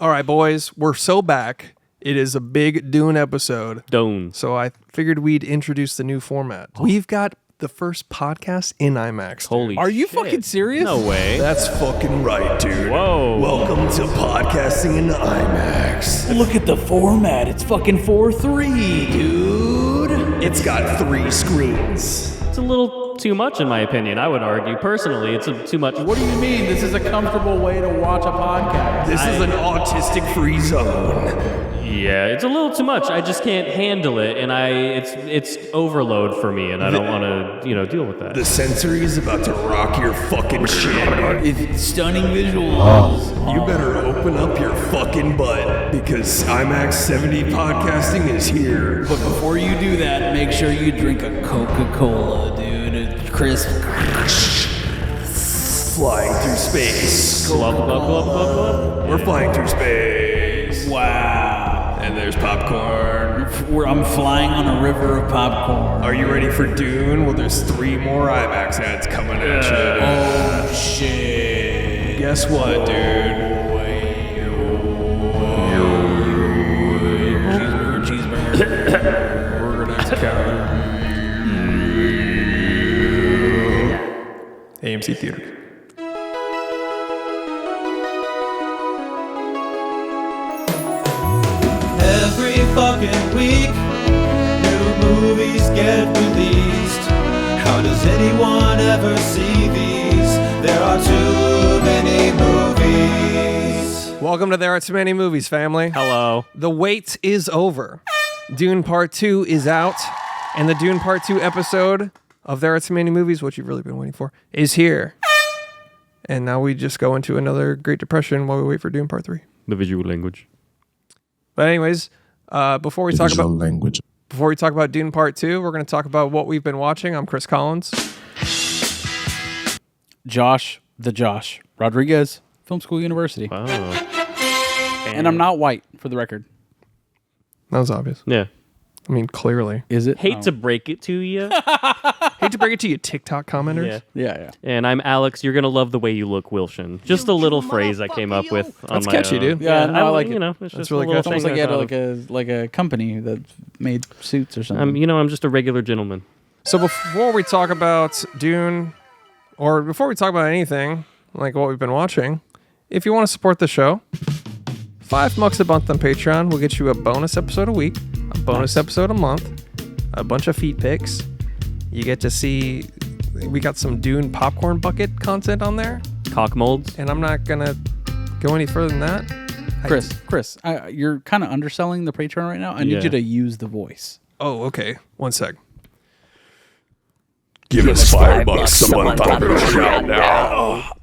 All right, boys, we're so back. It is a big Dune episode. Dune. So I figured we'd introduce the new format. We've got the first podcast in IMAX. Holy Are you shit. fucking serious? No way. That's fucking right, dude. Whoa. Welcome to podcasting in IMAX. Look at the format. It's fucking 4:3, dude. It's got 3 screens. It's a little too much, in my opinion. I would argue. Personally, it's too much. What do you mean? This is a comfortable way to watch a podcast. This is an autistic-free zone. Yeah, it's a little too much. I just can't handle it, and it's overload for me, and I don't want to, deal with that. The sensory is about to rock your fucking shit. It's stunning visuals. You better open up your fucking butt because IMAX 70 podcasting is here. But before you do that, make sure you drink a Coca-Cola, dude. It's crisp. Flying through space. Glub, glub, glub, glub, glub. We're flying through space. Wow. And there's popcorn. I'm flying on a river of popcorn. Are you ready for Dune? Well, there's 3 more IMAX ads coming at you. Oh, shit. Guess what, dude? Cheeseburger. Burger next counter. AMC Theater. Every fucking week, new movies get released. How does anyone ever see these? There are too many movies. Welcome to There Are Too Many Movies, family. Hello. The wait is over. Dune Part 2 is out, and the Dune Part 2 episode of There Are Too Many Movies, what you've really been waiting for, is here. And now we just go into another Great Depression while we wait for Dune Part 3. The visual language. But anyways, before we talk about Dune Part 2, we're going to talk about what we've been watching. I'm Chris Collins. Josh Rodriguez, Film School University. Wow. And I'm not white, for the record. That was obvious. Yeah. I mean, clearly. Is it? Hate to break it to you. Hate to break it to you, TikTok commenters. Yeah. Yeah. And I'm Alex. You're gonna love the way you look, Wilson. Just a little phrase I came up with on That's my catchy, own. dude. Yeah, no, I like it. It's That's just really a little good. It's almost thing like you I had thought of. like a company that made suits or something. I'm just a regular gentleman. So before we talk about Dune, or before we talk about anything, like what we've been watching, if you want to support the show, $5 a month on Patreon will get you a bonus episode a week, a bonus episode a month, a bunch of feet pics. You get to see, we got some Dune popcorn bucket content on there, Cock molds. and I'm not going to go any further than that. Chris, you're kind of underselling the Patreon right now. I need Yeah. you to use the voice. Oh, okay. One sec. Give us $5 a month on Patreon now.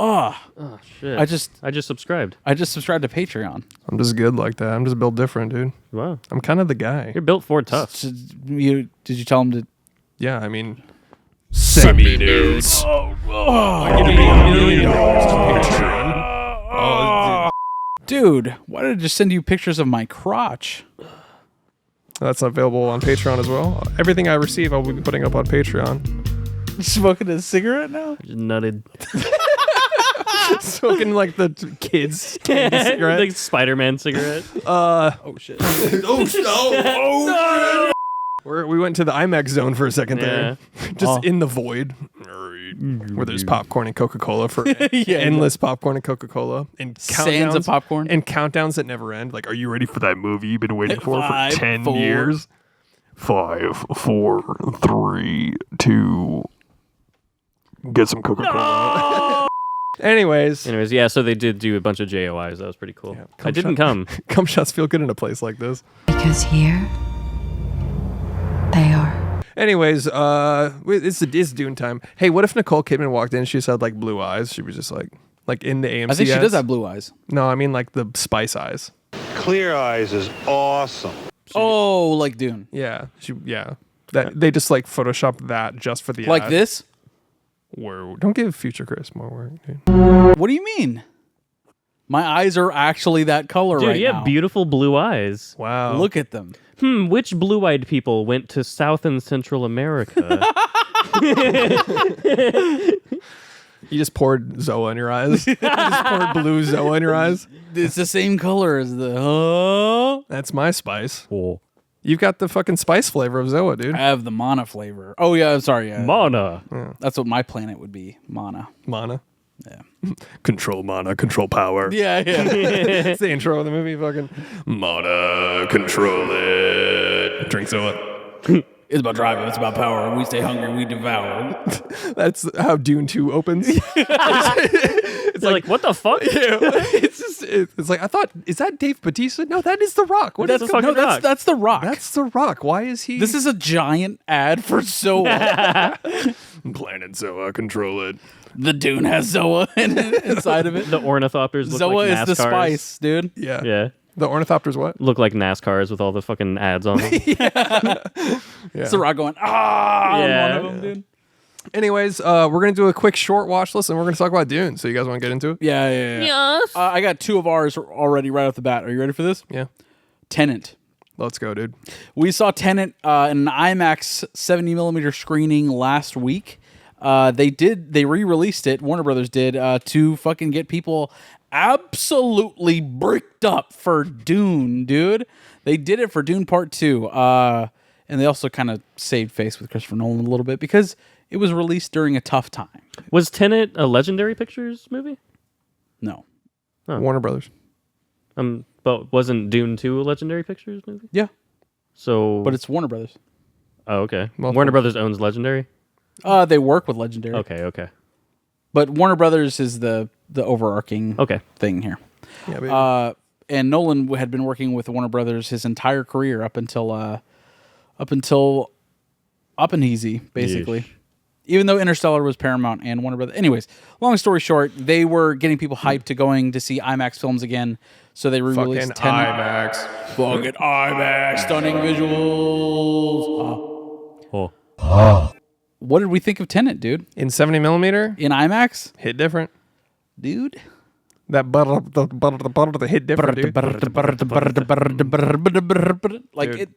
Oh shit! I just subscribed. I just subscribed to Patreon. I'm just good like that. I'm just built different, dude. Wow. I'm kind of the guy. You're built for tough. So did you tell him to? Yeah, I mean, Semi nudes. give me $1 million to Patreon. Dude, why did I just send you pictures of my crotch? That's available on Patreon as well. Everything I receive, I'll be putting up on Patreon. Smoking a cigarette now? Just nutted. Smoking like the kids' cigarette. Like Spider-Man cigarette. Oh shit! We went to the IMAX zone for a second there, just Oh. in the void, where there's popcorn and Coca-Cola for endless popcorn and Coca-Cola and Sands of countdowns popcorn. and countdowns that never end. Like, are you ready for that movie you've been waiting for 5, 4. years? 5, 4, 3, 2. Get some Coca-Cola. Anyways, yeah. So they did do a bunch of JOIs. That was pretty cool. Yeah, I didn't come. cum shots feel good in a place like this. Because here, they are. Anyways, it's Dune time. Hey, what if Nicole Kidman walked in and she just had like blue eyes? She was just like in the AMC I think she ads? does have blue eyes. No, I mean like the spice eyes. Clear Eyes is awesome. Oh, like Dune. Yeah. That they just like Photoshop that just for the Like ad. this? Whoa, don't give future Chris more work, dude. What do you mean? My eyes are actually that color Dude, right you now. have beautiful blue eyes. Wow. Look at them. Which blue-eyed people went to South and Central America? You just poured Zoa in your eyes. You just poured blue Zoa in your eyes. It's the same color as the. That's my spice. Cool. You've got the fucking spice flavor of Zoa, dude. I have the mana flavor. Oh yeah, I'm sorry. Yeah. Mana. That's what my planet would be. Mana. Mana. Yeah. Control mana, control power. Yeah, yeah. It's the intro of the movie. Fucking Mana, control it. drink Zoa. It's about driving. It's about power. We stay hungry. We devour. That's how Dune 2 opens. It's like, what the fuck? It's like, I thought, is that Dave Bautista? No, that is The Rock. What is That's the fucking Rock. That's the Rock. That's The Rock. Why is he? This is a giant ad for Zoa. Planet Zoa, control it. The Dune has Zoa inside of it. The ornithopters look Zoa like NASCARs. is the spice, dude. Yeah. Yeah. The ornithopters what? Look like NASCARs with all the fucking ads on them. It's the Rock going, on Yeah. one of them, dude. Anyways, we're going to do a quick short watch list and we're going to talk about Dune. So you guys want to get into it? Yeah. Yes. I got two of ours already right off the bat. Are you ready for this? Yeah. Tenet. Let's go, dude. We saw Tenet in an IMAX 70mm screening last week. They re-released it, Warner Brothers did, to fucking get people absolutely bricked up for Dune, dude. They did it for Dune Part 2. And they also kind of saved face with Christopher Nolan a little bit because it was released during a tough time. Was Tenet a Legendary Pictures movie? No. Warner Brothers. But wasn't Dune 2 a Legendary Pictures movie? Yeah. So, But it's Warner Brothers. oh, okay. Multiple. Warner Brothers owns Legendary. They work with Legendary. Okay. But Warner Brothers is the overarching Okay. thing here. Yeah, baby. And Nolan had been working with Warner Brothers his entire career up until Up and Easy, basically. Yeesh. Even though Interstellar was Paramount and Warner Brothers. Anyways, long story short, they were getting people hyped to going to see IMAX films again. So they re-released Fucking 10 IMAX. Fucking IMAX, stunning visuals. Oh. What did we think of Tenet, dude? In 70mm, In IMAX, hit different. dude. That butter, the hit different, dude. Like Dude.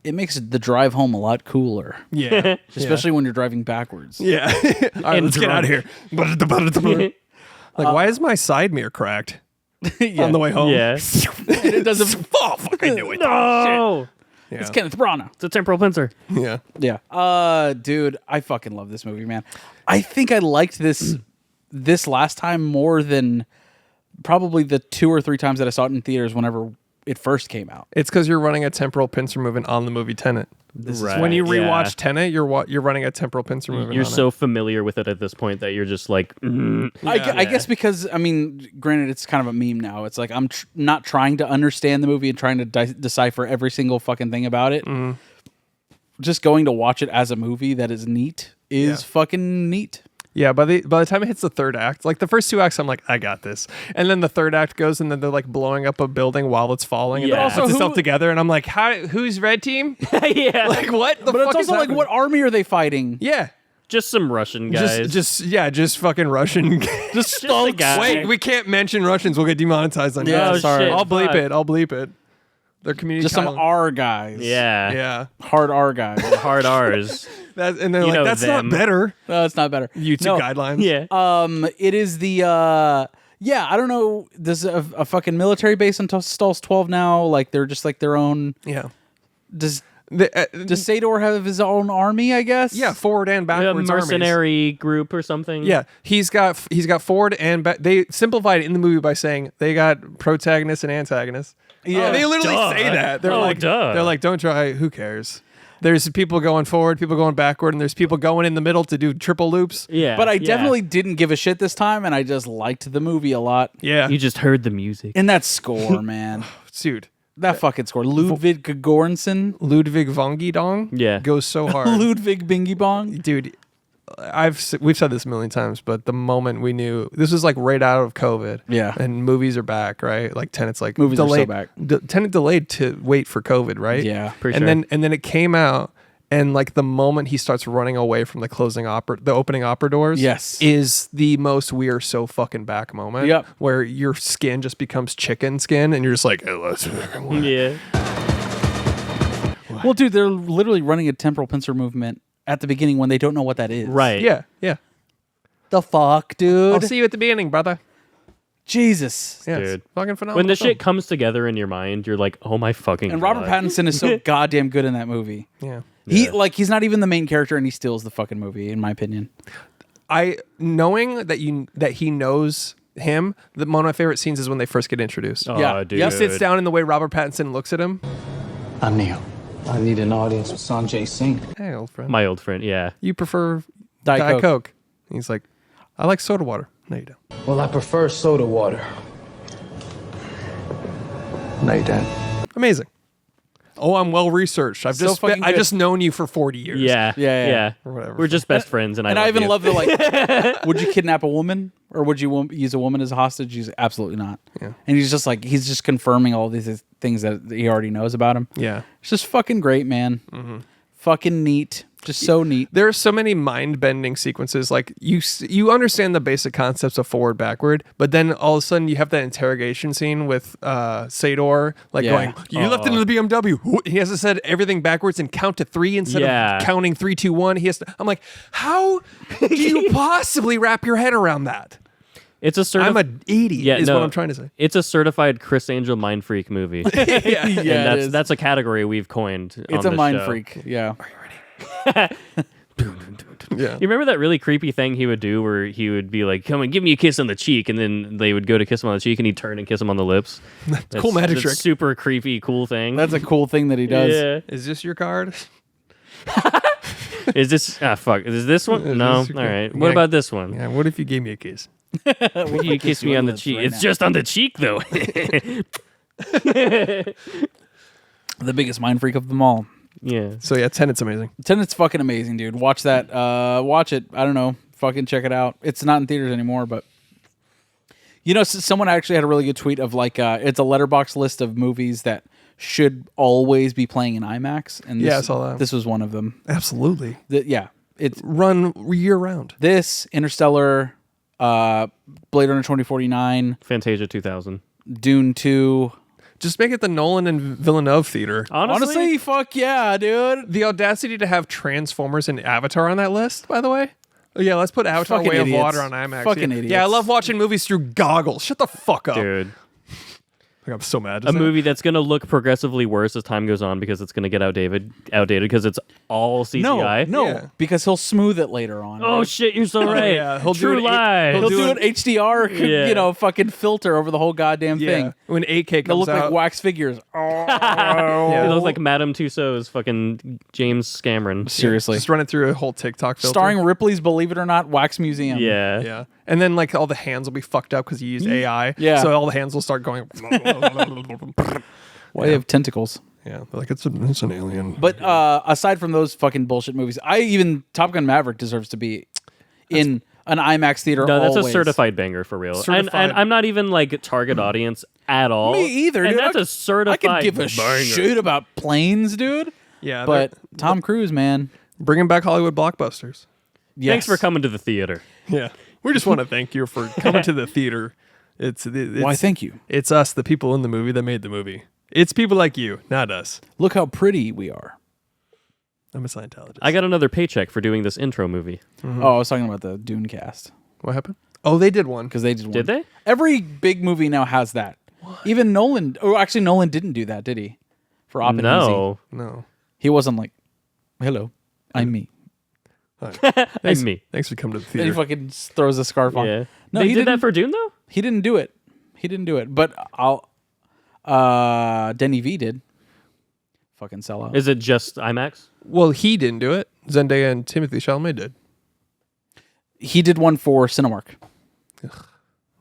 it makes the drive home a lot cooler, Yeah. especially when you're driving backwards. Yeah. All right, let's get out of here. Like, why is my side mirror cracked on the way home? Yeah. And it doesn't. Oh, fuck, I knew it. No. Yeah. It's Kenneth Branagh. It's a temporal pincer. Yeah. Yeah. Dude, I fucking love this movie, man. I think I liked this last time more than probably the 2 or 3 times that I saw it in theaters whenever it first came out. It's because you're running a temporal pincer movement on the movie Tenet. Right. When you rewatch Yeah. Tenet, you're running a temporal pincer movement. You're on so familiar with it at this point that you're just like, I guess because, I mean, granted, it's kind of a meme now. It's like I'm not trying to understand the movie and trying to decipher every single fucking thing about it. Just going to watch it as a movie that is neat is fucking neat. Yeah, by the time it hits the third act, like the first 2 acts, I'm like, I got this. And then the third act goes, and then they're like blowing up a building while it's falling, and then Yeah. it puts itself together, and I'm like, who's red team? yeah. Like, what the But fuck it's is also like, happening? what army are they fighting? Yeah, Just some Russian guys. just fucking Russian. Just a guy. Wait, we can't mention Russians. We'll get demonetized on Yeah, here. Oh, sorry. shit. I'll bleep Fuck. it. I'll bleep it. They're community. Just some talent. R guys. Yeah. Yeah, Hard R guys. Hard R's. and they're You like, know that's them. not better. No, it's not better. YouTube No. guidelines. Yeah. It is the I don't know. There's a fucking military base on Stalls 12 now. Like they're just like their own. Yeah. Does Does Sador have his own army? I guess. yeah, forward and A backwards armies. mercenary group or something. Yeah, he's got forward and back. They simplified it in the movie by saying they got protagonists and antagonists. Yeah. They literally Duh. say that. They're Oh, like, duh. they're like, don't try. Who cares? There's people going forward, people going backward, and there's people going in the middle to do triple loops. Yeah. But I yeah. definitely didn't give a shit this time, and I just liked the movie a lot. Yeah, You just heard the music. And that score, man. dude. That fucking score. Ludwig Göransson. Ludwig von Giedong Yeah. goes so hard. Ludwig Bingy Bong. Dude, we've said this a million times, but the moment we knew this was like right out of COVID, Yeah. and movies are back, right? Like Tenet's like Movies are so delayed, back. Tenet delayed to wait for COVID, right? Yeah. For and sure. then it came out, and like the moment he starts running away from the opening opera doors, Yes. is the most "we're so fucking back" moment. Yep. where your skin just becomes chicken skin, and you're just like, oh, let's. Yeah. Well, dude, they're literally running a temporal pincer movement at the beginning when they don't know what that is. Right. Yeah, yeah. the fuck, dude? I'll see you at the beginning, brother. Jesus. Yeah, Dude. it's fucking phenomenal. When the film. shit comes together in your mind, you're like, oh my fucking And God. Robert Pattinson is so goddamn good in that movie. Yeah. He's not even the main character, and he steals the fucking movie, in my opinion. Knowing that he knows him, one of my favorite scenes is when they first get introduced. Oh, Yeah. dude. Yeah. He sits down in the way Robert Pattinson looks at him. I'm Neil. I need an audience with Sanjay Singh. Hey, old friend. My old friend, yeah. You prefer Diet Diet Coke. Coke. He's like, I like soda water. No, you don't. Well, I prefer soda water. No, you don't. Amazing. Oh, I'm well researched. I've So just fucking I good. just known you for 40 years. Yeah. Or whatever. We're just best friends, and And I I even you. love the like, would you kidnap a woman or would you use a woman as a hostage? He's absolutely not. Yeah. And he's just confirming all these things that he already knows about him. Yeah. It's just fucking great, man. Fucking neat. Just so neat. There are so many mind-bending sequences. Like you understand the basic concepts of forward, backward, but then all of a sudden you have that interrogation scene with Sador, like Yeah. going, "You left into the BMW." He has to said everything backwards and count to 3 instead Yeah. of counting 3, 2, 1. He has to. I'm like, how do you possibly wrap your head around that? It's a I'm an 80. Yeah, is no, what I'm trying to say. It's a certified Chris Angel mind freak movie. Yeah, and it is. that's a category we've coined. It's on a this mind show. freak. Yeah. Yeah. You remember that really creepy thing he would do where he would be like, come on, give me a kiss on the cheek, and then they would go to kiss him on the cheek and he'd turn and kiss him on the lips. That's cool magic that's trick. Super creepy, cool thing. That's a cool thing that he does. Yeah. Is this your card? Is this fuck? Is this one? No. this your All card? right. What Yeah. about this one? Yeah. What if you gave me a kiss? You kiss me on the lips cheek. right It's now. just on the cheek though. The biggest mind freak of them all. Yeah. So yeah, Tenet's amazing. Tenet's fucking amazing, dude. Watch that. Watch it. I don't know. Fucking check it out. It's not in theaters anymore, but someone actually had a really good tweet of like, it's a letterbox list of movies that should always be playing in IMAX. And this, Yeah, I saw that. This was one of them. Absolutely. It's Run year round. this, Interstellar, Blade Runner 2049, Fantasia 2000. Dune 2. Just make it the Nolan and Villeneuve theater. Honestly, fuck yeah, dude. The audacity to have Transformers and Avatar on that list, by the way. Oh, yeah, let's put Avatar Fucking Way idiots. of Water on IMAX. Fucking yeah. idiots. Yeah, I love watching movies through goggles. Shut the fuck up. dude. Like, I'm so mad. A movie that's gonna look progressively worse as time goes on because it's gonna get outdated because it's all CGI. No, Yeah. because he'll smooth it later on. Oh shit, you're so right. yeah, he'll do True an lie. He'll do an HDR, Yeah. fucking filter over the whole goddamn Yeah. thing. When 8K They'll comes look out. like wax figures. Yeah. It looks like Madame Tussauds fucking James Cameron. Seriously. Just run it through a whole TikTok filter. Starring Ripley's Believe It or Not Wax Museum. Yeah. Yeah. And then, like, all the hands will be fucked up because you use AI. Yeah. So all the hands will start going. Why they have tentacles. Yeah. They're like, it's an alien. But aside from those fucking bullshit movies, Top Gun Maverick deserves to be in an IMAX theater. No, that's always. a certified banger for real. And Certified. I'm not even like target audience at all. Me either, And dude. that's I a certified I could give a banger. shit about planes, dude. Yeah. But Tom Cruise, man. bringing back Hollywood blockbusters. Yes. Thanks for coming to the theater. Yeah. We just want to thank you for coming to the theater. It's Why, thank you. It's us, the people in the movie that made the movie. It's people like you, not us. Look how pretty we are. I'm a Scientologist. I got another paycheck for doing this intro movie. Oh, I was talking about the Dune cast. What happened? Oh, they did one. Because they did one. Did they? Every big movie now has that. Even Nolan. Oh, actually, Nolan didn't do that, did he? For Op and Easy. No. No. He wasn't like, hello, I'm me. All right. And me. Thanks for coming to the And he theater. fucking throws a scarf on. Yeah. No, they he did that didn't. for Dune though? He didn't do it. He didn't do it. But Denny V did. Fucking sell out. Is it just IMAX? Well, he didn't do it. Zendaya and Timothy Chalamet did. He did one for Cinemark.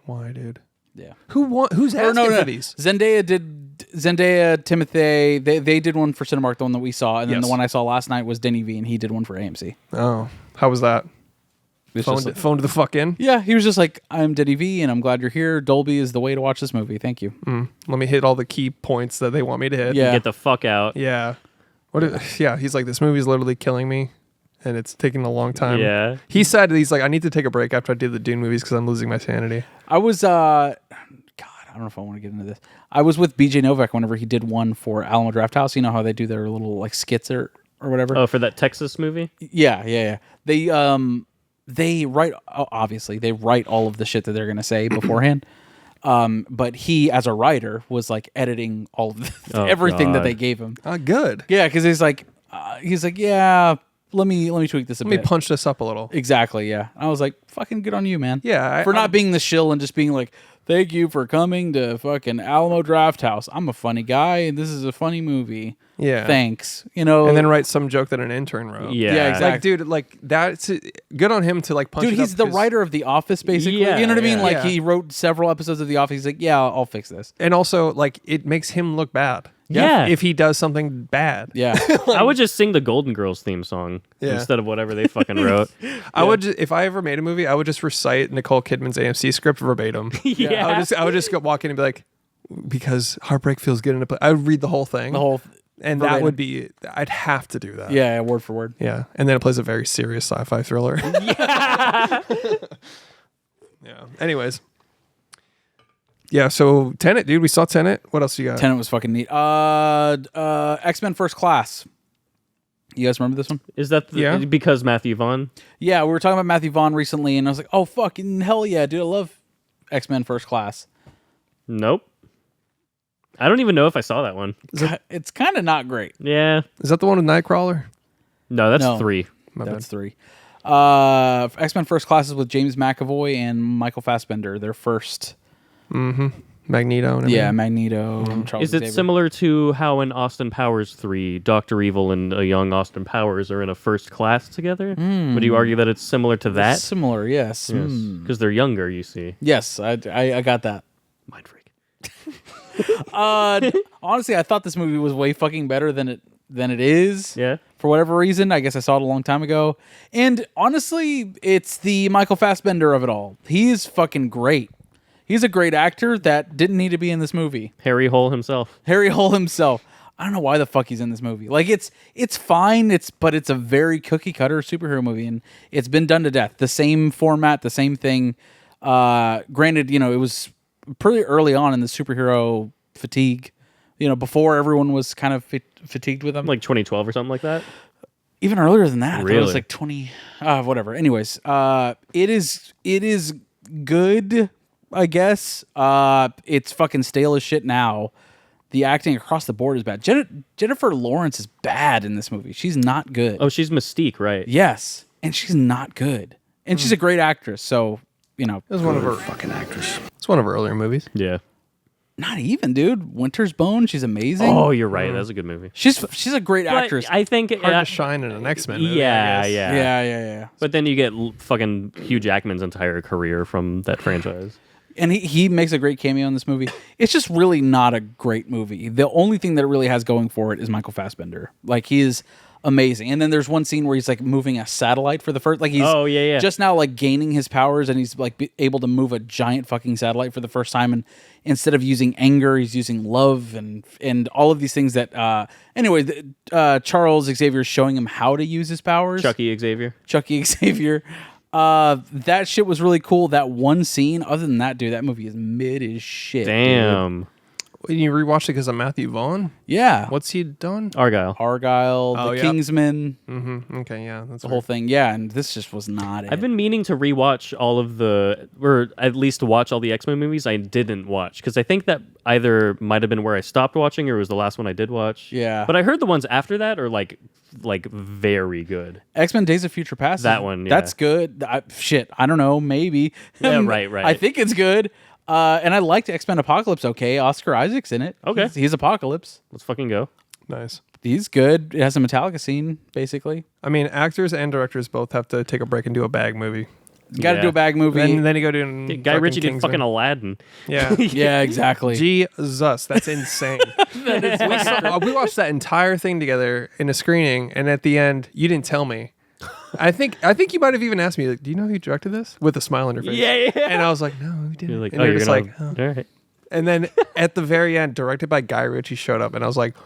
Why, dude? Yeah. Who's Or asking no. for these? Zendaya, Timothy, they did one for Cinemark, the one that we saw, and then Yes. the one I saw last night was Denny V, and he did one for AMC. Oh, how was that? It's Phone just to, like- phone to the fuck in. yeah, he was just like, I'm Denny V, and I'm glad you're here. Dolby is the way to watch this movie. Thank you. Let me hit all the key points that they want me to hit. Yeah. Get the fuck out. Yeah. Yeah. He's like, this movie's literally killing me, and it's taking a long time. Yeah. He said he's like, I need to take a break after I did the Dune movies because I'm losing my sanity. I was, God, I don't know if I want to get into this. I was with BJ Novak whenever he did one for Alamo Drafthouse. You know how they do their little like skits or whatever. Oh, for that Texas movie? Yeah. They they write, obviously, they write all of the shit that they're going to say beforehand. But he, as a writer, was like editing all of everything that they gave him. Good. Yeah, because he's like, yeah, let me tweak this a Let bit. me punch this up a little. Exactly, yeah. I was like, fucking good on you, man. Yeah. For not being the shill and just being like, thank you for coming to fucking Alamo Draft House. I'm a funny guy, and this is a funny movie. Yeah. Thanks. You know, And then write some joke that an intern wrote. Yeah, exactly. Like, dude, like that's good on him to like punch. dude, it he's up the 'cause- writer of The Office, basically. Yeah, you know what I mean? yeah. Like, Yeah. he wrote several episodes of The Office. He's like, yeah, I'll fix this. and also like it makes him look bad. Yeah. If he does something bad. Yeah. I would just sing the Golden Girls theme song Yeah. instead of whatever they fucking wrote. I would if I ever made a movie, I would just recite Nicole Kidman's AMC script verbatim. Yeah. I would just go walk in and be like, because heartbreak feels good in a play. I would read the whole thing. The whole. and verbatim. that would be I'd have to do that. Yeah, word for word. Yeah. And then it plays a very serious sci-fi thriller. Yeah. Yeah. Anyways. Yeah, so Tenet, dude, we saw Tenet. What else you got? Tenet was fucking neat. X-Men First Class. You guys remember this one? Is that Yeah. because Matthew Vaughn? Yeah, we were talking about Matthew Vaughn recently, and I was like, oh, fucking hell yeah, dude. I love X-Men First Class. Nope. I don't even know if I saw that one. It's kind of not great. Yeah. Is that the one with Nightcrawler? No, that's No. 3. My bad. That's 3. X-Men First Class is with James McAvoy and Michael Fassbender. Their first... Magneto and Yeah, everything. Magneto. And Charles Is it Xavier. similar to how in Austin Powers 3, Dr. Evil and a young Austin Powers are in a first class together? Would you argue that it's similar to that? Similar, yes. Yes. Because they're younger, you see. Yes, I got that. Mind freak. Honestly, I thought this movie was way fucking better than it is. Yeah. For whatever reason, I guess I saw it a long time ago. And honestly, it's the Michael Fassbender of it all. He is fucking great. He's a great actor that didn't need to be in this movie. Harry Hole himself. Harry Hole himself. I don't know why the fuck he's in this movie. Like it's fine. But it's a very cookie cutter superhero movie, and it's been done to death. The same format, the same thing. Granted, it was pretty early on in the superhero fatigue. Before everyone was kind of fatigued with them. Like 2012 or something like that? Even earlier than that. I thought it was Really? like 20. Whatever. Anyways, it is good. I guess it's fucking stale as shit now. The acting across the board is bad. Jennifer Lawrence is bad in this movie. She's not good. Oh, she's Mystique, right? Yes, and she's not good. And she's a great actress. So It was one of her fucking actors. It's one of her earlier movies. Yeah. not even, dude. Winter's Bone. She's amazing. Oh, you're right. That's a good movie. she's a great actress. But I think Hard to shine in an X-Men movie. yeah, I guess. yeah, yeah. But then you get fucking Hugh Jackman's entire career from that franchise. And he makes a great cameo in this movie. It's just really not a great movie. The only thing that it really has going for it is Michael Fassbender. Like, he is amazing. And then there's one scene where he's like moving a satellite for the first, like he's just now like gaining his powers, and he's like able to move a giant fucking satellite for the first time. And instead of using anger, he's using love and all of these things that, Charles Xavier is showing him how to use his powers. Chucky Xavier. That shit was really cool. That one scene. Other than that, dude, that movie is mid as shit. Damn. Dude. When you rewatched it because of Matthew Vaughn? Yeah. What's he done? Argyle. The Kingsman. Mm-hmm. Okay, yeah. That's The whole thing. Yeah, and this just was not it. I've been meaning to rewatch all of or at least watch all the X-Men movies I didn't watch, because I think that either might have been where I stopped watching or it was the last one I did watch. Yeah. But I heard the ones after that are like very good. X-Men Days of Future Past. That one, yeah. That's good. I don't know. Maybe. Yeah, right. I think it's good. And I liked X-Men Apocalypse. Okay, Oscar Isaac's in it. Okay. He's Apocalypse. Let's fucking go. nice. He's good. It has a Metallica scene, basically. I mean, actors and directors both have to take a break and do a bag movie. You got to Yeah. do a bag movie. And then you go to Guy Ritchie did fucking Aladdin. Yeah. yeah, exactly. Jesus, that's insane. We watched that entire thing together in a screening, and at the end, you didn't tell me. I think you might have even asked me, like, "Do you know who directed this?" With a smile on your face. Yeah. And I was like, "No, we didn't." You're like, and oh, you're you're just gonna. like, "Oh." All right. And then at the very end, directed by Guy Ritchie, showed up, and I was like,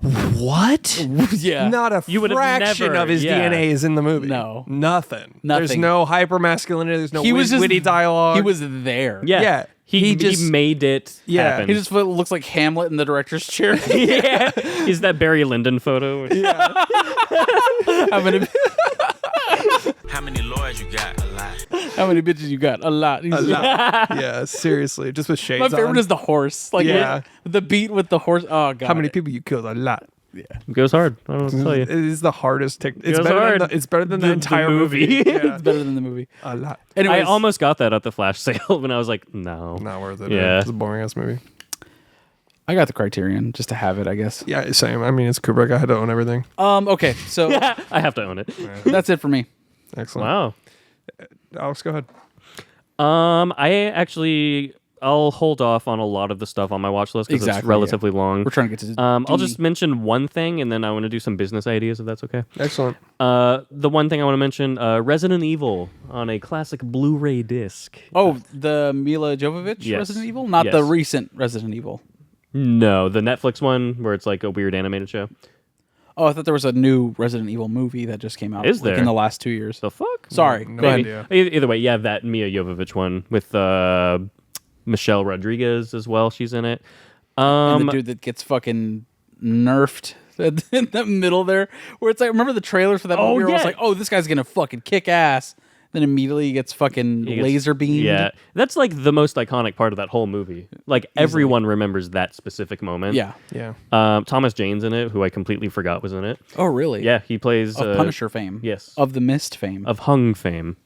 "What?" yeah. Not a You would have fraction never- of his yeah. DNA is in the movie. No. Nothing. There's Nothing. no hyper masculinity. There's no He was just witty dialogue. He was there. Yeah. Yeah. He just- made it Yeah. happen. He just looks like Hamlet in the director's chair. yeah. Is that Barry Lyndon photo? I'm gonna. How many lawyers you got? A lot. How many bitches you got? A lot. A lot. Yeah, seriously. Just with shades My favorite on. is the horse. Like Yeah. with the beat with the horse. Oh god. How many people you killed? A lot. It goes hard. I don't know what to tell It you. is the hardest It's goes better hard. than it's better than the The entire movie. Yeah. It's better than the movie. A lot. Anyways, I almost got that at the flash sale when I was like, no. Not worth it. Yeah. It's a boring ass movie. I got the Criterion just to have it, I guess. Yeah, same. I mean, it's Kubrick. I had to own everything. Okay, so I have to own it. that's it for me. Excellent. Wow. Alex, go ahead. I'll hold off on a lot of the stuff on my watch list because it's Exactly, relatively long. We're trying to get to. I'll just mention one thing, and then I want to do some business ideas, if that's okay. Excellent. The one thing I want to mention: Resident Evil on a classic Blu-ray disc. Oh, the Mila Jovovich Yes. Resident Evil, not Yes. the recent Resident Evil. No, the Netflix one where it's like a weird animated show. Oh, I thought there was a new Resident Evil movie that just came out. Is like, there? in the last 2 years? The fuck? Sorry, No go ahead. idea. Either way, yeah, that Mia Jovovich one with Michelle Rodriguez as well. She's in it. And the dude that gets fucking nerfed in the middle there, where it's like, remember the trailers for that movie? Where it was yeah. like, oh, this guy's gonna fucking kick ass. Then immediately he gets fucking He gets- laser beamed. Yeah, that's like the most iconic part of that whole movie. Like everyone remembers that specific moment. Yeah. Yeah. Thomas Jane's in it, who I completely forgot was in it. Oh, really? Yeah, he plays Of Punisher fame. yes. Of the Mist fame. of Hung fame.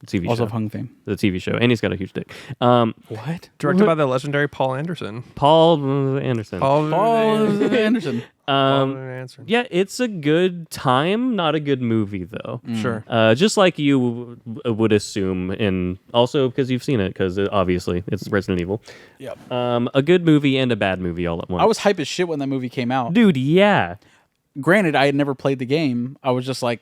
TV Also show. of Hung fame. The TV show, and he's got a huge dick. What? Directed by the legendary Paul Anderson. Paul Anderson. Paul Anderson. Anderson. Yeah, it's a good time, not a good movie though. Sure. Just like you would assume, and also because you've seen it, because obviously it's Resident Evil. Yep. A good movie and a bad movie all at once. I was hype as shit when that movie came out. dude. Yeah, Granted, I had never played the game. I was just like,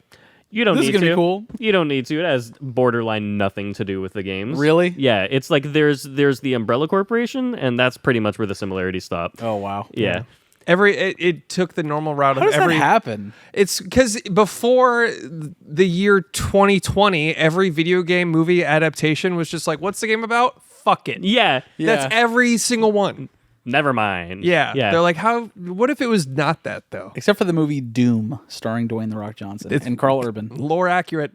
you don't This is need gonna to. be cool. You don't need to. It has borderline nothing to do with the games. Really? Yeah, it's like there's the Umbrella Corporation, and that's pretty much where the similarities stop. oh wow. Yeah. It took the normal route How of does every. that happen? It's because before the year 2020, every video game movie adaptation was just like, what's the game about? Fuck it. Yeah. That's every single one. Never mind. Yeah. Yeah. They're like, what if it was not that, though? Except for the movie Doom, starring Dwayne the Rock Johnson and Carl Urban. Lore accurate.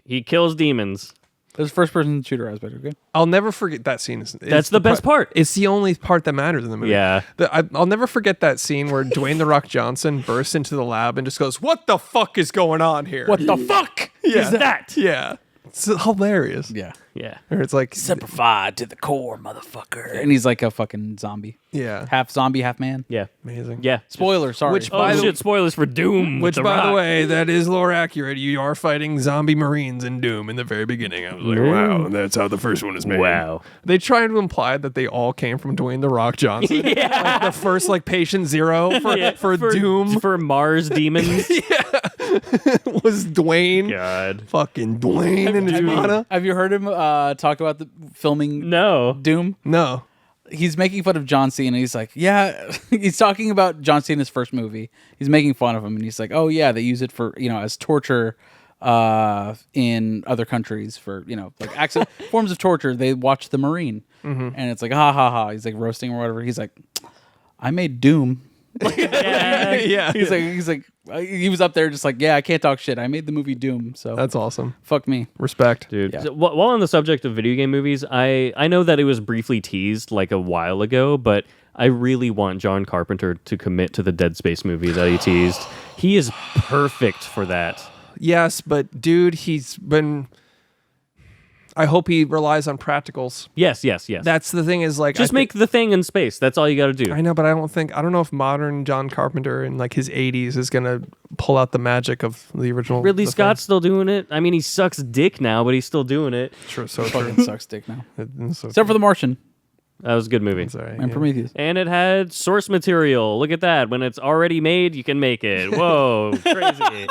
He kills demons. There's first-person shooter aspect. Okay. I'll never forget that scene. That's the best part. It's the only part that matters in the movie. Yeah. I'll never forget that scene where Dwayne the Rock Johnson bursts into the lab and just goes, "What the fuck is going on here? What the fuck Yeah. is that? Yeah, it's hilarious. Yeah. Yeah. Or it's like, Simplified to the core, motherfucker. And he's like a fucking zombie. yeah, Half zombie, half man. Yeah. amazing. Yeah. Spoiler, sorry. Which Oh By the- shit! Spoilers for Doom. Which, with by the Rock. way, that is lore accurate. You are fighting zombie marines in Doom in the very beginning. I was like, wow, that's how the first one is made. Wow. They try to imply that they all came from Dwayne the Rock Johnson. Like the first patient zero for Doom for Mars demons. was Dwayne. God. Fucking Dwayne and his mana. Have you heard him talk about the filming No. Doom? No. He's making fun of John Cena. He's like, yeah, he's talking about John Cena's first movie. He's making fun of him, and he's like, oh yeah, they use it for as torture in other countries for forms of torture. They watch The Marine, and it's like ha ha ha. He's like roasting or whatever. He's like, I made Doom. Yeah. He's like he was up there just like, yeah, I can't talk shit. I made the movie Doom, so That's awesome. fuck me. Respect. Dude, Yeah. so, while on the subject of video game movies, I know that it was briefly teased like a while ago, but I really want John Carpenter to commit to the Dead Space movie that he teased. He is perfect for that. Yes, but dude, he's been. I hope he relies on practicals. Yes. That's the thing is Just make the thing in space. That's all you got to do. I know, but I don't know if modern John Carpenter in his 80s is gonna pull out the magic of the original. Ridley the Scott's still doing it. I mean, he sucks dick now, but he's still doing it. thing. True, so Fucking true. sucks dick now. So Except for The Martian That was a good movie. Sorry, and Prometheus. And it had source material. Look at that. When it's already made, you can make it. Whoa, crazy.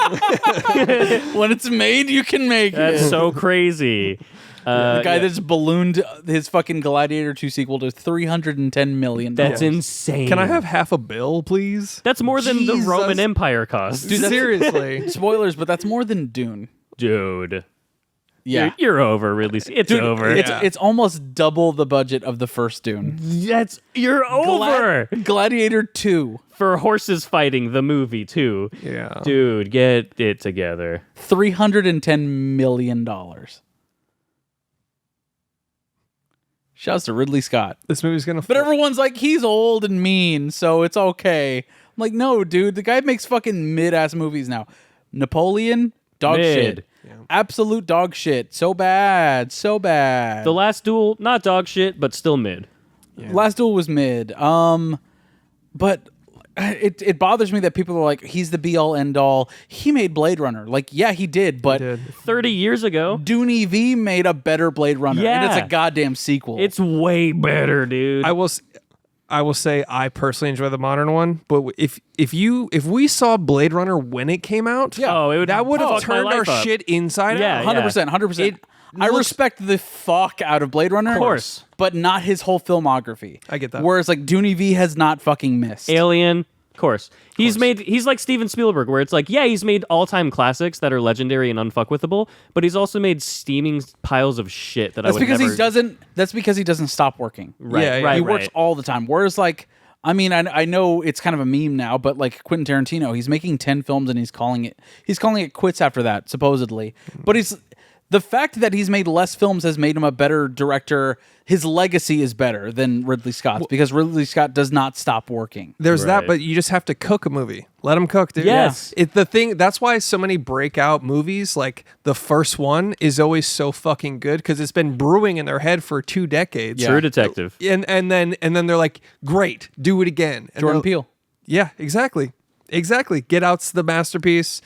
When it's made, you can make That's it. so crazy. The guy that's ballooned his fucking Gladiator 2 sequel to $310 million. That's insane. Can I have half a bill, please? That's more than the Jesus. Roman Empire cost. Dude, that's- Seriously. Spoilers, but that's more than Dune. Dude. Yeah. You're over, Ridley. It's Dude, over. It's almost double the budget of the first Dune. You're over. Gladiator 2, For horses fighting, the movie, too. Yeah. Dude, get it together. $310 million. Shouts to Ridley Scott. This movie's gonna. But everyone's like, he's old and mean, so it's okay. I'm like, no, dude, the guy makes fucking mid-ass movies now. Napoleon, dog Mid. shit. Yeah. Absolute dog shit. So bad. So bad. The Last Duel, not dog shit, but still mid. Last Duel was mid. But it bothers me that people are like, he's the be-all, end-all. He made Blade Runner. Like, yeah, he did, but 30 years ago. Dune EV made a better Blade Runner. Yeah. And it's a goddamn sequel. It's way better, dude. I will say I personally enjoy the modern one, but if we saw Blade Runner when it came out, that would have turned our shit inside out. 100%. I respect the fuck out of Blade Runner, of course, but not his whole filmography. I get that. Whereas like Dune EV has not fucking missed. Alien, of course. He's like Steven Spielberg, where it's like, yeah, he's made all-time classics that are legendary and unfuckwithable, but he's also made steaming piles of shit that That's because he doesn't stop working. Right. He works all the time. Whereas like, I mean, I know it's kind of a meme now, but like Quentin Tarantino, he's making 10 films and he's calling it quits after that, supposedly. But the fact that he's made less films has made him a better director. His legacy is better than Ridley Scott's because Ridley Scott does not stop working. There's that, but you just have to cook a movie. Let him cook, dude. Yes. That's why so many breakout movies, like the first one, is always so fucking good because it's been brewing in their head for 2 decades. True Detective. And then they're like, great, do it again. And Jordan Peele. Yeah, exactly. Get Out's the masterpiece.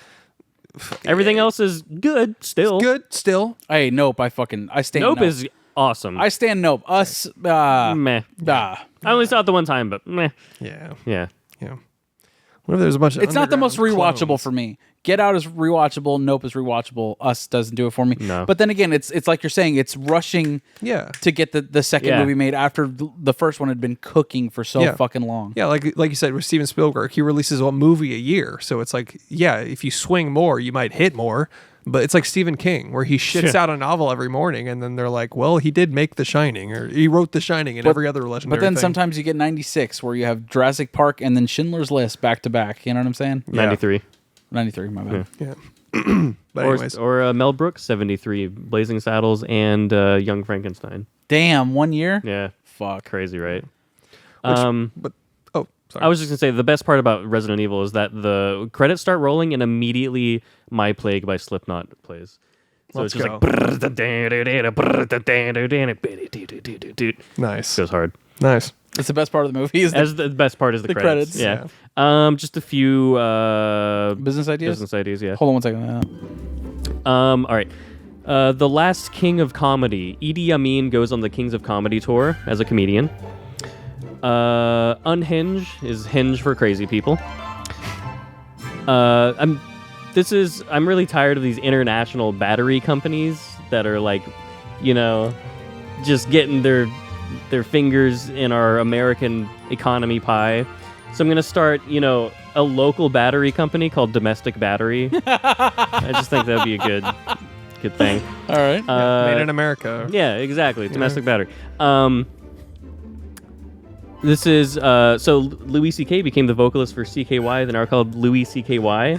Everything else is good still. It's good still. Hey, Nope. I stand Nope is awesome. I stand Nope. Us. Meh. I only saw it the one time, but meh. Yeah. What if there's a bunch of It's not the most rewatchable clones? for me. Get Out is rewatchable. Nope is rewatchable. Us doesn't do it for me. No. But then again, it's like you're saying, it's rushing to get the second movie made after the first one had been cooking for so fucking long. Yeah, like you said with Steven Spielberg, he releases a movie a year. So it's like, if you swing more, you might hit more. But it's like Stephen King, where he shits out a novel every morning, and then they're like, well, he did make The Shining, or he wrote The Shining and every other legendary But then thing. sometimes you get 96, where you have Jurassic Park and then Schindler's List back to back. You know what I'm saying? 93. 93, my bad. Yeah. But anyways. Or Mel Brooks, 73, Blazing Saddles, and Young Frankenstein. Damn, 1 year? Yeah. Fuck. Crazy, right? Sorry. I was just going to say, the best part about Resident Evil is that the credits start rolling and immediately My Plague by Slipknot plays. So Let's it's go. just like... Nice. Goes hard. Nice. That's the best part of the movie. The best part is the credits. credits. Yeah. Just a few... business ideas? Business ideas, yeah. Hold on 1 second. All right. The last king of comedy. Idi Amin goes on the Kings of Comedy tour as a comedian. Unhinge is hinge for crazy people. I'm really tired of these international battery companies that are like, just getting their fingers in our American economy pie. So I'm gonna start, a local battery company called Domestic Battery. I just think that'd be a good thing. All right. Made in America. Yeah, exactly. Domestic Battery. This is so Louis C.K. became the vocalist for CKY. They're now called Louis CKY.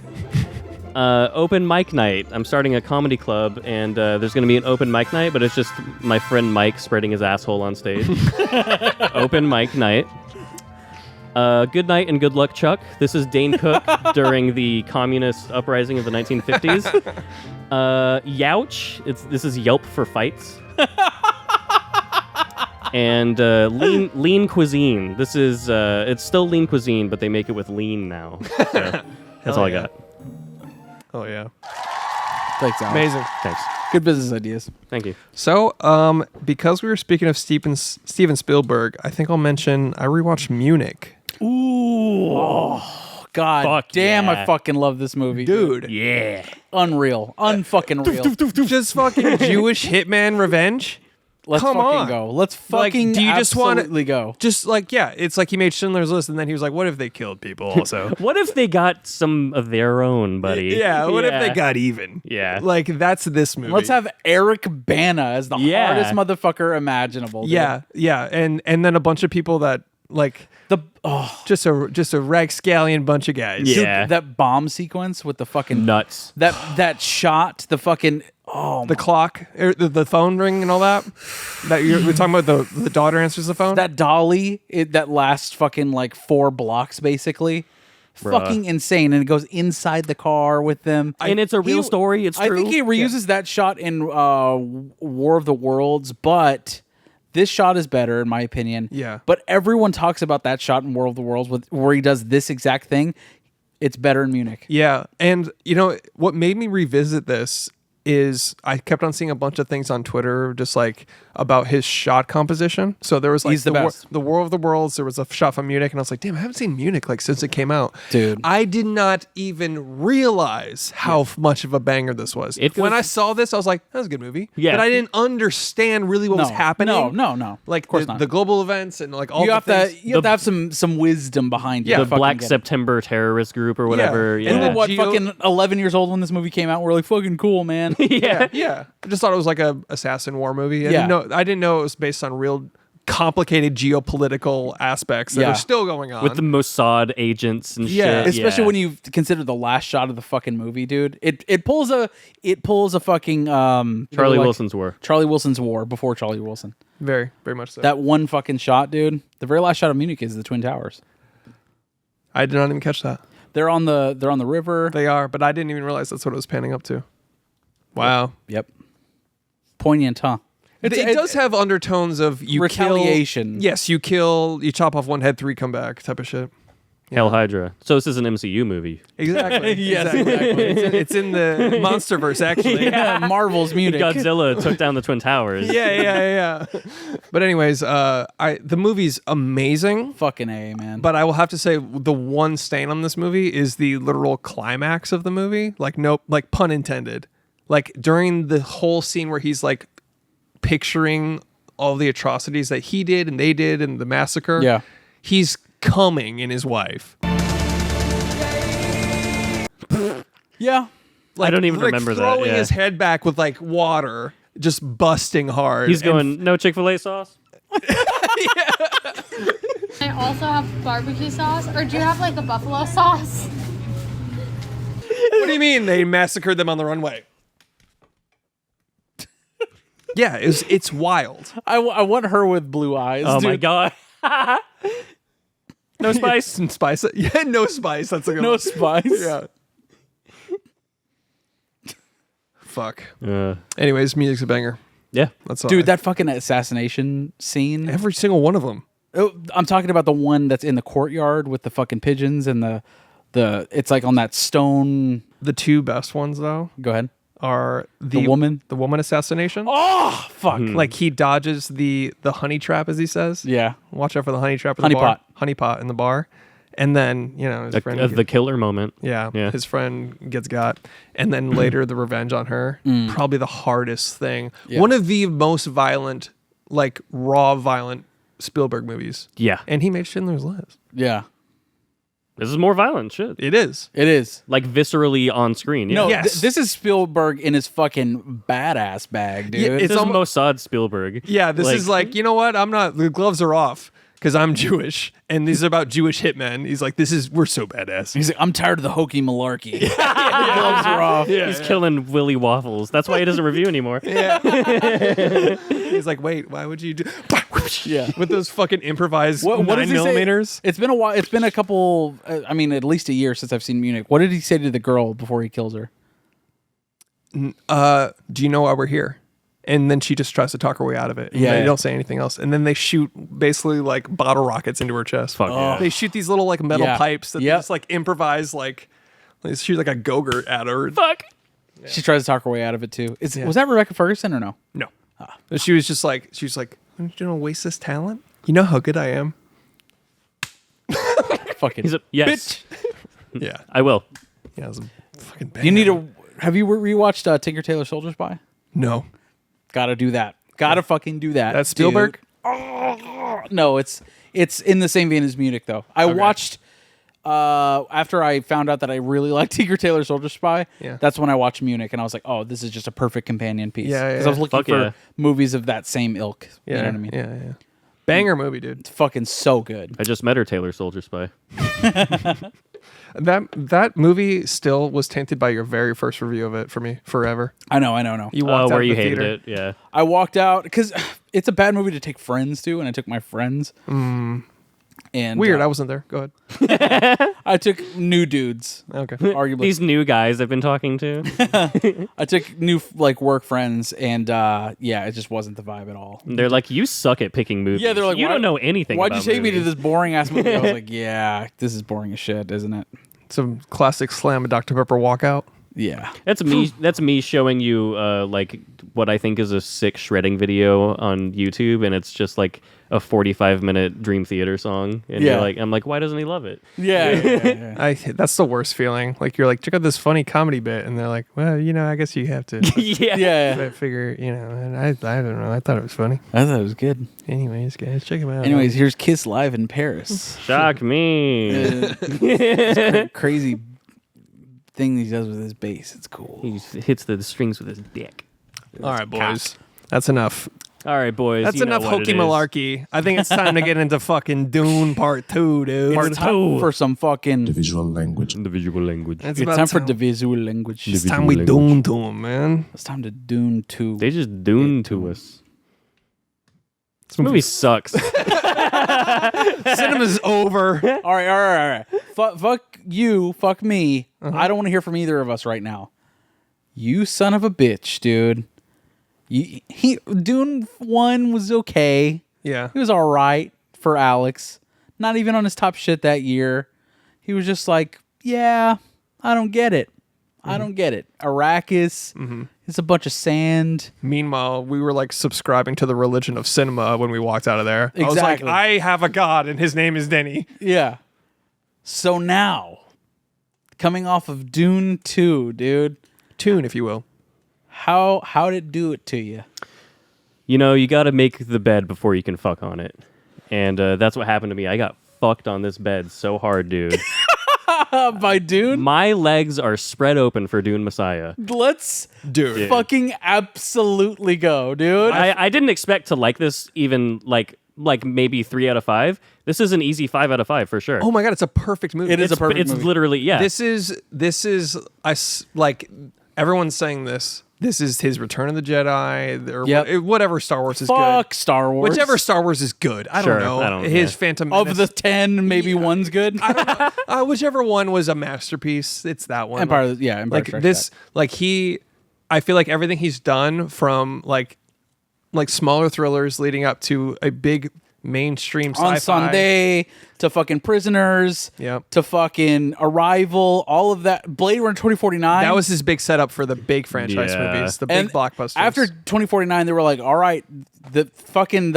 Open mic night. I'm starting a comedy club, and there's going to be an open mic night, but it's just my friend Mike spreading his asshole on stage. Open mic night. Good night and good luck, Chuck. This is Dane Cook during the communist uprising of the 1950s. Youch. This is Yelp for fights. And lean cuisine. This is it's still lean cuisine, but they make it with lean now. So that's all I got. Oh yeah. Thanks, Alex. Amazing. Thanks. Good business ideas. Thank you. So, because we were speaking of Steven Spielberg, I think I'll mention I rewatched Munich. Ooh. Oh, God Fuck damn, yeah. I fucking love this movie. Dude. Yeah. Unreal. Unfucking real. Just fucking Jewish hitman revenge. Let's come fucking on. go. Let's Like, fucking do you just want absolutely go. Just like, yeah, it's like he made Schindler's List, and then he was like, what if they killed people also? What if they got some of their own, buddy? Yeah, what if they got even? Yeah. Like, that's this movie. Let's have Eric Bana as the hardest motherfucker imaginable. Dude. Yeah, and then a bunch of people that, like, just a ragscallion bunch of guys. Yeah. Dude, that bomb sequence with the fucking Nuts. That shot, the fucking The clock, the phone ring, and all that. We're talking about the daughter answers the phone. that dolly, that lasts fucking like 4 blocks basically. Fucking insane, and it goes inside the car with them. And it's a real story. It's true. I think he reuses that shot in War of the Worlds, but this shot is better in my opinion. Yeah. But everyone talks about that shot in War of the Worlds where he does this exact thing. It's better in Munich. Yeah, and you know what made me revisit this is I kept on seeing a bunch of things on Twitter just like about his shot composition. So there was like He's the best. The War of the Worlds, there was a shot from Munich, and I was like, damn, I haven't seen Munich like since it came out. Dude. I did not even realize how much of a banger this was. When I saw this, I was like, that was a good movie. Yeah. But I didn't understand really what was happening. No. Like Of course the not. global events and like all You the have things. to have some wisdom behind you. the to fucking Black get it. September terrorist group or whatever. Yeah. Yeah. And the we're what, Geo- fucking 11 years old when this movie came out? We're like, fucking cool, man. Yeah. I just thought it was like a assassin war movie. I didn't know it was based on real complicated geopolitical aspects that Yeah. are still going on. With the Mossad agents and Yeah. shit. Especially when you consider the last shot of the fucking movie, dude. It pulls a fucking Charlie Wilson's War. Charlie Wilson's War before Charlie Wilson. very, very much so. That one fucking shot, dude. The very last shot of Munich is the Twin Towers. I did not even catch that. They're on the river. They are, but I didn't even realize that's what it was panning up to. Wow. Yep. Poignant, huh? It does have undertones of you retaliation. Kill, yes, you chop off one head, 3 come back type of shit. Hell Hydra. So this is an MCU movie. Exactly. Yes, exactly. It's in the Monsterverse, actually. Yeah, Marvel's Munich. Godzilla took down the Twin Towers. Yeah. But anyways, the movie's amazing. Fucking A, man. But I will have to say the one stain on this movie is the literal climax of the movie. Like, nope, like pun intended. Like during the whole scene where he's like picturing all the atrocities that he did and they did and the massacre. Yeah. He's coming in his wife. Yeah. Like, I don't even remember that, throwing yeah. his head back with like water, just busting hard. He's And going, no Chick-fil-A sauce? I also have barbecue sauce, or do you have like a buffalo sauce? What do you mean they massacred them on the runway? Yeah, it's wild. I want her with blue eyes. Oh my dude. god. No spice? And spice. Yeah, no spice. That's a good No one. spice. Yeah. Fuck. Uh, Anyways, music's a banger. yeah. That's all. Dude, that fucking assassination scene. every single one of them. Oh, I'm talking about the one that's in the courtyard with the fucking pigeons and the it's like on that stone. The 2 best ones though Go ahead. are The woman? the woman assassination. Oh, fuck. Like he dodges the honey trap, as he says. Yeah. Watch out for the honey trap in Honey the bar. pot. Honey pot in the bar. And then, his friend The killer moment. yeah, Yeah. his friend gets got. And then later the revenge on her. Probably the hardest thing. Yeah. One of the most violent, like raw violent Spielberg movies. Yeah. And he made Schindler's List. Yeah. This is more violent shit. It is. It is. Like viscerally on screen. Yeah. No, Yes. this is Spielberg in his fucking badass bag, dude. Yeah, This it's is almost Mossad Spielberg. Yeah, this is like, you know what? I'm not, the gloves are off because I'm Jewish. And these are about Jewish hitmen. He's like, we're so badass. He's like, I'm tired of the hokey malarkey. The gloves are off. He's killing Willy Waffles. That's why he doesn't review anymore. He's like, wait, why would you do? Yeah. With those fucking improvised What 9 does he say? millimeters. It's been a while. It's been a couple. I mean, at least a year since I've seen Munich. What did he say to the girl before he kills her? Do you know why we're here? And then she just tries to talk her way out of it. And Yeah, they yeah. don't say anything else. And then they shoot basically like bottle rockets into her chest. Fuck yeah. They shoot these little like metal Yeah. pipes that they Yep. just like improvise like they shoot like a go-gurt at her. Fuck. She tries to talk her way out of it too. Was that Rebecca Ferguson or no? No. And she was like, you don't waste this talent. You know how good I am. Fucking. He's a yes. Yeah. I will. Yeah, it was a fucking bang. You need to. Have you rewatched Tinker Tailor Soldier Spy? No. Got to do that. Gotta fucking do that. That's Spielberg? dude. Oh, no, it's in the same vein as Munich, though. I watched after I found out that I really liked Tinker Tailor Soldier Spy. Yeah. That's when I watched Munich, and I was like, oh, this is just a perfect companion piece. Yeah, Because I was looking Fuck for yeah. movies of that same ilk. Yeah, You know what I mean? Yeah. Banger movie, dude. It's fucking so good. I just met her, Taylor Soldier Spy. That movie still was tainted by your very first review of it for me forever. I know. You walked out Where of you the hated theater. it, yeah. I walked out because it's a bad movie to take friends to, and I took my friends. And Weird, I wasn't there. Go ahead. I took new dudes. Okay. Arguably, These new guys I've been talking to, I took new work friends, and it just wasn't the vibe at all. they're like, you suck at picking movies. Yeah, they're like, you "Why- don't know anything Why'd you about take me to movies." this boring ass movie? I was like, yeah, this is boring as shit, isn't it? Some classic slam of Dr. Pepper walkout. Yeah. That's me. That's me showing you like what I think is a sick shredding video on YouTube, and it's just like a 45-minute Dream Theater song. And Yeah. you're like, I'm like, why doesn't he love it? Yeah. That's the worst feeling. Like you're like, check out this funny comedy bit, and they're like, well, I guess you have to. Yeah. Yeah. I figure, and I don't know. I thought it was funny. I thought it was good. Anyways, guys, check him out. Anyways, here's Kiss live in Paris. Shock me. Crazy thing he does with his bass. It's cool. He hits the strings with his dick. all right, boys, that's enough. All right, boys. That's you know enough what hokey it is. malarkey. I think it's time to get into fucking Dune Part 2, dude. It's time for some fucking. The visual language. It's It's about time for the visual language. It's time we Dune to him, man. It's time to Dune 2. They just Dune to us. This movie sucks. Cinema's over. All right. Fuck you. Fuck me. I don't want to hear from either of us right now. You son of a bitch, dude. Dune 1 was okay. Yeah. He was all right for Alex. Not even on his top shit that year. He was just like, yeah, I don't get it. I don't get it. Arrakis. It's a bunch of sand. Meanwhile, we were like subscribing to the religion of cinema when we walked out of there. I was like, Exactly. I have a god and his name is Denny. Yeah. So now, coming off of Dune 2, dude, Tune, if you will. how did it do it to you? You know, you got to make the bed before you can fuck on it. And that's what happened to me. I got fucked on this bed so hard, dude. By Dune? My legs are spread open for Dune Messiah. Let's Dude. fucking absolutely go, dude. I didn't expect to like this even like maybe 3 out of 5. This is an easy 5 out of 5 for sure. Oh my god, it's a perfect movie. It is a perfect It's movie. literally, yeah. This is like everyone's saying this. This is his Return of the Jedi, or Yep. whatever Star Wars is Fuck good. Star Wars. Whichever Star Wars is good. I Sure, don't know. I don't- His yeah. Phantom Menace. Of the 10, maybe one's good. I don't know. Whichever one was a masterpiece, it's that one. Empire like Strikes this. Back. Like I feel like everything he's done from like smaller thrillers leading up to a big mainstream sci-fi. On Sunday to fucking Prisoners. Yep. To fucking Arrival. All of that. Blade Runner 2049. That was his big setup for the big franchise Yeah. movies, the big And blockbusters. After 2049, they were like, all right, the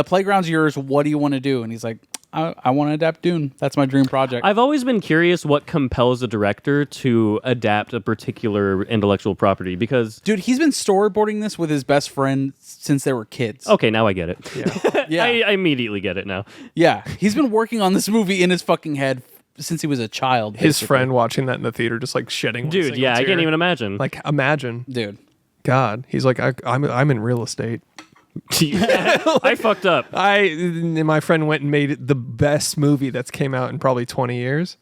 playground's yours. What do you want to do? And he's like, I want to adapt Dune. That's my dream project. I've always been curious what compels a director to adapt a particular intellectual property because Dude, he's been storyboarding this with his best friend since they were kids. okay, now I get it. Yeah. I immediately get it now. Yeah. He's been working on this movie in his fucking head since he was a child. his basically. friend watching that in the theater, just like shedding. one Dude, single yeah, I tear. can't even imagine. Like imagine, Dude. God, he's like I'm in real estate. I fucked up. My friend went and made the best movie that's came out in probably 20 years.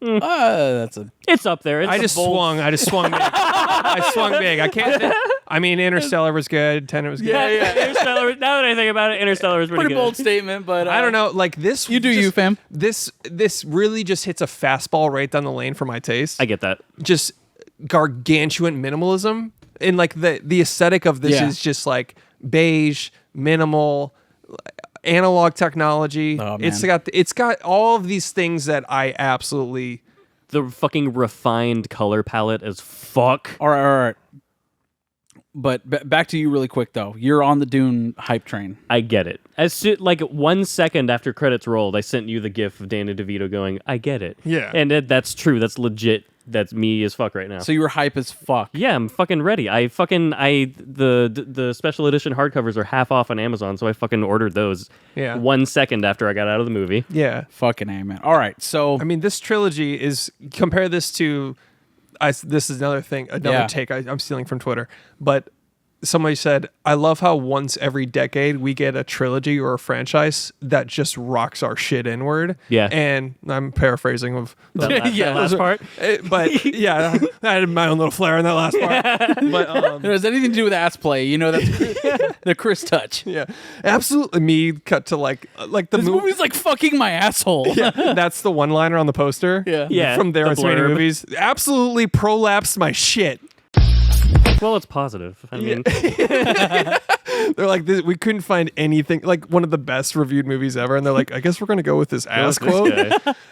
That's a It's up there. It's I a just bold- swung big. I swung big. I can't. I mean, Interstellar was good. Tenet was good. yeah. Interstellar. Now that I think about it, Interstellar is pretty, pretty good. bold statement, but I don't know. Like this. You do you, fam. This really just hits a fastball right down the lane for my taste. I get that. Just gargantuan minimalism, and like the aesthetic of this Yeah. is just like beige, minimal, analog technology. Oh, man. It's got all of these things that I absolutely. The fucking refined color palette as fuck. All right. But back to you really quick, though. You're on the Dune hype train. I get it. Like 1 second after credits rolled, I sent you the gif of Danny DeVito going, I get it. Yeah. And that's true. That's legit That's me as fuck right now. So you were hype as fuck. Yeah, I'm fucking ready. The special edition hardcovers are half off on Amazon, so I fucking ordered those 1 second after I got out of the movie. Yeah. Fucking amen. All right, so I mean, this trilogy is, compare this to, this is another thing, take I'm stealing from Twitter, but somebody said, I love how once every decade we get a trilogy or a franchise that just rocks our shit inward. Yeah. And I'm paraphrasing of that last part. But yeah, I had my own little flair in that last part. But if it has anything to do with ass play, you know, that's the Chris touch. Yeah, absolutely. Me cut to like the This movie's like fucking my asshole. Yeah, that's the one liner on the poster. Yeah, from there the on so many blurb. movies. Absolutely prolapsed my shit. Well, it's positive. I mean, They're like, we couldn't find anything, like one of the best reviewed movies ever, and they're like, I guess we're gonna go with this ass quote.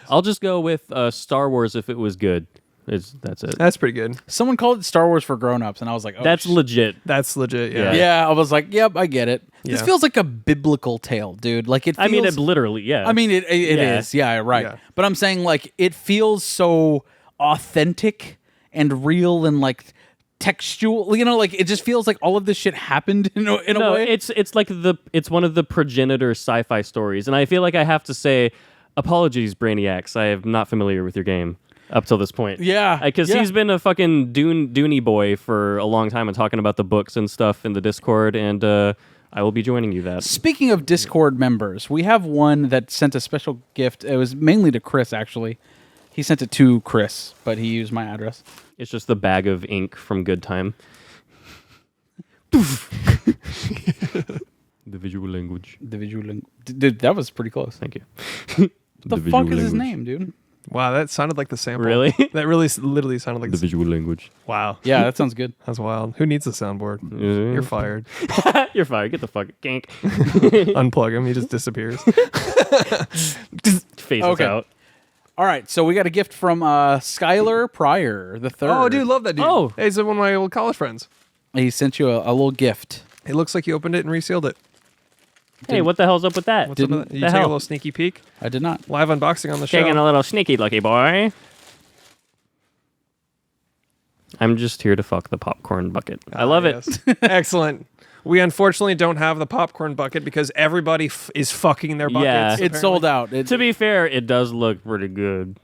I'll just go with Star Wars if it was good. That's it. That's pretty good. Someone called it Star Wars for grown-ups, and I was like, oh, That's legit. That's legit. Yeah. Yeah, I was like, yep, I get it. This Yeah. feels like a biblical tale, dude. Like it feels, I mean, it literally, yeah. I mean, it is. Yeah, right. Yeah. But I'm saying, like, it feels so authentic and real and, like, textual. You know, like, it just feels like all of this shit happened in a way. It's like it's one of the progenitor sci-fi stories, and I feel like I have to say, apologies, Brainiacs. I am not familiar with your game up till this point. Yeah, because he's been a fucking Dooney boy for a long time and talking about the books and stuff in the Discord, and I will be joining you that. Speaking of Discord members, we have one that sent a special gift. It was mainly to Chris, actually. He sent it to Chris, but he used my address. It's just the bag of ink from Good Time. The visual language. Dude, that was pretty close. Thank you. What the fuck is his name, dude? Wow, that sounded like the sample. Really? That really, literally sounded like The visual language. Wow. Yeah, that sounds good. That's wild. Who needs a soundboard? You're fired. You're fired. Get the fuck gank. Unplug him. He just disappears. Phases out. All right, so we got a gift from Skylar Pryor the third. Oh, dude, love that dude. Oh. Hey, he's one of my old college friends. He sent you a little gift. It looks like he opened it and resealed it. Hey, what the hell's up with that? What's up with that? You take a little sneaky peek? I did not. Live unboxing on the show. Taking a little sneaky, lucky boy. I'm just here to fuck the popcorn bucket. I love it. Excellent. We unfortunately don't have the popcorn bucket because everybody is fucking their buckets. Yeah. It's sold out. To be fair, it does look pretty good.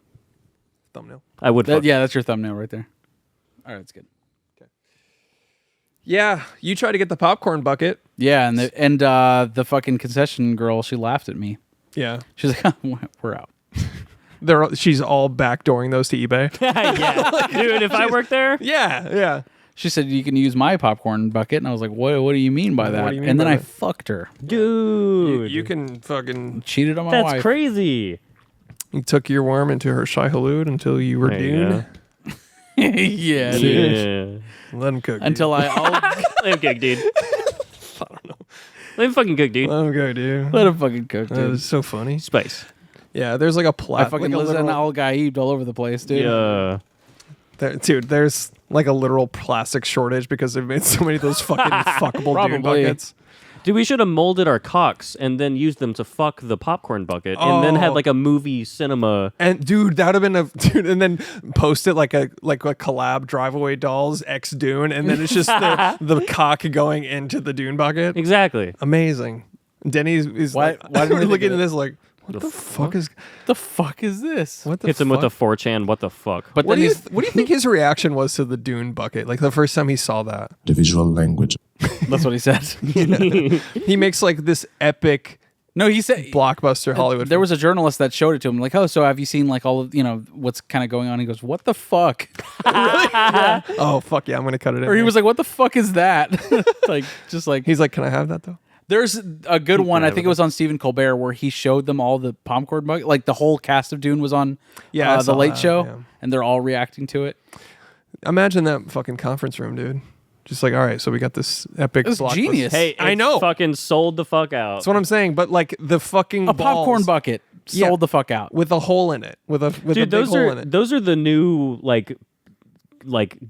Thumbnail. I would fuck. Yeah, that's your thumbnail right there. All right, that's good. Yeah, you tried to get the popcorn bucket. Yeah, and the fucking concession girl, she laughed at me. Yeah. She's like, we're out. She's all backdooring those to eBay. Yeah. Dude, if I worked there. Yeah. She said, you can use my popcorn bucket. And I was like, what do you mean by that? What do you mean and then by I that? fucked her. Dude. You can fucking... Cheated on my That's wife. crazy. You took your worm into her Shai Hulud until you were There you Dune. Yeah, dude. Yeah. Let him cook. Until Let him cook, dude. I don't know. Let him fucking cook, dude. Let him go, dude. Let him fucking cook, That dude. was so funny. Spice. Yeah, there's like a I plot. fucking like a listen literal, Al Gaib all over the place, dude. Yeah. dude, there's like a literal plastic shortage because they've made so many of those fucking fuckable Dune Probably. buckets. Dude, we should have molded our cocks and then used them to fuck the popcorn bucket and then had like a movie cinema. And dude, that would have been and then post it like a collab Drive-Away Dolls X Dune, and then it's just the cock going into the Dune bucket. Exactly. Amazing. Denny is Why like, didn't they looking do at it? this like, what the fuck is The fuck is this? what the Hits him fuck? with a 4chan. What the fuck? But What then do you think his reaction was to the Dune bucket? Like the first time he saw that, The visual language. that's what he said. he makes like this epic No, he said blockbuster Hollywood. There was a journalist that showed it to him, like, oh, so have you seen like all of what's kind of going on? He goes, what the fuck? oh fuck yeah, I'm gonna cut it in. Or he there. was like, what the fuck is that? just like he's like, can I have that though? There's a good one. I think it was on Stephen Colbert where he showed them all the popcorn bucket. Like the whole cast of Dune was on I the saw Late that, Show, yeah. and they're all reacting to it. Imagine that fucking conference room, dude. Just like, all right, so we got this epic. It was blockbuster. genius. Hey, I it's know. fucking sold the fuck out. That's what I'm saying. But like the fucking A popcorn balls bucket sold Yeah. the fuck out. with a hole in it, with a Dude, big those hole are in it. those are the new like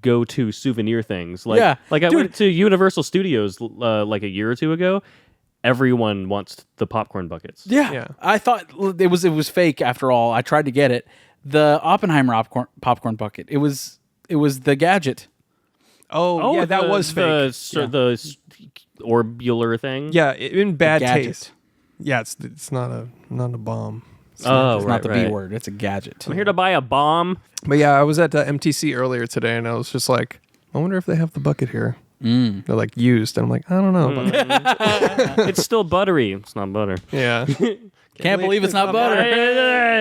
go-to souvenir things. Like, Yeah. like I Dude. went to Universal Studios like a year or two ago. Everyone wants the popcorn buckets. Yeah. Yeah. I thought it was fake after all. I tried to get it. The Oppenheimer popcorn bucket. It was the gadget. Oh, yeah, that was fake. The orbular thing. Yeah, in bad gadget. taste. Yeah, it's not a bomb. It's right, not the right. B word. It's a gadget. I'm here to buy a bomb. But yeah, I was at MTC earlier today, and I was just like, I wonder if they have the bucket here. They're like used, and I'm like, I don't know. About that. It's still buttery. It's not butter. Yeah. Can't believe it's not butter.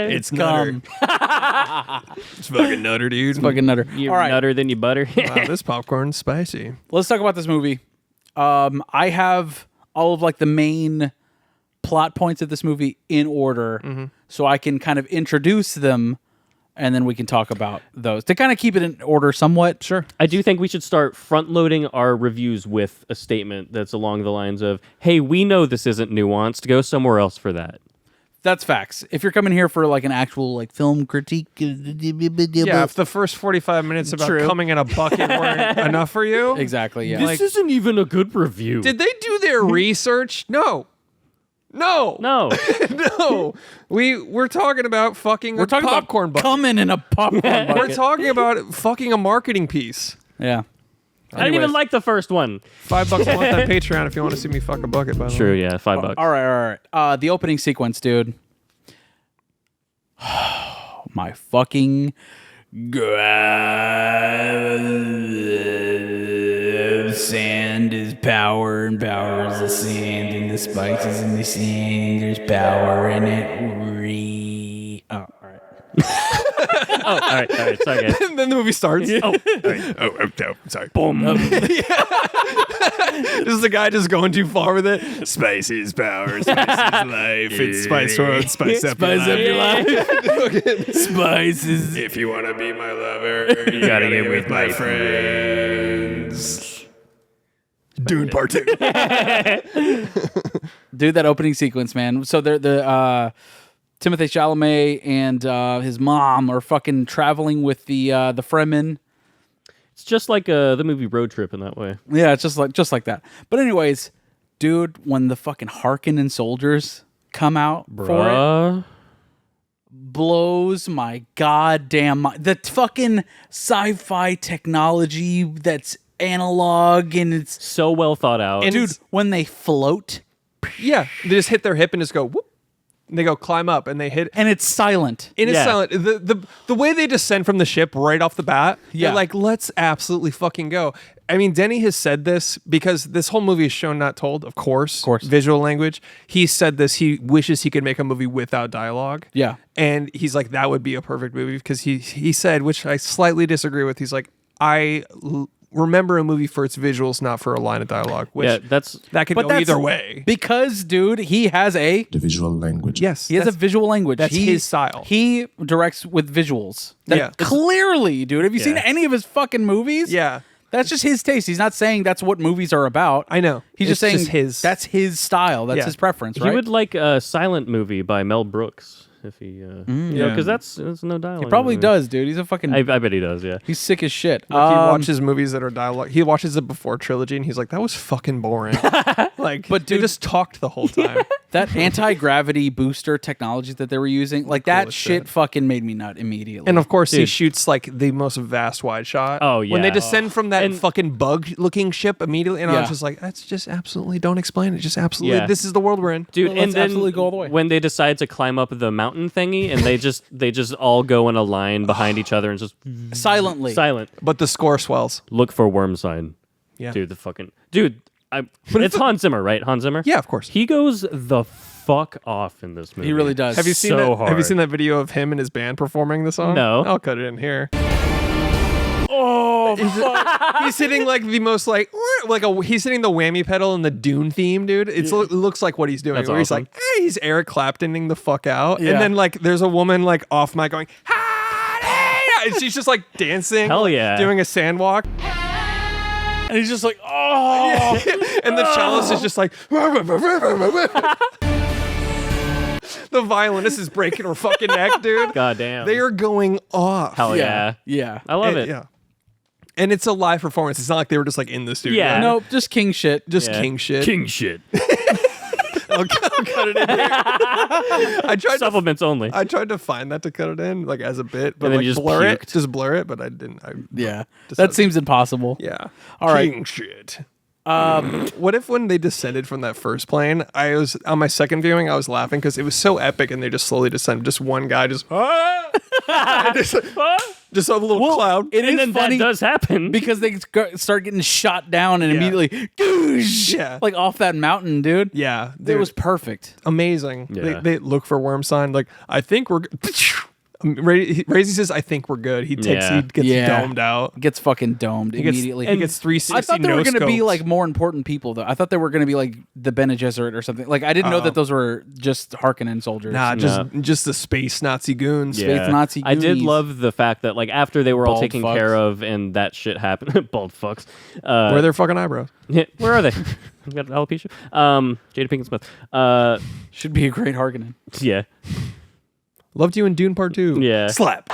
It's Cum. It's fucking nutter, dude. Fucking nutter. You All right, nutter than you butter. Wow, this popcorn's spicy. let's talk about this movie. I have all of like the main plot points of this movie in order, so I can kind of introduce them, and then we can talk about those to kind of keep it in order somewhat. Sure. I do think we should start front-loading our reviews with a statement that's along the lines of, hey, we know this isn't nuanced. Go somewhere else for that. That's facts. If you're coming here for like an actual like film critique, Yeah, if the first 45 minutes about True. coming in a bucket weren't enough for you. exactly, yeah. This isn't even a good review. Did they do their research? No. No. No. We're talking about fucking We're talking popcorn about bucket. coming in a popcorn bucket. We're talking about fucking a marketing piece. Yeah. I didn't even like the first one. $5 a month on Patreon if you want to see me fuck a bucket, by the way. True, yeah, $5. All right. The opening sequence, dude. My fucking God. Sand is power, and power is the sand, and the spices in the sand. There's power in it. Oh, all right. All right. Sorry, guys. And then the movie starts. Oh, Sorry. boom. This is the guy just going too far with it. Spice is power, spice is life. It's Spice World, spice up your life. Spices. If you want to be my lover, you gotta get with my friends. Dune Part 2. Dude, that opening sequence, man. So the Timothée Chalamet and his mom are fucking traveling with the Fremen. It's just like the movie Road Trip in that way. Yeah, it's just like that. But anyways, dude, when the fucking Harkonnen soldiers come out for it, blows my goddamn mind. The fucking sci-fi technology that's analog and it's So well thought out. And dude, it's- when they float Yeah, they just hit their hip and just go whoop. And they go climb up and they hit. and it's silent. It is Yeah. silent. The way they descend from the ship right off the bat, Yeah. they're like, let's absolutely fucking go. I mean, Denny has said this because this whole movie is shown, not told, of course. Visual language. He said this. He wishes he could make a movie without dialogue. Yeah. And he's like, that would be a perfect movie because he said, which I slightly disagree with, he's like, remember a movie for its visuals, not for a line of dialogue. Which Yeah, that could But go that's either way. Because, dude, he has a The visual language. Yes. he has a visual language. that's his style. He directs with visuals. That Yeah. clearly, dude. Have you seen Yeah. any of his fucking movies? Yeah. That's just his taste. He's not saying that's what movies are about. I know. He's just It's saying just his. that's his style. That's Yeah. his preference, He right? would like a silent movie by Mel Brooks if he, because that's no dialogue. He probably in the movie. does, dude. He's a fucking. I bet he does. Yeah. he's sick as shit. Like he watches movies that are dialogue. He watches the Before trilogy, and he's like, "That was fucking boring." Like, But they dude- just talked the whole time. that anti-gravity booster technology that they were using, like that Coolest shit shit. fucking made me nut immediately. And of course, he Dude. shoots like the most vast wide shot. Oh, when they yeah. descend from that And- fucking bug-looking ship immediately, and I Yeah. was just like, "That's just absolutely don't explain it. Just absolutely, Yeah. this is the world we're in." Dude, Well, and let's then absolutely go all the way. when they decide to climb up the mountain thingy, and they just all go in a line behind each other and just silently. silent. But the score swells. Look for worm sign. Yeah. Dude, it's Hans Zimmer, right? Hans Zimmer. Yeah, of course. He goes the fuck off in this movie. He really does. Have you seen so that? hard. Have you seen that video of him and his band performing the song? No. I'll cut it in here. Oh, He's hitting like the most he's hitting the whammy pedal in the Dune theme, dude. It looks like what he's doing. That's where he's awesome. like, he's Eric Claptoning the fuck out, Yeah. and then like there's a woman like off mic going, and she's just like dancing, Hell yeah. doing a sandwalk, and he's just like, oh. and the cellist is just like, the violinist is breaking her fucking neck, dude. God damn. They are going off. Hell yeah. Yeah. I love And- it. Yeah. And it's a live performance. It's not like they were just like in the studio. Yeah. Nope, just king shit. Just Yeah. king shit. King shit. I'll cut it in here. I tried Supplements only. I tried to find that to cut it in, like as a bit, but And then like you just blur it, puked. just blur it. But I didn't. Yeah, decided- that seems impossible. Yeah. All right. King shit. What if when they descended from that first plane, I was on my second viewing, I was laughing because it was so epic, and they just slowly descended. Just one guy just just a little cloud. It And is then funny that does happen. because they start getting shot down and immediately, goosh, Yeah. like off that mountain, dude. Yeah, It dude. was perfect. Amazing. Yeah. They look for worm sign. Like, I think we're. Razy says, "I think we're good." He takes. Yeah. He gets Yeah. domed out. Gets fucking domed He gets, immediately. He gets 360. I thought they were going to be like more important people, though. I thought they were going to be like the Bene Gesserit or something. Like I didn't know that those were just Harkonnen soldiers. Nah, just the space Nazi goons. Space Nazi I did goonies. love the fact that like after they were all Bald taken fucks. care of and that shit happened. Bald fucks. Where are their fucking eyebrows? Yeah, where are they? We got alopecia. Jada Pinkett Smith. Should be a great Harkonnen. Yeah. Loved you in Dune Part 2. Yeah. Slap.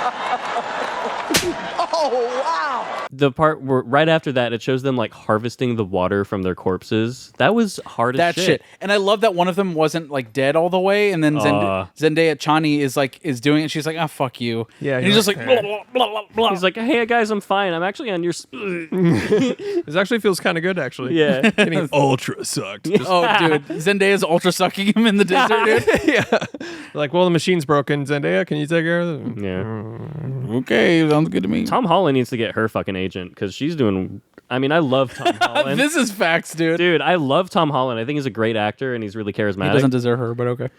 The part where right after that, it shows them like harvesting the water from their corpses. That was hard That as shit. And I love that one of them wasn't like dead all the way, and then Zendaya Chani is doing it. She's like, "Ah, fuck you." Yeah, and he's just like, "Eh." blah, blah, blah, blah, blah. He's like, "Hey guys, I'm fine. I'm actually on your." This actually feels kind of good, actually. Yeah. Getting ultra sucked. Just- "Oh, dude, Zendaya's ultra sucking him in the desert, dude." yeah. Like, well, the machine's broken. Zendaya, can you take care of it? Yeah. Okay, sounds good to me. Tom Holland needs to get her fucking agent because she's doing. I mean, I love Tom Holland. This is facts, dude. Dude, I love Tom Holland. I think he's a great actor and he's really He charismatic. doesn't deserve her, but okay.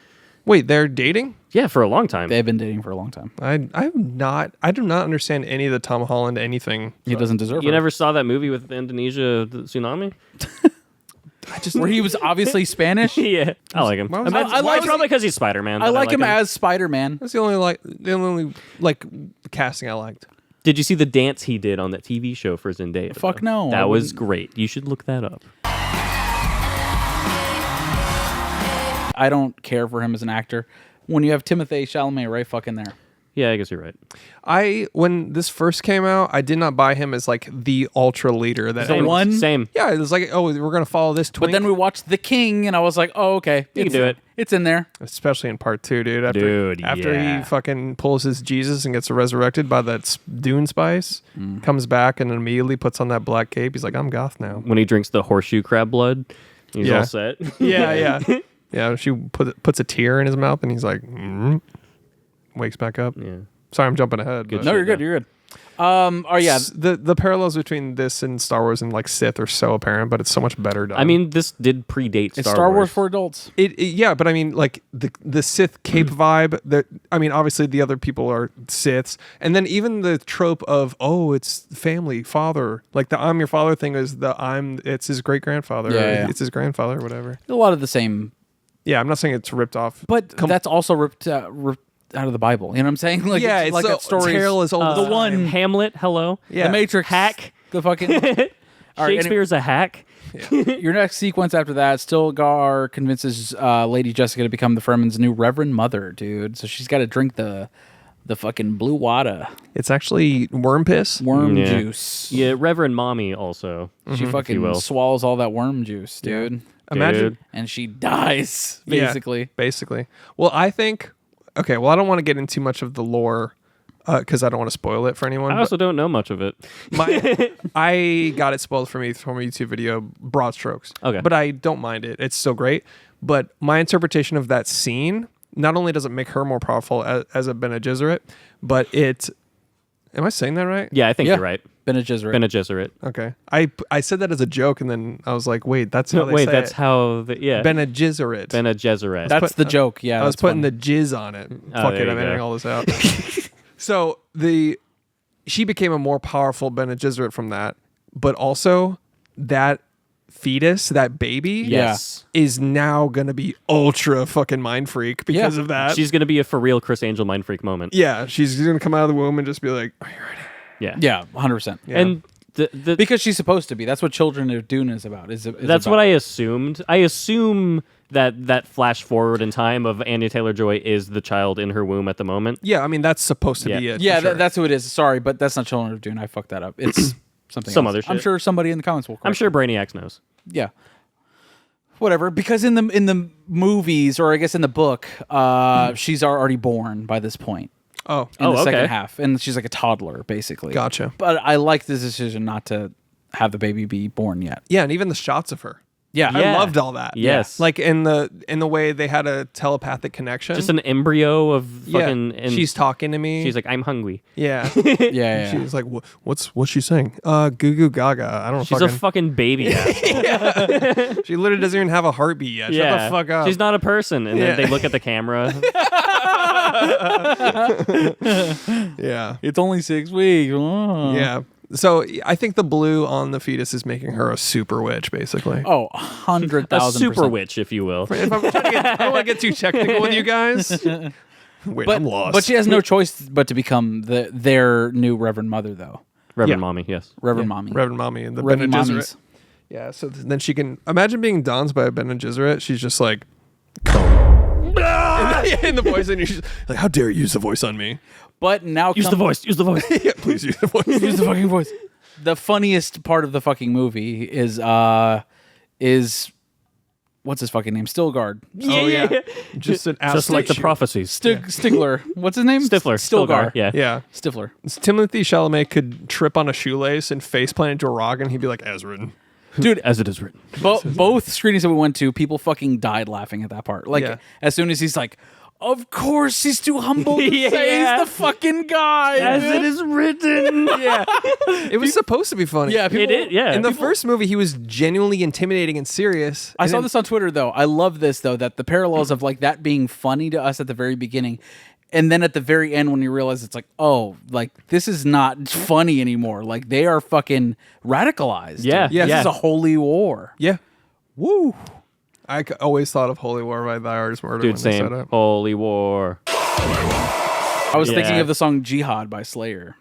Wait, they're dating? Yeah, for a long time. They've been dating for a long time. I do not understand any of the Tom Holland anything. He doesn't deserve You her. never saw that movie with Indonesia the tsunami? Where he was obviously Spanish. Yeah, I like him. Why was I, that- I like- it's probably because he's Spider-Man. I that like him as Spider-Man. That's the only casting I liked. Did you see the dance he did on that TV show for Zendaya? Fuck though? no, I That was wouldn't. great. You should look that up. I don't care for him as an actor. When you have Timothée Chalamet right fucking there. Yeah, I guess you're right. When this first came out, I did not buy him as like the ultra leader. That The one? Same. Yeah, it was like, oh, we're gonna follow this twink. But then we watched The King, and I was like, oh, okay. You can do it. It's in there. especially in part 2, dude. After yeah. he fucking pulls his Jesus and gets resurrected by that Dune spice, comes back and immediately puts on that black cape. He's like, I'm goth now. When he drinks the horseshoe crab blood, he's Yeah. all set. Yeah. Yeah, she puts a tear in his mouth and he's like, wakes back up. Yeah. Sorry, I'm jumping ahead. Good but- No, you're good. You're good. Oh yeah. The parallels between this and Star Wars and like Sith are so apparent, but it's so much better done. I mean, this did predate It's Star Wars for adults. yeah, but I mean, like the Sith cape vibe. That I mean, obviously the other people are Siths, and then even the trope of it's family, father, like the I'm your father thing is it's his great grandfather, Yeah. it's his grandfather, or whatever. A lot of the same, Yeah, I'm not saying it's ripped off, but that's also ripped out of the Bible. You know what I'm saying? Like, yeah, it's like a that story. tale as old as the time. one, Hamlet, hello. Yeah. the Matrix, Hack. the fucking. All right, Shakespeare's a hack. Your next sequence after that, Stilgar convinces Lady Jessica to become the Fremen's new Reverend Mother, dude. So she's got to drink the fucking blue water, It's actually worm piss. worm Yeah. juice. Yeah, Reverend Mommy also. She fucking will. swallows all that worm juice, dude. Imagine, Dude. And she dies, Yeah, basically. basically. Well, I think. Okay, well, I don't want to get into much of the lore because I don't want to spoil it for anyone. I but- also don't know much of it. I got it spoiled for me from a YouTube video, broad strokes. Okay. But I don't mind it. It's still great. But my interpretation of that scene, not only does it make her more powerful as a Bene Gesserit, but it... Am I saying that right? Yeah, I think Yeah. you're right. Bene Gesserit. Bene Gesserit. Okay. I said that as a joke, and then I was like, wait, that's how they Wait, say that's it. how yeah. Bene Gesserit. Bene Gesserit. That's the joke. Yeah, I was that's putting funny. the jizz on it. Oh, Fuck there it, you I'm go. editing all this out. So she became a more powerful Bene Gesserit from that, but also that fetus, that baby, Yes. is now gonna be ultra fucking mind freak because of that. She's gonna be a for real Chris Angel mind freak moment. yeah, she's gonna come out of the womb and just be like, "Are you ready?" Yeah. Yeah, 100%. Yeah. And the Because she's supposed to be. That's what Children of Dune is about. that's what I assumed. I assume that flash forward in time of Anya Taylor-Joy is the child in her womb at the moment. Yeah, I mean that's supposed to be Yeah. it. Yeah, for sure. that's who it is. Sorry, but that's not Children of Dune. I fucked that up. It's something Some else. other I'm shit. sure somebody in the comments will correct I'm sure me. Brainiacs knows. Yeah. whatever. Because in the movies, or I guess in the book, she's already born by this point. Oh, in the second okay. half, and she's like a toddler, basically. Gotcha. But I like this decision not to have the baby be born yet. yeah, and even the shots of her. Yeah, I loved all that. Yes. Like in the way they had a telepathic connection. Just an embryo of fucking. And she's talking to me. She's like, I'm hungry. yeah. yeah. She's like, what's she saying? Goo goo gaga. I don't know. She's a fucking baby. asshole. She literally doesn't even have a heartbeat yet. Yeah. Shut the fuck up. She's not a person. And then they look at the camera. Yeah. It's only 6 weeks. Oh. Yeah. So I think the blue on the fetus is making her a super witch, basically. Oh, A 100,000%. super witch, if you will. If I'm trying to I don't want to get too technical with you guys. Wait, I'm lost. But she has no choice but to become their new Reverend Mother, though. Reverend Yeah. Mommy, yes. Reverend Mommy. Reverend Mommy and the Reverend Bene Mommies. Gesserit. Yeah, so then she can imagine being danced by a Bene Gesserit. She's just like, come. in the voice, and she's like, how dare you use the voice on me? But now Use the voice. Use the voice. Yeah, please use the voice. Use the fucking voice. The funniest part of the fucking movie is what's his fucking name? Stilgard. Oh yeah, just an Just like the absolute prophecies. Stigler. What's his name? Stifler. Stilgar. Yeah. Yeah, Stifler. Timothy Chalamet could trip on a shoelace and face plant into a rock, and he'd be like, as written. Dude, As it is written. both screenings that we went to, people fucking died laughing at that part. Like, Yeah. as soon as he's like, of course he's too humble to say Yeah. he's the fucking guy. As it is written. Yeah, it was supposed to be funny. Yeah, people, It is, yeah. In the first movie, he was genuinely intimidating and serious. I And saw then- this on Twitter, though. I love this, though, that the parallels of like that being funny to us at the very beginning, and then at the very end when you realize it's like, oh, like this is not funny anymore. Like they are fucking radicalized. Yeah, This yeah. is a holy war. Yeah, Woo. I always thought of Holy War by Thy Art is Murder Dude, when they said same. it. Holy war. I was thinking Yeah. of the song Jihad by Slayer.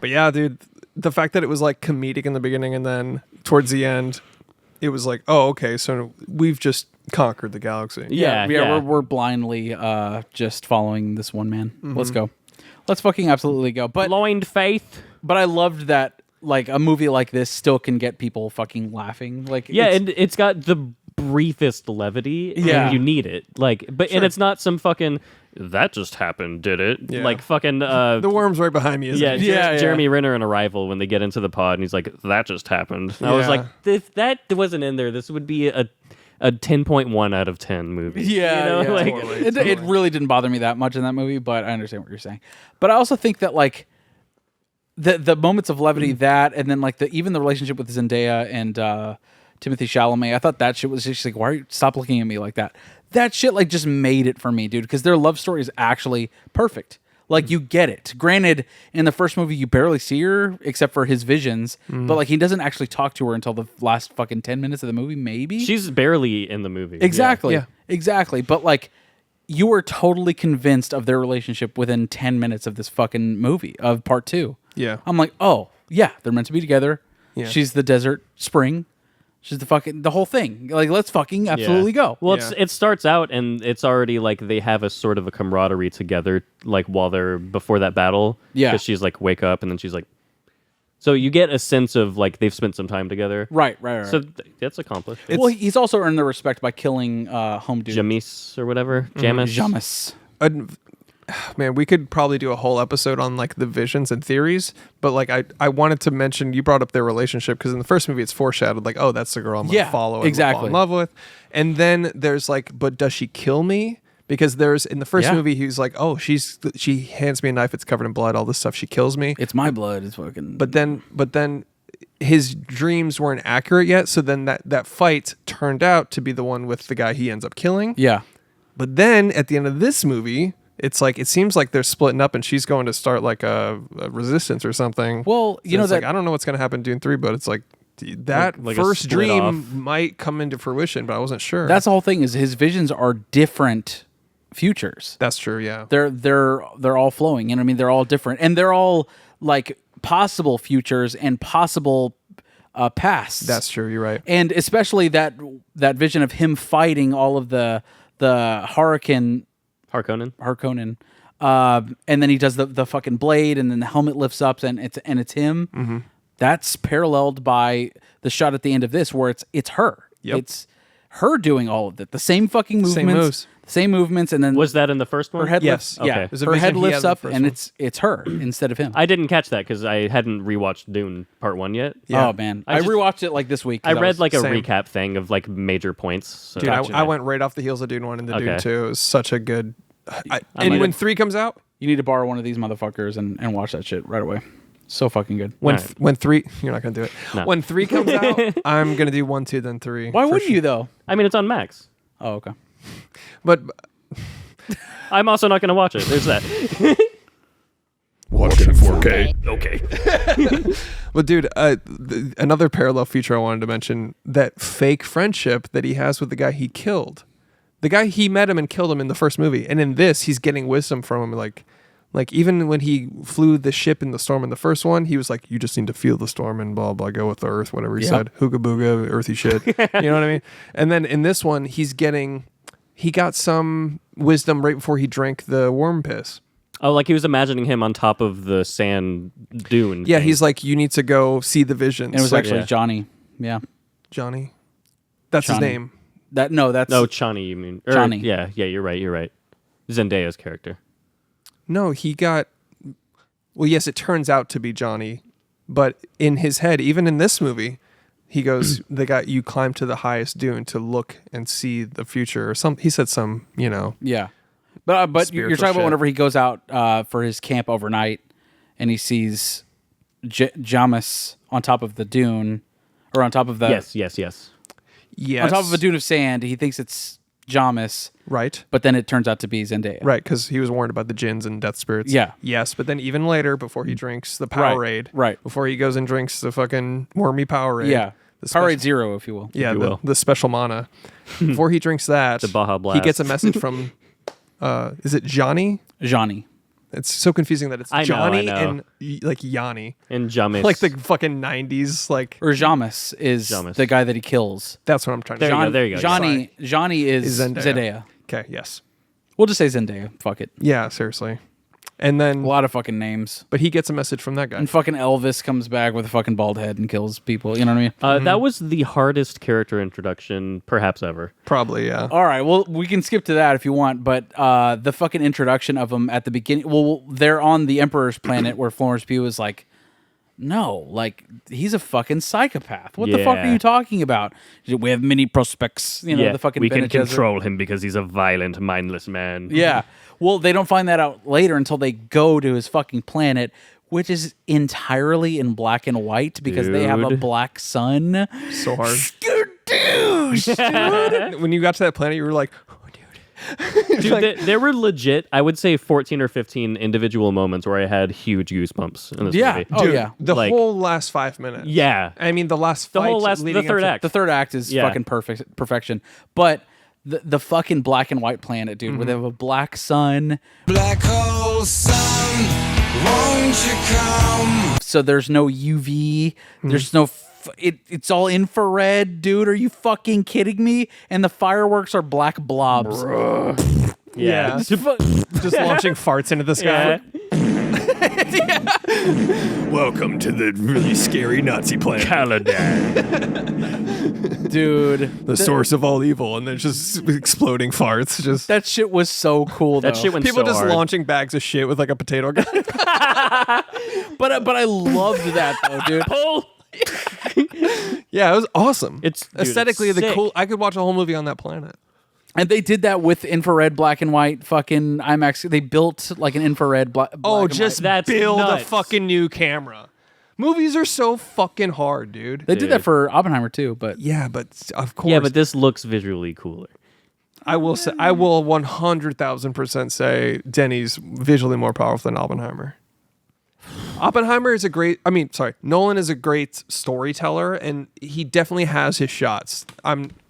But yeah, dude, the fact that it was like comedic in the beginning and then towards the end, it was like, oh, okay, so we've just conquered the galaxy. Yeah. We're blindly just following this one man. Mm-hmm. Let's go. Let's fucking absolutely go. But Blind faith. But I loved that like a movie like this still can get people fucking laughing. Like Yeah, it's- and it's got the briefest levity. Yeah. And you need it. Like, but and it's not some fucking that just happened, did it? Yeah. Like fucking The worm's right behind me, isn't yeah, it? Yeah. Jeremy Renner in Arrival when they get into the pod and he's like, that just happened. And I was Yeah. like, if that wasn't in there, this would be a 10.1 out of 10 movie. Yeah, You know? yeah. Like, Totally. It really didn't bother me that much in that movie, but I understand what you're saying. But I also think that like the moments of levity that, and then like even the relationship with Zendaya and Timothy Chalamet, I thought that shit was just like, why are you stop looking at me like that? That shit like just made it for me, dude, because their love story is actually perfect. Like you get it. Granted, in the first movie you barely see her except for his visions, but like he doesn't actually talk to her until the last fucking 10 minutes of the movie, maybe. she's barely in the movie. Exactly. Yeah. Exactly. But like you were totally convinced of their relationship within 10 minutes of this fucking movie of part 2. Yeah. I'm like, oh, yeah, they're meant to be together. Yeah. She's the desert spring. She's the whole thing. Like, let's fucking absolutely go. Well, Yeah. it starts out and it's already like they have a sort of a camaraderie together, like while they're before that battle. Yeah. Because she's like, wake up, and then she's like, so you get a sense of like they've spent some time together. Right. So that's accomplished. Well, he's also earned their respect by killing home dude. Jamis or whatever. Jamis. Jamis. Man, we could probably do a whole episode on like the visions and theories, but like I wanted to mention, you brought up their relationship because in the first movie it's foreshadowed like, oh, that's the girl I'm gonna Yeah, follow and exactly. fall in love with, and then there's like, but does she kill me? Because there's in the first Yeah. movie he's like, oh, she hands me a knife, it's covered in blood, all this stuff, she kills me, It's my blood. It's fucking. but then his dreams weren't accurate yet, so then that fight turned out to be the one with the guy he ends up killing. yeah. But then at the end of this movie, it's like it seems like they're splitting up, and she's going to start like a resistance or something. Well, you So know it's that like, I don't know what's going to happen in Dune 3, but it's like that Like a first split dream off. might come into fruition, but I wasn't sure. that's the whole thing is his visions are different futures. That's true. Yeah. They're all flowing, and I mean they're all different, and they're all like possible futures and possible pasts. That's true. You're right. And especially that vision of him fighting all of the Harkonnen, and then he does the fucking blade, and then the helmet lifts up, and it's him. Mm-hmm. that's paralleled by the shot at the end of this where it's her. Yep. It's her doing all of it. The same fucking movements. Same movements, and then Was that in the first one? her head Yes. lifts. Yeah, Okay. There's a her vision head he lifts had in the up, first and one. it's her instead of him. I didn't catch that because I hadn't rewatched Dune Part 1 yet. Yeah. Oh man, I I just- rewatched it like this week. 'cause I read was- like a same. recap thing of like major points. So. Dude, Gotcha. I went right off the heels of Dune 1 into Dune Okay. 2. It was such a good... and might- when 3 comes out, you need to borrow one of these motherfuckers and watch that shit right away. So fucking good. when Alright. when 3... You're not going to do it. No. When 3 comes out, I'm going to do 1, 2, then 3. Why for wouldn't sure. you though? I mean, it's on Max. Oh okay. But I'm also not going to watch it. There's that. Watch it in 4K. Okay. But dude, another parallel feature I wanted to mention, that fake friendship that he has with the guy he killed. The guy, he met him and killed him in the first movie. And in this, he's getting wisdom from him. Like even when he flew the ship in the storm in the first one, he was like, you just need to feel the storm and blah, blah, go with the earth, whatever he said. Hooga booga, earthy shit. You know what I mean? And then in this one, he got some wisdom right before he drank the worm piss. Oh, like he was imagining him on top of the sand dune. Yeah, thing. he's like, you need to go see the visions. And it was Like, actually Yeah. Johnny. Yeah. Johnny. That's his Johnny. name. That's No, Chani, you mean? Or, Chani. Yeah, you're right. Zendaya's character. No, he got... Well, yes, it turns out to be Johnny, but in his head, even in this movie, he goes, you climb to the highest dune to look and see the future, or some. He said some, Yeah. But you're Spiritual talking about shit. whenever he goes out for his camp overnight and he sees Jamis on top of the dune, or on top of the Yes. yes, on top of a dune of sand. He thinks it's Jamis, right, but then it turns out to be Zendaya. right, because he was warned about the jinns and death spirits. Yeah. Yes, but then even later, before he drinks the Powerade, right. before he goes and drinks the fucking wormy Powerade, Yeah. the special- Powerade Zero, if you will. yeah, you will. the special mana. Before he drinks that, The Baja he Blast. gets a message from, is it Johnny? Johnny. It's so confusing that it's I know, Johnny I know. and like Yanni, And Jamis. like the fucking 90s. Like Or Jamis is Jamis. the guy that he kills. that's what I'm trying to There say. you go, there you go. Johnny is Is Zendaya. Zendaya. Okay, yes, We'll just say Zendaya. Fuck it. yeah, seriously. And then, A lot of fucking names. but he gets a message from that guy. And fucking Elvis comes back with a fucking bald head and kills people. You know what I mean? That was the hardest character introduction perhaps ever. Probably, yeah. All right, well, we can skip to that if you want, but the fucking introduction of him at the beginning, well, they're on the Emperor's planet where Florence Pugh is like, no, like, he's a fucking psychopath. What the fuck are Yeah. you talking about? We have many prospects, the fucking we can Bene Gesserit. control him because he's a violent, mindless man. Yeah. Well, they don't find that out later until they go to his fucking planet, which is entirely in black and white because they have a Dude. black sun. So hard. Dude. When you got to that planet, you were like, oh, dude. Dude, there were legit, I would say 14 or 15 individual moments where I had huge goosebumps in this Yeah. movie. Oh, yeah. The Like- whole last 5 minutes. Yeah. I mean, the last The fight whole the leading third up to- act. The third act is Yeah. fucking perfection. But the fucking black and white planet, dude, where they have a black sun. Black hole sun, won't you come? So there's no UV. There's no... it's all infrared, dude. Are you fucking kidding me? And the fireworks are black blobs. Yeah. Just fu- Just launching farts into the sky. Welcome to the really scary Nazi planet. Caladan. dude. The source of all evil, and then just exploding farts. Just That shit was so cool, though. That shit went people so just hard. launching bags of shit with like a potato gun. But I loved that, though, dude. Pull. Yeah, it was awesome. It's- dude, aesthetically it's the sick. cool. I could watch a whole movie on that planet. And they did that with infrared black and white fucking IMAX. They built like an infrared black Oh, and just white. That's build nuts. a fucking new camera. Movies are so fucking hard, dude. They did that for Oppenheimer too, but Yeah, but of course. Yeah, but this looks visually cooler. I will say, I will 100,000% say Denny's visually more powerful than Oppenheimer. Oppenheimer is Nolan is a great storyteller, and he definitely has his shots.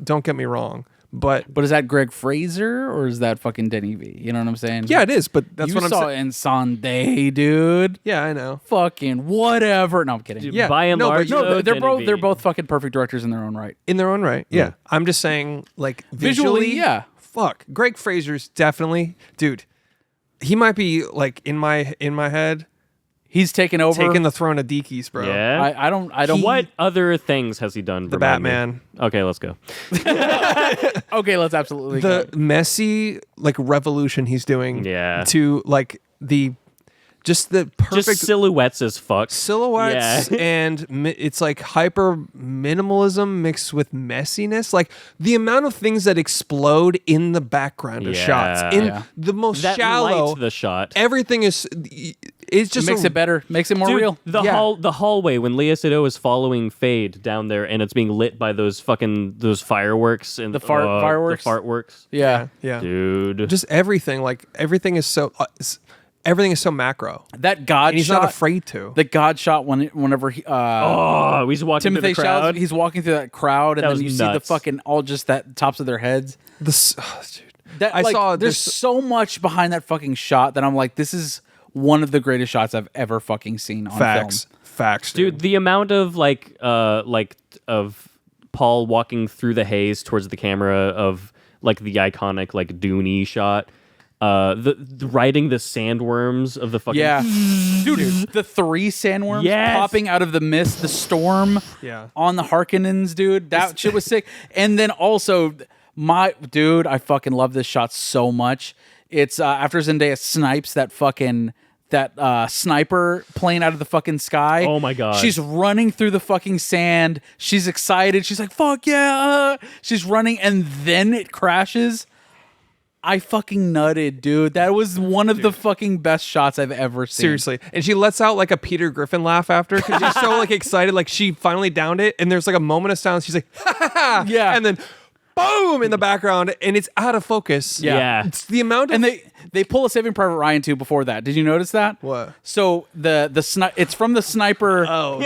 Don't get me wrong, but is that Greg Fraser or is that fucking Denny V? You know what I'm saying? yeah, it is. But that's you what I'm saw saying. in Sunday, dude. Yeah, I know. Fucking whatever. No, I'm kidding. Dude, Yeah, by and no, but large, you- No, though, they're Denny both V. they're both fucking perfect directors in their own right. In their own right, yeah. I'm just saying, like Visually, yeah. Fuck, Greg Fraser's definitely, dude. He might be like in my head. He's taken over. Taking the throne of Deakies, bro. Yeah. I don't. What other things has he done? The Remind me. Batman. Okay, let's go. Okay, let's absolutely The go. messy like revolution he's doing. Yeah. To like the perfect Just silhouettes as fuck. silhouettes Yeah. and it's like hyper minimalism mixed with messiness. Like the amount of things that explode in the background of Yeah. shots in Yeah. the most That shallow. light, the shot. Everything is. It's just Makes it better. Makes it more Dude, real. The hallway when Lea Seydoux is following Fade down there and it's being lit by those fireworks and The fireworks? The fartworks. Yeah. Yeah. Dude. Just everything. Like everything is so. Everything is so macro. That God And he's shot. not afraid to. The God shot whenever he. he's walking through Timothy the crowd. Chalamet, he's walking through that crowd, and That then was you see the nuts. fucking all just that tops of their heads. Dude. That I like, saw there's this- so much behind that fucking shot that I'm like, this is one of the greatest shots I've ever fucking seen on Facts. film. Facts, Dude, the amount of of Paul walking through the haze towards the camera of like the iconic like Dune shot. The riding the sandworms of the fucking Yeah, dude, the 3 sandworms Yes. popping out of the mist, the storm Yeah. on the Harkonnens, dude. That shit was sick. And then also, I fucking love this shot so much. It's after Zendaya snipes that sniper plane out of the fucking sky. Oh my God. She's running through the fucking sand. She's excited. She's like, fuck yeah. She's running, and then it crashes. I fucking nutted, dude. That was one of the fucking best shots I've ever seen. Seriously. And she lets out like a Peter Griffin laugh after because she's so like excited. Like she finally downed it. And there's like a moment of silence. She's like, ha ha ha. Yeah. And then boom in the background. And it's out of focus. Yeah. It's the amount of. And they pull a Saving Private Ryan too before that. Did you notice that? What? So it's from the sniper. Oh.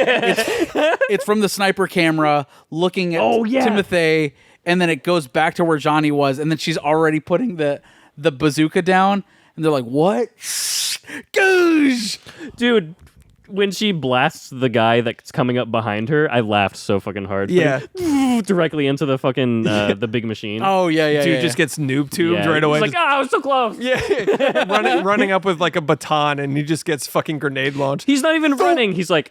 It's from the sniper camera looking at Timothy, and then it goes back to where Johnny was, and then she's already putting the bazooka down, and they're like, "What?" Goosh! dude. When she blasts the guy that's coming up behind her, I laughed so fucking hard. Yeah. Directly into the fucking the big machine. Oh yeah. Dude just gets noob tubed Yeah. right away. He's like, I was so close. Yeah. running up with like a baton and he just gets fucking grenade launched. He's not even running. He's like,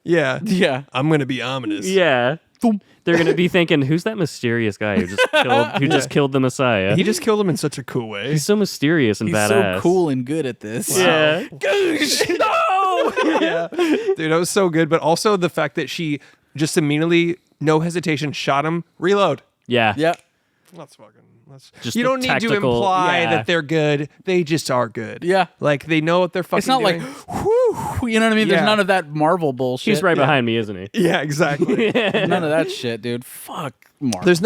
Yeah. Yeah. I'm going to be ominous. yeah. They're gonna be thinking, who's that mysterious guy who just killed the Messiah? He just killed him in such a cool way. He's so mysterious and He's badass. so cool and good at this. Yeah. Goosh! No! Yeah. Dude, that was so good. But also the fact that she just immediately, no hesitation, shot him, reload. Yeah. Yeah. That's fucking. Just You the don't need to tactical- imply yeah. that they're good. They just are good. Yeah. Like they know what they're fucking It's not doing. like, whew, you know what I mean? Yeah. There's none of that Marvel bullshit. He's right behind me, isn't he? Yeah, exactly. None of that shit, dude. Fuck Marvel. There's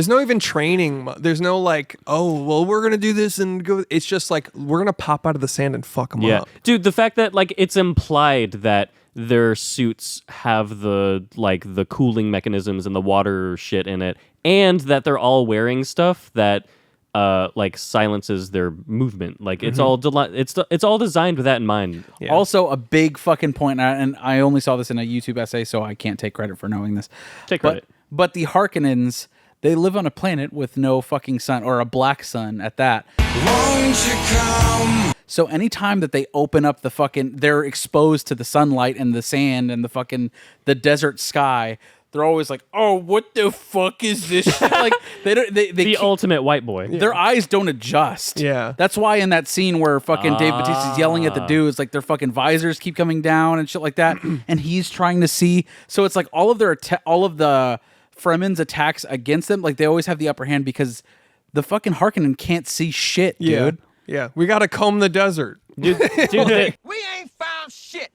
no even training. There's no like, oh, well, we're gonna do this and go. It's just like we're gonna pop out of the sand and fuck them Yeah. up. Dude, the fact that like it's implied that their suits have the cooling mechanisms and the water shit in it, and that they're all wearing stuff that like silences their movement. Like it's all it's all designed with that in mind. Yeah. Also, a big fucking point, and I only saw this in a YouTube essay, so I can't take credit for knowing this. Take credit. But the Harkonnens, they live on a planet with no fucking sun, or a black sun at that. Won't you come? So anytime that they open up the fucking, they're exposed to the sunlight and the sand and the desert sky. They're always like, "Oh, what the fuck is this?" shit? Like they The keep- ultimate white boy. Their eyes don't adjust. Yeah. That's why in that scene where fucking Dave Bautista's yelling at the dudes, like their fucking visors keep coming down and shit like that, and he's trying to see. So it's like all of the Fremen's attacks against them, like they always have the upper hand because the fucking Harkonnen can't see shit, dude. Yeah. We gotta comb the desert. Dude, We ain't found shit.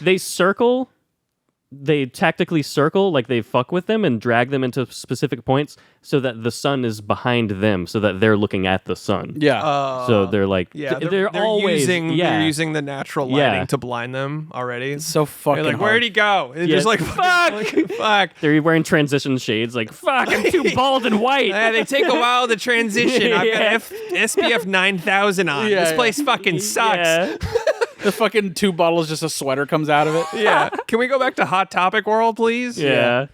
they circle. They tactically circle, like they fuck with them and drag them into specific points so that the sun is behind them, so that they're looking at the sun. Yeah. So they're like, Yeah, they're always they're using the natural lighting to blind them already. It's so fucking They're like, hard. where'd he go? And Yeah. just like Fuck! fuck. They're wearing transition shades. Like, fuck, I'm too bald and white. They take a while to transition. I've Yeah. got SPF 9000 on. Yeah, this yeah. place fucking sucks. Yeah. The fucking 2 bottles, just a sweater comes out of it. Yeah. Can we go back to Hot Topic World, please? Yeah.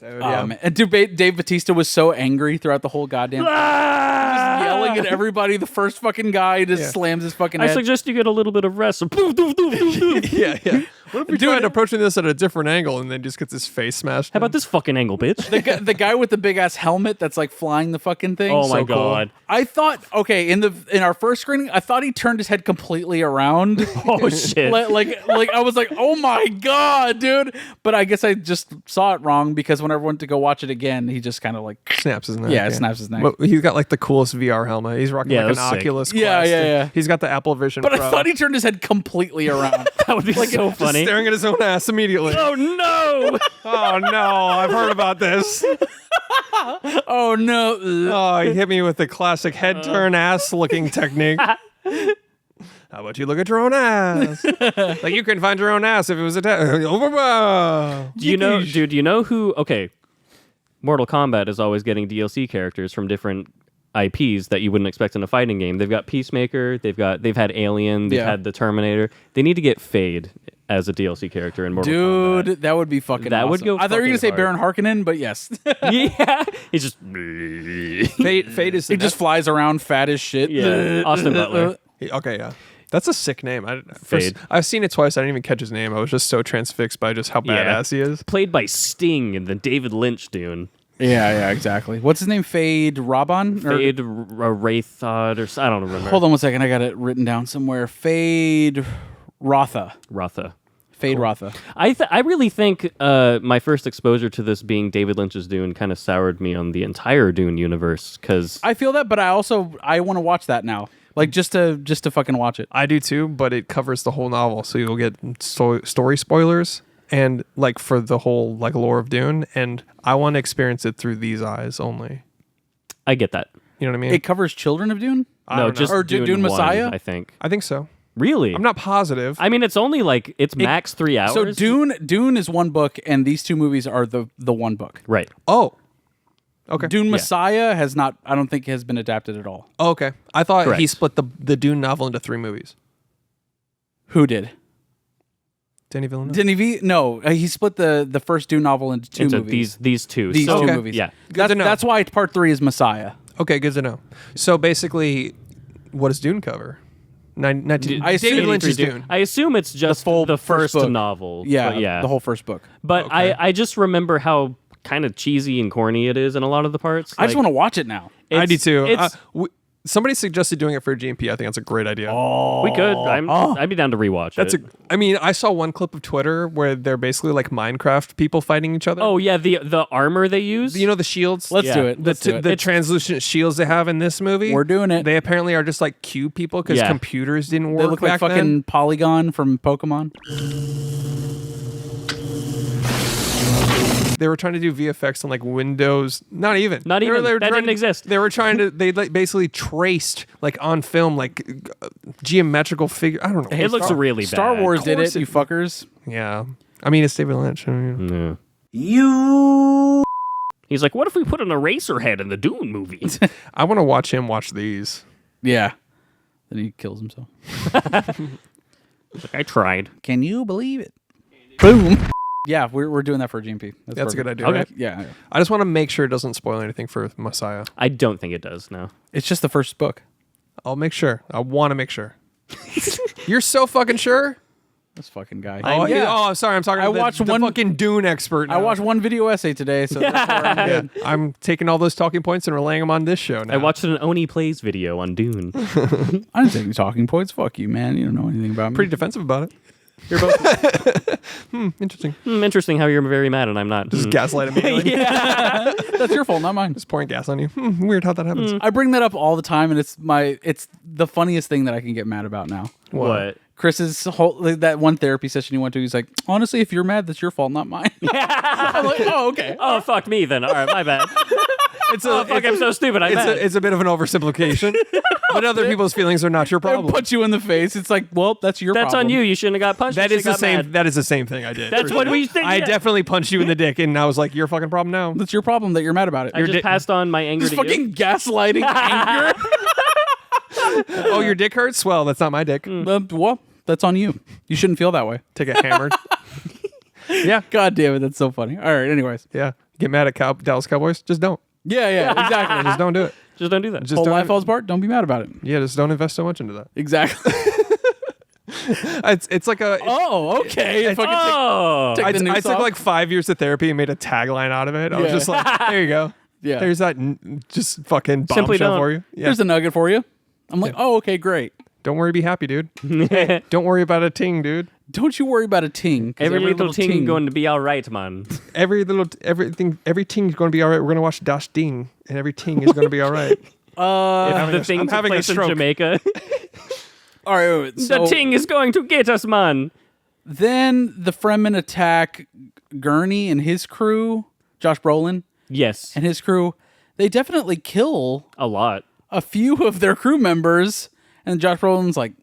Dude, Oh, man. And dude, Dave Bautista was so angry throughout the whole goddamn just yelling yelling at everybody. The first fucking guy just slams his fucking I head. suggest you get a little bit of rest. So poof, doof, doof, doof, doof. Yeah. What if we tried approaching this at a different angle and then just gets his face smashed? How about this fucking angle, bitch? the guy with the big ass helmet that's like flying the fucking thing. Oh my So cool. God. I thought in our first screening, I thought he turned his head completely around. Oh shit. like I was like, oh my God, dude. But I guess I just saw it wrong because when I went to go watch it again, he just kind of like snaps his neck? Yeah, it snaps his neck. But he's got like the coolest VR helmet. He's rocking Yeah, like an that's sick. Oculus Quest. Yeah. He's got the Apple Vision But Pro. I thought he turned his head completely around. That would be so Just funny. staring at his own ass immediately. Oh no! Oh no, I've heard about this. Oh no. Oh, he hit me with the classic head turn ass looking technique. How about you look at your own ass? Like you couldn't find your own ass if it was a Do you know, dude? Do you know who? Okay, Mortal Kombat is always getting DLC characters from different IPs that you wouldn't expect in a fighting game. They've got Peacemaker. They've had Alien. They've had the Terminator. They need to get Fade as a DLC character in Mortal Kombat. Dude, that would be fucking That would awesome. go I thought you were going to say fucking Baron Harkonnen, but yes. Yeah, he's just Fade is he just flies around fat as shit. yeah. Austin Butler. Okay, yeah. That's a sick name. Fade. I've seen it twice. I didn't even catch his name. I was just so transfixed by just how badass he is. Played by Sting in the David Lynch Dune. Yeah, exactly. What's his name? Fade Raban? Fade Wraithod or I don't remember. Hold on 1 second. I got it written down somewhere. Fade Rotha. Fade Rotha. I really think my first exposure to this being David Lynch's Dune kind of soured me on the entire Dune universe because I feel that, but I want to watch that now. Like just to fucking watch it. I do too, but it covers the whole novel, so you'll get story spoilers and like for the whole like lore of Dune, and I want to experience it through these eyes only. I get that. You know what I mean? It covers Children of Dune? No, just Or Dune, Dune 1, Messiah? I think. I think so. Really? I'm not positive. I mean, it's only like it's max 3 hours. So Dune is one book, and these two movies are the one book. Right. Oh. Okay. Dune Messiah has not. I don't think has been adapted at all. Oh, okay. I thought Correct. he split the Dune novel into 3 movies. Who did? Denis Villeneuve. Denis V? No, he split the first Dune novel into two movies. These two. These So- two Okay. movies. Yeah. Good to know. That's why part 3 is Messiah. Okay, good to know. So basically, what does Dune cover? I assume- David Lynch's Dune. I assume it's just the first book. novel. Yeah, but yeah. the whole first book. But Okay. I just remember how kind of cheesy and corny it is in a lot of the parts. I just want to watch it now. I do too. It's, Somebody suggested doing it for a GMP. I think that's a great idea. we could. I'd be down to rewatch That's it. I mean, I saw one clip of Twitter where they're basically like Minecraft people fighting each other. Oh yeah, the armor they use. You know the shields? Let's Yeah. do it. Let's do it. The translucent shields they have in this movie. We're doing it. They apparently are just like cube people because Yeah. computers didn't work They look like back fucking then. Polygon from Pokemon. They were trying to do VFX on like Windows. Not even. Not They were- even. they were That trying didn't to- exist. They were trying to. They like basically traced like on film like geometrical figure. I don't know. It looks really bad. Star Wars did course it, you fuckers. Yeah. I mean, it's David Lynch. I mean, Yeah. He's like, what if we put an eraser head in the Dune movie? I want to watch him watch these. Yeah. Then he kills himself. I tried. Can you believe it? Boom. Yeah, we're doing that for a GMP. That's a good idea. Okay. Right? Yeah. I just want to make sure it doesn't spoil anything for Messiah. I don't think it does. No. It's just the first book. I'll make sure. I want to make sure. You're so fucking sure? This fucking guy. I'm sorry. I'm talking. I to watched the one- fucking Dune expert. I now. watched one video essay today, so that's where I'm Yeah, good. I'm taking all those talking points and relaying them on this show now. I watched an Oni Plays video on Dune. I didn't take any talking points. Fuck you, man. You don't know anything about me. Pretty defensive about it. You're both Interesting. interesting how you're very mad and I'm not. Just gaslight immediately. That's your fault, not mine. Just pouring gas on you. Weird how that happens. I bring that up all the time, and it's the funniest thing that I can get mad about now. What? Chris's whole that one therapy session he went to, he's like, honestly, if you're mad, that's your fault, not mine. I'm like, oh, okay. Oh, fuck me then. All right, my bad. It's Oh, fuck, I'm so stupid. I'm mad. it's a bit of an oversimplification, but other people's feelings are not your They problem. put you in the face. It's like, well, that's your That's problem. on you. You shouldn't have got punched. That You is the got same. mad. That is the same thing I did. That's for what sure. we think. I yeah. definitely punched you in the dick, and I was like, "Your fucking problem now." That's your problem that you're mad about it. I You're just passed on my anger just to you. fucking gaslighting anger. Oh, your dick hurts? Well, that's not my dick. Well, that's on you. You shouldn't feel that way. Take it hammered. Yeah, God damn it, that's so funny. All right, anyways. yeah. Get mad at Dallas Cowboys? Just don't. Yeah, exactly. Just don't do it. Just don't do that. Just Whole don't, life falls apart. Don't be mad about it. yeah, just don't invest so much into that. Exactly. It's like a. Oh, okay. Take the I noose took off. like 5 years of therapy and made a tagline out of it. I was Yeah. just like, there you go. Yeah. There's that just fucking Simply bombshell don't. for you. Yeah. Here's a nugget for you. I'm like, oh, okay, great. Don't worry, be happy, dude. Hey, don't worry about a ting, dude. Don't you worry about a ting. 'Cause Every little ting going to be all right, man. Every ting is going to be all right. We're going to watch Das Ding, and every ting is going to be all right. The thing I'm took having a place in stroke. Jamaica. All right, wait, The so ting is going to get us, man. then the Fremen attack Gurney and his crew, Josh Brolin Yes, and his crew. They definitely kill a lot. a few of their crew members, and Josh Brolin's like,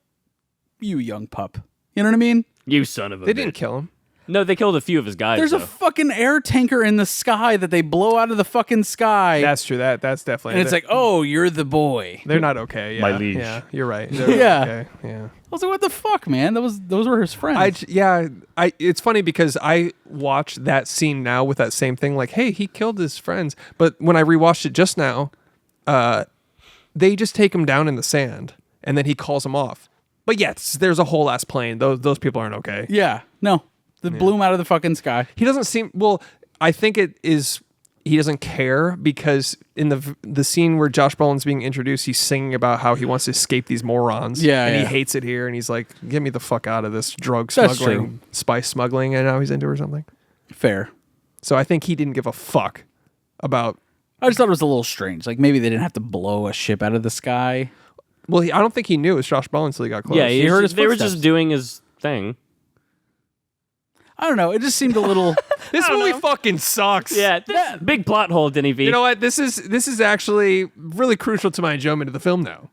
"You young pup." You know what I mean? You son of a They bitch. didn't kill him. No, they killed a few of his guys. There's a though. fucking air tanker in the sky that they blow out of the fucking sky. That's true. That's definitely. and it's like, oh, you're the boy. they're not okay. Yeah, My liege. Yeah, you're right. They're Yeah. Okay. Yeah. I was like, what the fuck, man? Those were his friends. It's funny because I watched that scene now with that same thing. Like, hey, he killed his friends. But when I rewatched it just now, they just take him down in the sand, and then he calls him off. But yes, there's a whole ass plane. Those people aren't okay. Yeah, no. They blew him out of the fucking sky. He doesn't seem well. I think it is. He doesn't care because in the scene where Josh Brolin's being introduced, he's singing about how he wants to escape these morons. Yeah, and yeah. he hates it here, and he's like, "Get me the fuck out of this drug That's smuggling, spice smuggling," and now he's into or something. Fair. So I think he didn't give a fuck about. I just thought it was a little strange. Like maybe they didn't have to blow a ship out of the sky. Well, I don't think he knew it was Josh Brolin until he got close. Yeah, He heard his they were footsteps. just doing his thing. I don't know. It just seemed a little. This movie fucking sucks. Yeah, big plot hole, Denny V. You know what? This is actually really crucial to my enjoyment of the film now.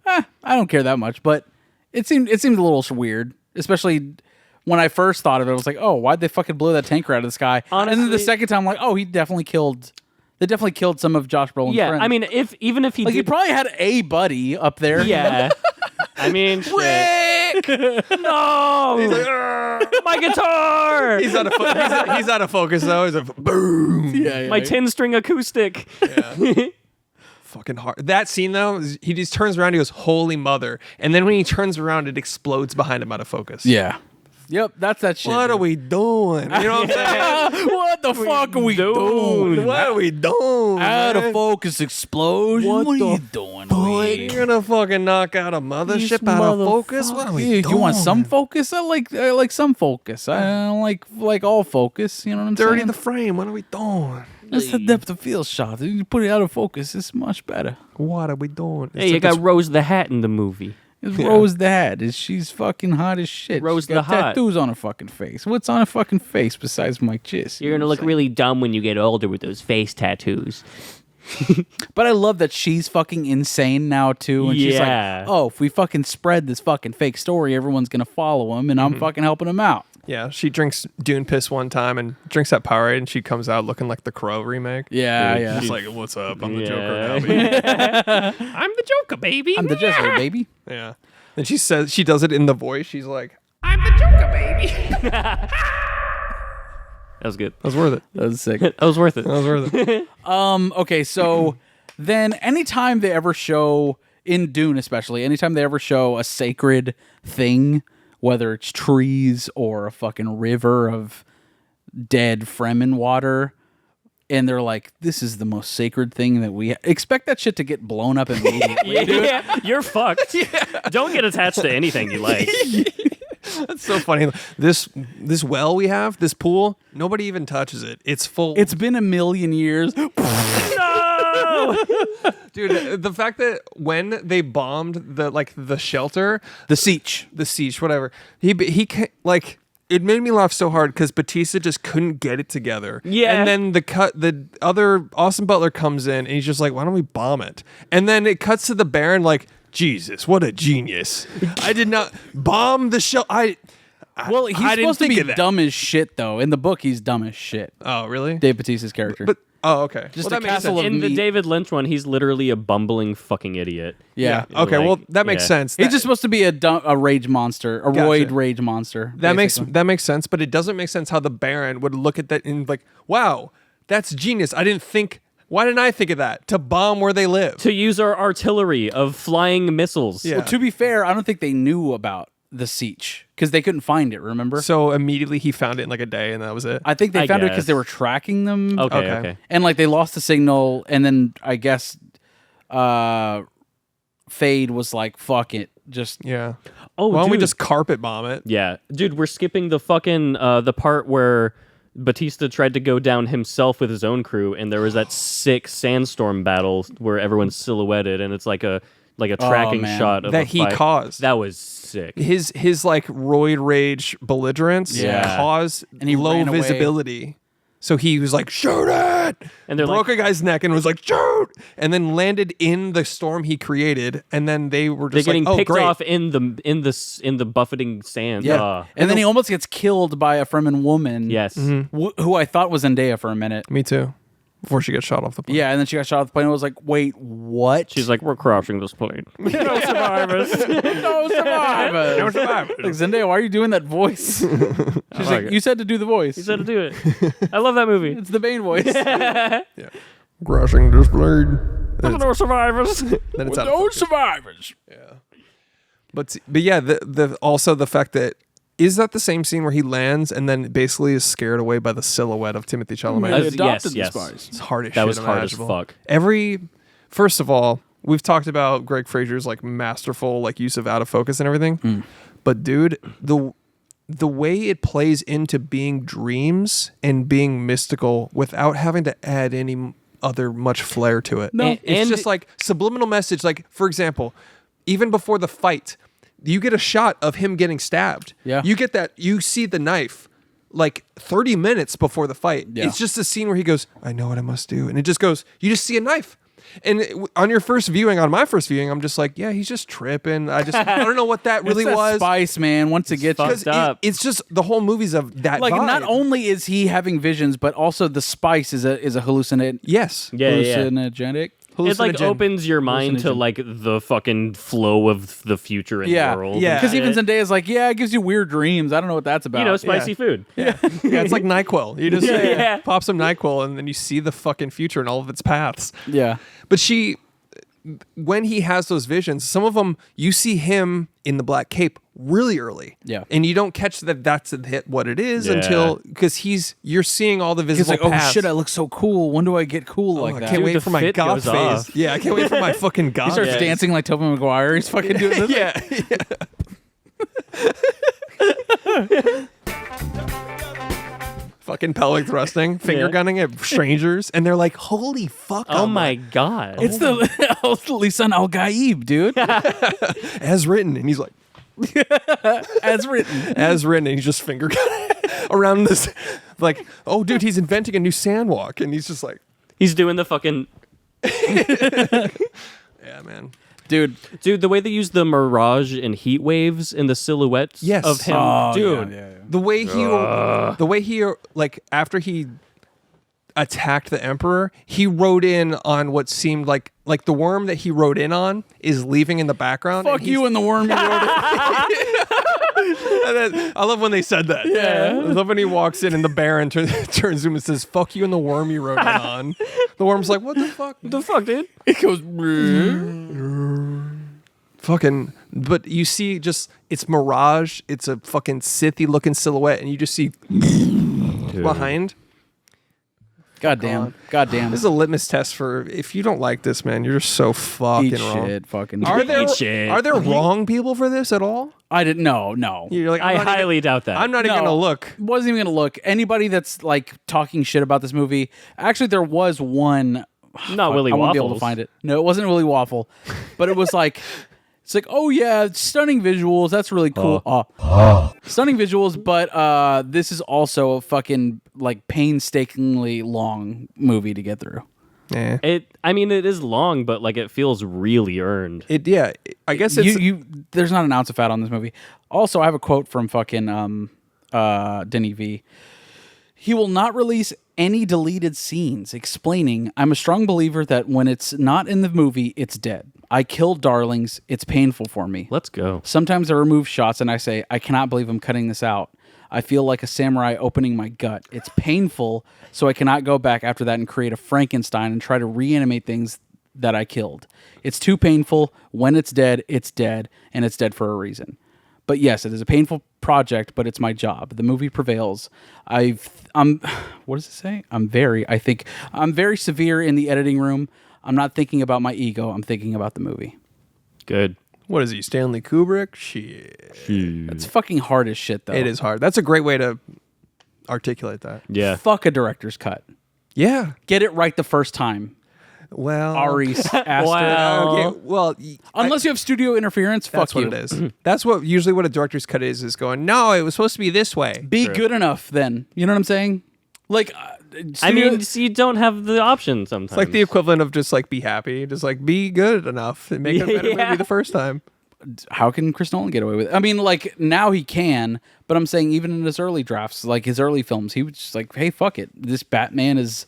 I don't care that much, but it seemed a little weird, especially when I first thought of it. I was like, oh, why'd they fucking blow that tanker out of the sky? and then the Honestly- second time, I'm like, oh, he definitely killed. They definitely killed some of Josh Brolin's yeah, friends. I mean, even if he like he did, probably had a buddy up there. yeah. I mean, shit. No, my guitar, He's out of he's out of focus though. He's like, boom. yeah. my 10-string acoustic. Fucking hard. That scene though, he just turns around. He goes, "Holy mother!" And then when he turns around, it explodes behind him out of focus. Yeah. Yep, that's that shit. What are we doing? You know what I'm saying? What the fuck are we doing? What are we doing? Out of man? focus explosion. What are you doing? Boy, Wade? you're gonna fucking knock out a mothership out of focus? What are we Yeah, doing? you want some focus? I like some focus. I don't like all focus. You know what I'm Dirty saying? the frame. What are we doing? That's the depth of field shot. You put it out of focus, it's much better. What are we doing? Hey, you got Rose the Hat in the movie. It's Rose the Hat. She's fucking hot as shit. Rose She's got the Hat. tattoos on her fucking face. What's on her fucking face besides my jizz? You're gonna look really dumb when you get older with those face tattoos. But I love that she's fucking insane now too. And she's Yeah. like, oh, if we fucking spread this fucking fake story, everyone's gonna follow him, and I'm fucking helping him out. Yeah, she drinks Dune piss one time and drinks that Powerade, and she comes out looking like the Crow remake. Yeah, yeah. She's like, "What's up? I'm the Yeah. Joker now, baby. I'm the Joker, baby. I'm the Jesuit, baby. Yeah." And she says she does it in the voice. She's like, "I'm the Joker, baby." That was good. That was worth it. That was sick. That was worth it. That was worth it. Okay, so then anytime they ever show, in Dune especially, anytime they ever show a sacred thing, whether it's trees or a fucking river of dead Fremen water, and they're like, this is the most sacred thing that we expect that shit to get blown up immediately. Yeah, you're fucked. Don't get attached to anything you like. That's so funny. This well we have, this pool, nobody even touches it. It's full. It's been 1,000,000 years. No! Dude, the fact that when they bombed the shelter, The siege. the siege, whatever, like it made me laugh so hard because Batista just couldn't get it together. Yeah. And then the other Austin Butler comes in and he's just like, why don't we bomb it? And then it cuts to the Baron like, Jesus, what a genius! I did not bomb the shell. Well, he's I didn't supposed to think be of that. dumb as shit, though. In the book, he's dumb as shit. Oh, really? Dave Bautista's character. But okay, Just well, a that makes castle sense. of In the meat. David Lynch one, he's literally a bumbling fucking idiot. Yeah. Okay, Like, well that makes yeah. sense. He's That- just supposed to be a rage monster, a Gotcha. roid rage monster. That basically. makes sense, but it doesn't make sense how the Baron would look at that and like, wow, that's genius. I didn't think Why didn't I think of that? To bomb where they live. To use our artillery of flying missiles. Yeah. Well, to be fair, I don't think they knew about the siege because they couldn't find it. Remember? So immediately he found it in like a day, and that was it. I think they I found it because guess. they were tracking them. Okay. And like they lost the signal, and then I guess Fade was like, "Fuck it, just Yeah. Oh, Why don't we dude. just carpet bomb it? Yeah, dude, we're skipping the fucking the part where Batista tried to go down himself with his own crew, and there was that sick sandstorm battle where everyone's silhouetted, and it's like a tracking man. shot of That a he fight. caused. That was sick. His like roid rage belligerence Yeah. caused And he low ran away. visibility. So he was like, shoot it! And they're broke like- a guy's neck and was like, shoot! And then landed in the storm he created. And then they were They're just getting like, oh, picked great. off in the buffeting sand. yeah." Ah. And then he almost gets killed by a Fremen woman. Yes. Who I thought was Zendaya for a minute. Me too. Before she gets shot off the plane. Yeah, and then she got shot off the plane. I was like, "Wait, what?" She's like, we're crashing this plane. No survivors. "No survivors." No survivors. Like, Zendaya, why are you doing that voice? She's like like, it. "You said to do the voice." He said to do it. I love that movie. It's the Bane voice. Crashing this blade. No survivors. Then it's out of No focus. survivors. But yeah, the also the fact that is that the same scene where he lands and then basically is scared away by the silhouette of Timothée Chalamet? They Yes, adopted the yes. spies. It's hard as That shit was hard as imaginable. fuck. First of all, we've talked about Greg Fraser's like masterful like use of out of focus and everything. But dude, the way it plays into being dreams and being mystical without having to add any other much flair to it. No. It's And- just like subliminal message. Like, for example, even before the fight, you get a shot of him getting stabbed. Yeah. You get that, you see the knife like 30 minutes before the fight. Yeah. It's just a scene where he goes, I know what I must do. And it just goes, you just see a knife. And on your first viewing, on my first viewing, I'm just like, yeah, he's just tripping. I don't know what that really It's that was. spice, man. Once it gets you. Because fucked up. it's just the whole movie's of that Like, vibe. not only is he having visions, but also the spice is a hallucinate. Yes. Yeah. Hallucinogenic. It like Hallucinogen. opens your mind to Hallucinogen. like the fucking flow of the future and Yeah, world. Yeah. and Because even shit. Zendaya's like, yeah, it gives you weird dreams. I don't know what that's about. You know, spicy food. Yeah, it's like NyQuil. You just Yeah. pop some NyQuil and then you see the fucking future and all of its paths. Yeah. But when he has those visions, some of them you see him in the black cape really early. Yeah. And you don't catch that's what it is Yeah. until because you're seeing all the He's visible like, oh paths. shit, I look so cool. When do I get cool Oh, like I that? can't Dude, wait the for my fit goth goes phase. off. Yeah, I can't wait for my fucking goth. He starts phase. dancing like Tobey Maguire. He's fucking doing this. Yeah. Fucking pelvic thrusting, finger gunning at strangers, and they're like, "Holy fuck!" Oh I'm my like, god. It's the Lisan Al Gaib, dude. as written, and he's like, As written. as written, and he's just finger gunning around this, like, oh, dude, he's inventing a new sandwalk, and he's just like, He's doing the fucking yeah, man. Dude. dude. The way they use the mirage and heat waves in the silhouettes Yes. of him, Oh, dude. yeah. The way he, like, after he attacked the emperor, he rode in on what seemed like the worm that he rode in on is leaving in the background. Fuck and you and the worm you wrote it. And then, I love when they said that. Yeah. I love when he walks in and the Baron turns to him and says, "Fuck you and the worm you rode in on." The worm's like, "What the fuck?" The fuck, dude. It goes. Fucking. But you see, just it's mirage. It's a fucking Sithy looking silhouette, and you just see behind. Goddamn. This is a litmus test for if you don't like this, man. You're just so fucking Eat wrong. shit. Fucking. Are there Eat shit. are there wrong people for this at all? I didn't. No. You're like, I I'm not highly even, doubt that. I'm not even No. gonna look. Wasn't even gonna look. Anybody that's like talking shit about this movie. Actually, there was one. Not Willy I won't be able to Waffles. find it. No, it wasn't Willy Waffle, but it was like, it's like, oh yeah, stunning visuals. That's really cool. Stunning visuals, but this is also a fucking like painstakingly long movie to get through. Yeah. I mean, it is long, but like it feels really earned. I guess it's There's not an ounce of fat on this movie. Also, I have a quote from fucking Denny V. He will not release any deleted scenes, explaining, I'm a strong believer that when it's not in the movie, it's dead. I kill darlings. It's painful for me. Let's go. Sometimes I remove shots and I say, I cannot believe I'm cutting this out. I feel like a samurai opening my gut. It's painful, so I cannot go back after that and create a Frankenstein and try to reanimate things that I killed. It's too painful. When it's dead, and it's dead for a reason. But yes, it is a painful project, but it's my job. The movie prevails. What does it say? I'm very severe in the editing room. I'm not thinking about my ego. I'm thinking about the movie. Good. What is he, Stanley Kubrick? Shit. It's fucking hard as shit, though. It is hard. That's a great way to articulate that. Yeah. Fuck a director's cut. Yeah. Get it right the first time. Well, Ari Aster. Okay, well, Unless you have studio interference, fuck that's you. what it is. That's what usually what a director's cut is going, no, it was supposed to be this way. Be good enough then. You know what I'm saying? Like, I mean, you don't have the option sometimes. It's like the equivalent of just like be happy. Just like be good enough and make a better movie the first time. How can Chris Nolan get away with it? I mean, like, now he can, but I'm saying even in his early drafts, like his early films, he was just like, hey, fuck it. This Batman is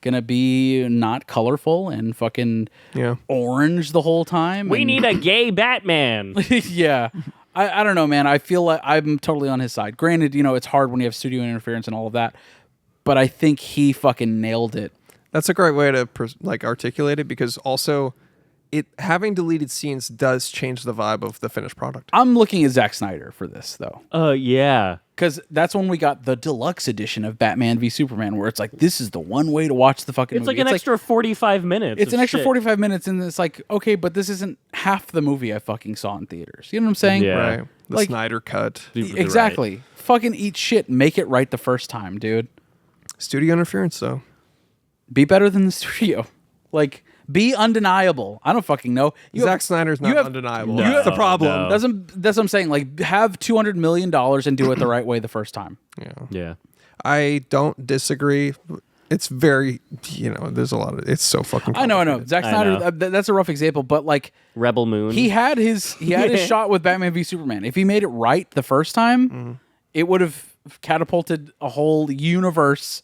gonna be not colorful and fucking orange the whole time. We need a gay Batman. Yeah. I don't know, man. I feel like I'm totally on his side. Granted, you know, it's hard when you have studio interference and all of that, but I think he fucking nailed it. That's a great way to articulate it, because also it having deleted scenes does change the vibe of the finished product. I'm looking at Zack Snyder for this, though. Yeah. Because that's when we got the deluxe edition of Batman v Superman, where it's like, this is the one way to watch the fucking movie. It's like an extra 45 minutes. It's an extra 45 minutes, and it's like, okay, but this isn't half the movie I fucking saw in theaters. You know what I'm saying? Yeah. Right. The Snyder cut. Exactly. Right. Fucking eat shit. Make it right the first time, dude. Studio interference, though. Be better than the studio. Like, be undeniable. I don't fucking know. Zack Snyder's not undeniable. No, That's the problem. No. That's what I'm saying. Like, have $200 million and do it the right way the first time. Yeah. I don't disagree. It's very, there's a lot of, it's so fucking I know. Zack Snyder, that's a rough example, but like Rebel Moon. He had his shot with Batman v Superman. If he made it right the first time, it would have catapulted a whole universe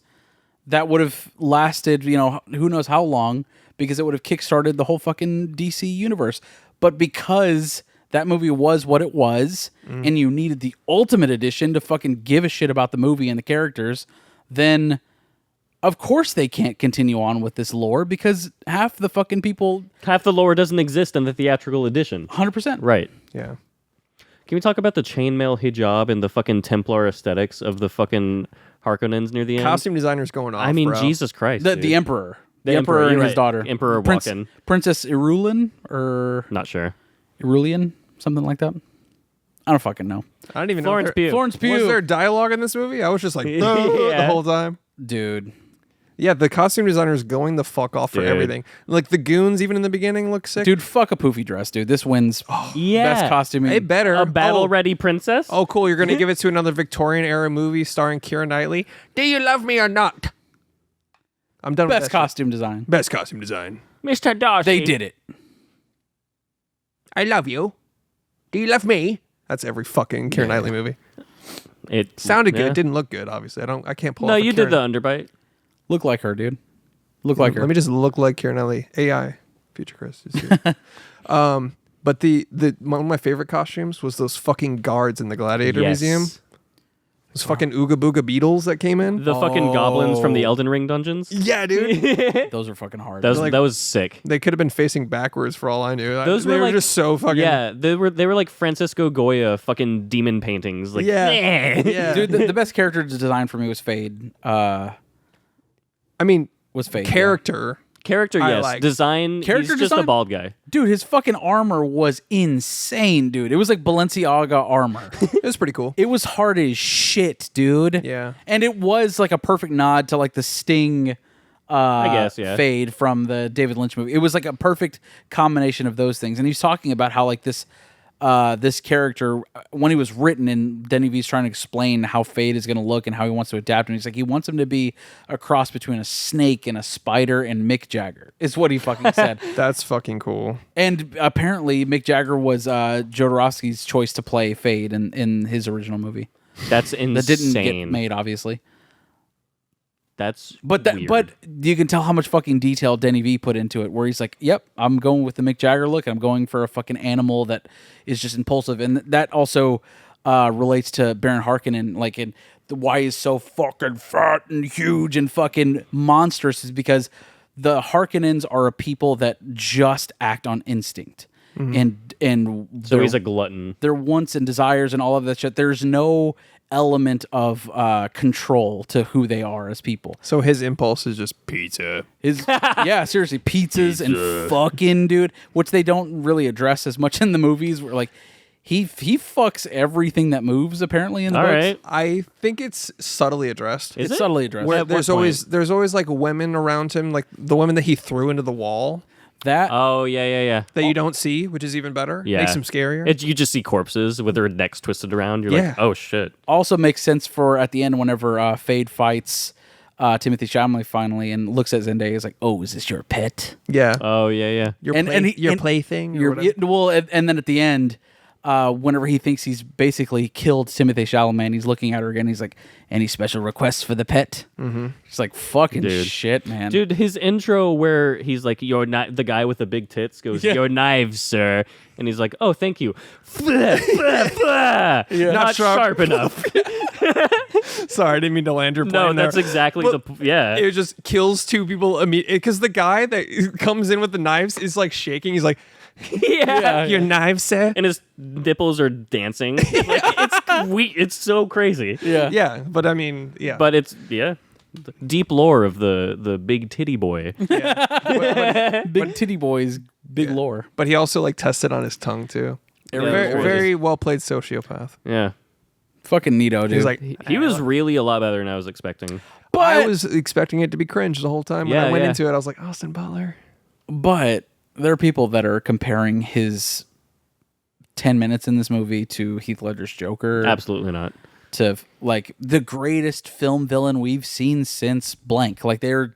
that would have lasted, who knows how long, because it would have kickstarted the whole fucking DC universe. But because that movie was what it was, and you needed the ultimate edition to fucking give a shit about the movie and the characters, then of course they can't continue on with this lore, because half the lore doesn't exist in the theatrical edition. 100%. Right. Yeah. Can we talk about the chainmail hijab and the fucking Templar aesthetics of the fucking Harkonnens near the end? Costume designers going off, I mean, bro. Jesus Christ. The emperor. The emperor and his daughter. Emperor walking. Princess Irulan, or not sure. Irulian, something like that. I don't fucking know. I don't even Florence know. Pugh. Florence Pugh. Was there dialogue in this movie? I was just like, the whole time. Dude. Yeah, the costume designers going the fuck off for everything. Like the goons, even in the beginning, look sick. Dude, fuck a poofy dress, dude. This wins best costuming. It better. A battle-ready princess? Oh, cool. You're going to give it to another Victorian-era movie starring Keira Knightley? Do you love me or not? I'm done with Best costume design. Best costume design. Mr. Darcy. They did it. I love you. Do you love me? That's every fucking Keira Knightley movie. It sounded good. It didn't look good, obviously. I can't pull off No, a you did Keira- the underbite. Look like her, dude. Look like her. Let me just look like Keira Knightley. AI. Future Chris is here. But the one of my favorite costumes was those fucking guards in the Gladiator Museum. Those fucking Ooga Booga beetles that came in. The fucking goblins from the Elden Ring dungeons. Yeah, dude. Those are fucking hard. That was sick. They could have been facing backwards for all I knew. Those they were like, just so fucking. Yeah, they were like Francisco Goya fucking demon paintings. Like, yeah. Dude, the best character design for me was Fade. I mean, was Fade. Character, yes. like. Design, Character he's just design? a bald guy. Dude, his fucking armor was insane, dude. It was like Balenciaga armor. It was pretty cool. It was hard as shit, dude. Yeah. And it was like a perfect nod to like the Sting I guess, yeah. Fade from the David Lynch movie. It was like a perfect combination of those things. And he's talking about how like this character, when he was written, and Denny V's trying to explain how Fade is going to look and how he wants to adapt, and he's like, he wants him to be a cross between a snake and a spider and Mick Jagger, is what he fucking said. That's fucking cool. And apparently Mick Jagger was Jodorowsky's choice to play Fade in his original movie. That's insane. That didn't get made, obviously. That's but weird. But you can tell how much fucking detail Denny V put into it, where he's like, yep, I'm going with the Mick Jagger look, and I'm going for a fucking animal that is just impulsive. And that also relates to Baron Harkonnen, like in why he's so fucking fat and huge and fucking monstrous is because the Harkonnens are a people that just act on instinct. And So he's a glutton. their wants and desires and all of that shit. There's no element of control to who they are as people. So his impulse is just pizza. Seriously, pizzas and fucking dude, which they don't really address as much in the movies. Where like he fucks everything that moves apparently in the All books. right. I think it's subtly addressed. Is It's it? subtly addressed. Where At what there's always like women around him, like the women that he threw into the wall That Oh yeah. that you don't see, which is even better. Yeah. Makes him scarier. You just see corpses with their necks twisted around. You're Yeah. like, oh shit. also makes sense for at the end whenever Fade fights Timothy Chalamet finally and looks at Zendaya. He's like, "Oh, is this your pet?" yeah. Oh yeah. Your and- play, and he- your and plaything. Or You're, whatever. well, and then at the end, whenever he thinks he's basically killed Timothy Chalamet, he's looking at her again. He's like, "Any special requests for the pet?" Mm-hmm. She's like, "Fucking Dude. shit, man." Dude, his intro where he's like, "Your the guy with the big tits goes, your knives, sir," and he's like, "Oh, thank you." Not sharp enough. Sorry, I didn't mean to land your plane No, there. that's exactly yeah. It just kills two people immediately because the guy that comes in with the knives is like shaking. He's like, yeah. "Your knives, sir." And his nipples are dancing. Like, it's so crazy. yeah. Yeah, but I mean, yeah. But it's deep lore of the big titty boy. Big titty boys, big lore. But he also like tested on his tongue too. Yeah, very, gorgeous. very well played sociopath. Yeah. Fucking neato, dude. He's like, He was really a lot better than I was expecting. I was expecting it to be cringe the whole time. When Yeah, I went yeah. into it, I was like, Austin Butler. But there are people that are comparing his 10 minutes in this movie to Heath Ledger's Joker. Absolutely not. To like the greatest film villain we've seen since blank. Like they're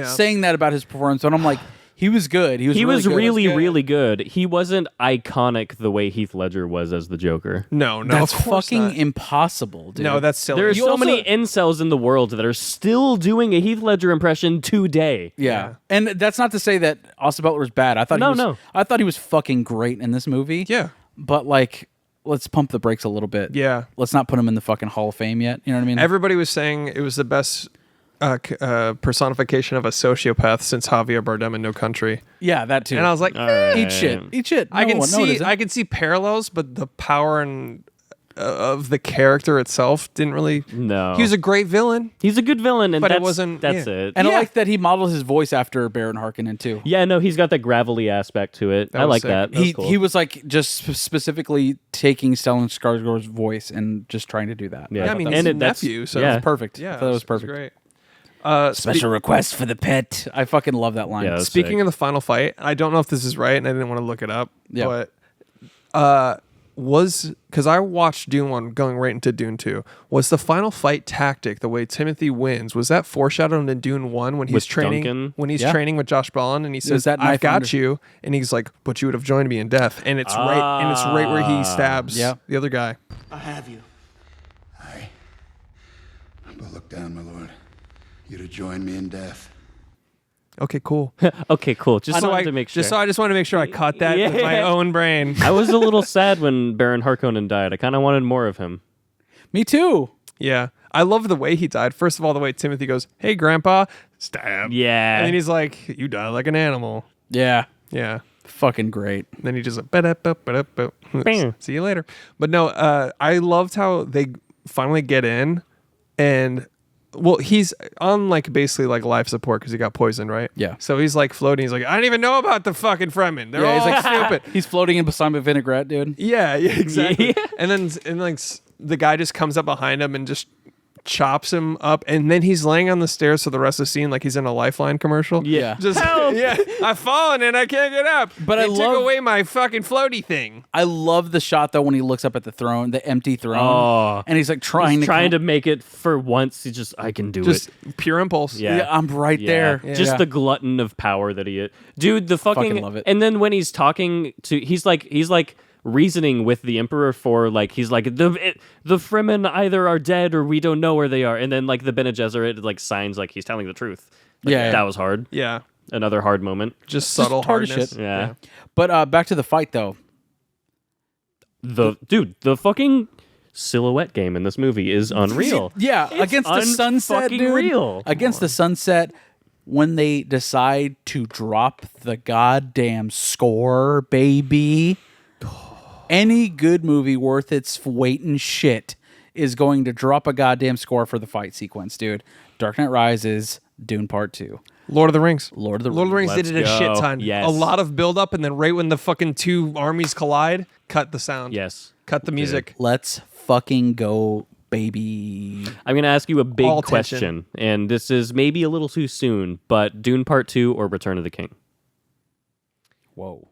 saying that about his performance. And I'm like, he was good. He was really, good. really good. He wasn't iconic the way Heath Ledger was as the Joker. No, That's of course fucking not. impossible, dude. No, that's silly. There are You so also- many incels in the world that are still doing a Heath Ledger impression today. Yeah. And that's not to say that Austin Butler was bad. I thought No. I thought he was fucking great in this movie. Yeah. But like, let's pump the brakes a little bit. Yeah. Let's not put him in the fucking Hall of Fame yet. You know what I mean? Everybody was saying it was the best personification of a sociopath since Javier Bardem in No Country. yeah, that too. And I was like, right. eat shit. Eat shit. I can No, it isn't. I can see parallels, but the power and of the character itself didn't really. No. He was a great villain. He's a good villain, and But it that's, wasn't- that's yeah. it. And Yeah. I like that he models his voice after Baron Harkonnen too. Yeah, no, he's got that gravelly aspect to it. I was like sick. that. That's He cool. he was like just specifically taking Stellan Skarsgård's voice and just trying to do that. Yeah. Yeah, I mean, And he's a that's- nephew, so yeah. It's perfect. yeah, I thought it was perfect. Great. Special request for the pet. I fucking love that line. Yeah, that's Speaking sick. of the final fight, I don't know if this is right, and I didn't want to look it up. Yeah. But was because I watched Dune 1 going right into Dune 2. Was the final fight tactic the way Timothy wins? Was that foreshadowed in Dune 1 when he's With training Duncan? when he's Yeah. training with Josh Brolin and he says, that "I've knife got under- you," and he's like, "But you would have joined me in death." And it's right where he stabs Yeah. the other guy. I have you. Aye. But look down, my lord. You'd have joined me in death. Okay, cool. Okay, cool. Just So wanted to make sure. I just wanted to make sure I caught that with my Yeah. own brain. I was a little sad when Baron Harkonnen died. I kind of wanted more of him. Me too. Yeah. I love the way he died. First of all, the way Timothy goes, "Hey, Grandpa," stab. Yeah. And then he's like, "You die like an animal." Yeah. Yeah. Fucking great. Then he just like, "Ba-da-ba-ba-da-ba." Bam. See you later. But no, I loved how they finally get in and well, he's on like basically like life support because he got poisoned, right? Yeah. So he's like floating. He's like, "I don't even know about the fucking Fremen. They're all he's like stupid." He's floating in balsamic vinaigrette, dude. Yeah, exactly. Yeah. And then like the guy just comes up behind him and just chops him up, and then he's laying on the stairs for the rest of the scene like he's in a Lifeline commercial. Yeah. Just yeah, I've fallen and I can't get up. But they I took love- away my fucking floaty thing. I love the shot though when he looks up at the throne, the empty throne, Oh. and he's like trying to make it for once. He just, I can do Just it. pure impulse. Yeah. Yeah, I'm right there. Just Yeah. the glutton of power that he is. Dude, the fucking love it. And then when he's talking to he's like reasoning with the emperor for like he's like the Fremen either are dead or we don't know where they are, and then like the Bene Gesserit like signs like he's telling the truth. Like, Yeah. that was hard. Yeah. Another hard moment. Just subtle hard as hardness. shit. Yeah. But back to the fight though. The fucking silhouette game in this movie is unreal. Yeah, It's against the sunset, unfucking dude. real. Against the sunset, when they decide to drop the goddamn score, baby. Any good movie worth its weight in shit is going to drop a goddamn score for the fight sequence, dude. Dark Knight Rises, Dune Part 2. Lord of the Rings. Lord of the Rings Let's did it a shit go. ton. Yes. A lot of build up, and then right when the fucking two armies collide, cut the sound. Yes. Cut the music. Let's fucking go, baby. I'm going to ask you a big All question, tension. and this is maybe a little too soon, but Dune Part 2 or Return of the King? Whoa.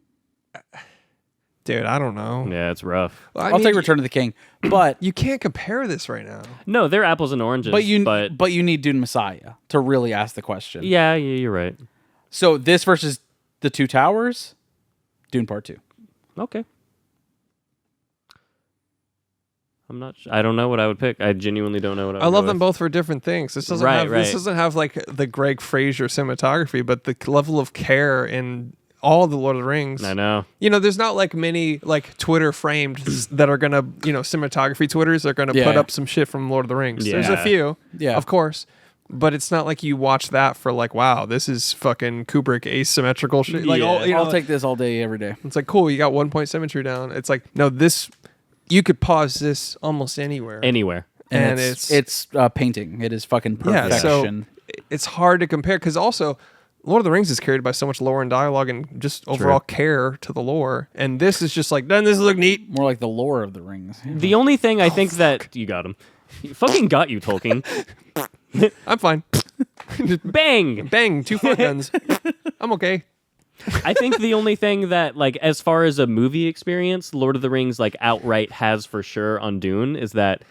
Dude, I don't know. Yeah, it's rough. I'll take Return of the King, but You can't compare this right now. No, they're apples and oranges. but you need Dune Messiah to really ask the question. yeah, you're right. So this versus the Two Towers, Dune Part 2. Okay. I don't know what I would pick. I genuinely don't know what I would I love go them with. both for different things. This doesn't Right, have this right. doesn't have like the Greg Fraser cinematography, but the level of care in all the Lord of the Rings. I know. You know, there's not like many like Twitter framed that are gonna, cinematography Twitters are gonna Yeah. put up some shit from Lord of the Rings. There's a Yeah. few, Yeah. of course, but it's not like you watch that for like, wow, this is fucking Kubrick asymmetrical shit. Like, Yeah. I'll take this all day, every day. it's like cool, you got 1 point symmetry down. It's like no, this you could pause this almost anywhere, Anywhere. and it's painting. It is fucking yeah. perfection. So it's hard to compare because also. Lord of the Rings is carried by so much lore and dialogue and just overall care to the lore. And this is just like, doesn't this look neat? More like the lore of the rings. The only thing I think that you got him. You fucking got you, Tolkien. I'm fine. Bang! Bang, 2 foot guns. I'm okay. I think the only thing that, like, as far as a movie experience, Lord of the Rings, like, outright has for sure on Dune is that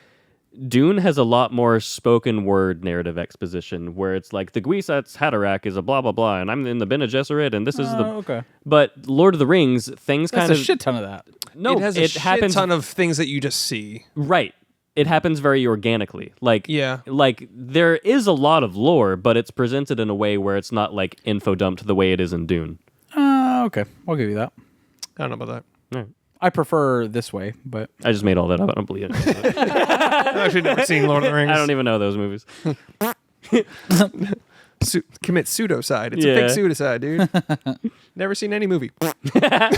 Dune has a lot more spoken word narrative exposition where it's like the Gwisatz Haderach is a blah blah blah and I'm in the Bene Gesserit and this is the Okay. But Lord of the Rings things That's kind a of shit ton of that. no it has a shit happens ton of things that you just see. right. It happens very organically. Like Yeah. like there is a lot of lore, but it's presented in a way where it's not like info dumped the way it is in Dune. Okay. I'll give you that. I don't know about Right. I prefer this way, but I just made all that up. I don't believe it. that. I've actually never seen Lord of the Rings. I don't even know those movies. Commit pseudocide. It's Yeah. a fake suicide, dude. Never seen any movie. Got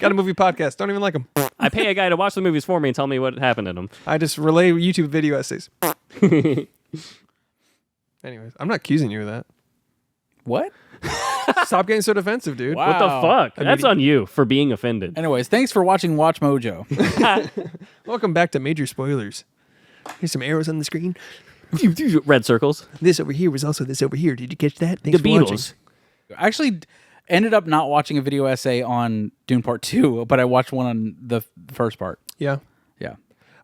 a movie podcast. Don't even like them. I pay a guy to watch the movies for me and tell me what happened in them. I just relay YouTube video essays. Anyways, I'm not accusing you of that. what? Stop getting so defensive, dude. Wow. What the fuck? That's on you for being offended. Anyways, thanks for watching Watch Mojo. Welcome back to Major Spoilers. Here's some arrows on the screen. Red circles. This over here was also this over here. Did you catch that? Thanks The for watching. Beatles. I actually ended up not watching a video essay on Dune Part 2, but I watched one on the first part. Yeah. Yeah.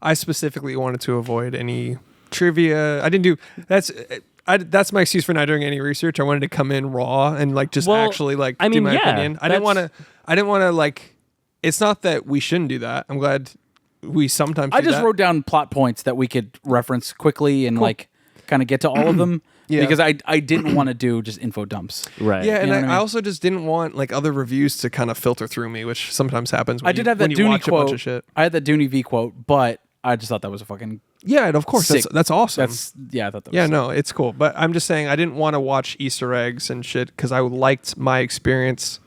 I specifically wanted to avoid any trivia. I didn't do that's my excuse for not doing any research. I wanted to come in raw and like just Well, actually like I do mean, my yeah, opinion. I didn't want to like. It's not that we shouldn't do that. I'm glad we sometimes. I do just that. wrote down plot points that we could reference quickly and like kind of get to all of them. Yeah. Because I didn't want to do just info dumps. Right. Yeah, and know what I I mean? also just didn't want like other reviews to kind of filter through me, which sometimes happens. When I did have that when you Dooney watch a bunch quote. of shit. I had that Dooney V quote, but I just thought that was a fucking Yeah, and of course sick. that's awesome. I thought that was Yeah, sick. no, it's cool. But I'm just saying I didn't want to watch Easter eggs and shit because I liked my experience.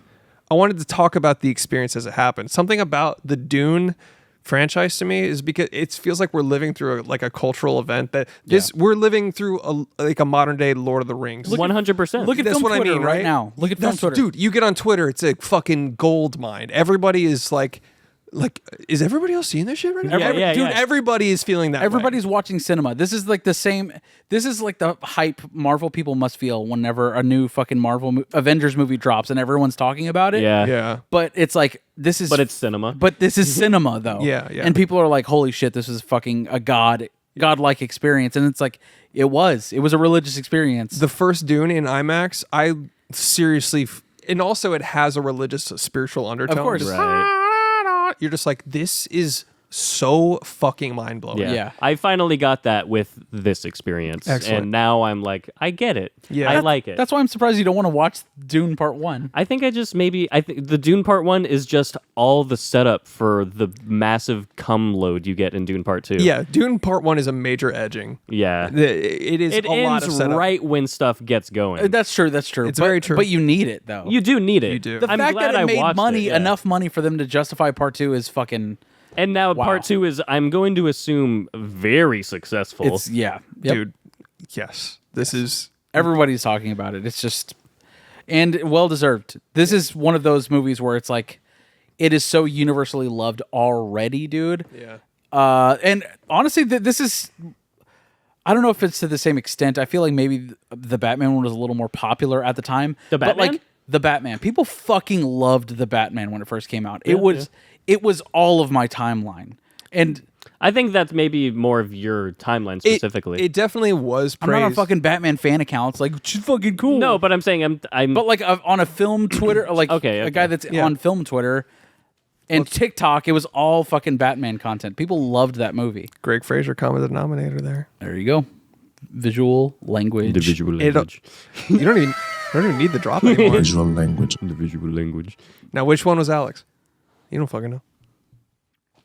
I wanted to talk about the experience as it happened. Something about the Dune franchise to me is because it feels like we're living through a cultural event that we're living through a modern day Lord of the Rings. 100%. Look at That's film what I Twitter mean, right right now. Look at film That's- Twitter. Dude, you get on Twitter, it's a fucking gold mine. Everybody is like, is everybody else seeing this shit right now? Yeah, Dude, yeah. everybody is feeling that way. Everybody's watching cinema. This is like the same. This is like the hype Marvel people must feel whenever a new fucking Avengers movie drops and everyone's talking about it. Yeah. Yeah. But it's like this is. But it's cinema. But this is cinema though. Yeah, yeah. And people are like, "Holy shit, this is fucking a godlike experience." And it's like it was a religious experience. The first Dune in IMAX, I seriously, and also it has a religious, spiritual undertone. Of course. Just, Right. You're just like, this is so fucking mind-blowing. Yeah. I finally got that with this experience. Excellent. And now I'm like, I get it. Yeah. I like it. That's why I'm surprised you don't want to watch Dune Part 1. I think I think the Dune Part 1 is just all the setup for the massive cum load you get in Dune Part 2. Yeah, Dune Part 1 is a major edging. Yeah. It is It a lot of ends setup. right when stuff gets going. That's true. It's very true. But you need it, though. You do need it. You do. The I'm fact glad that it I made watched money, it, yeah. enough money for them to justify Part 2 is fucking... And now Wow. Part 2 is, I'm going to assume, very successful. It's, yeah. Yep. Dude, yes. This is... Everybody's talking about it. It's just... And well-deserved. This is one of those movies where it's like, it is so universally loved already, dude. Yeah. And honestly, this is... I don't know if it's to the same extent. I feel like maybe the Batman one was a little more popular at the time. The But Batman? like, the Batman. People fucking loved the Batman when it first came out. It was all of my timeline. And I think that's maybe more of your timeline specifically. It definitely was I'm praised. not on fucking Batman fan accounts. Like, she's fucking cool. No, but I'm saying I'm But like on a film Twitter, like Okay, a okay. guy that's on film Twitter and TikTok, it was all fucking Batman content. People loved that movie. Greg Fraser, common denominator there. There you go. Visual language. the visual It- language. You don't even need the drop anymore. Visual language. The visual language. Now, which one was Alex? You don't fucking know.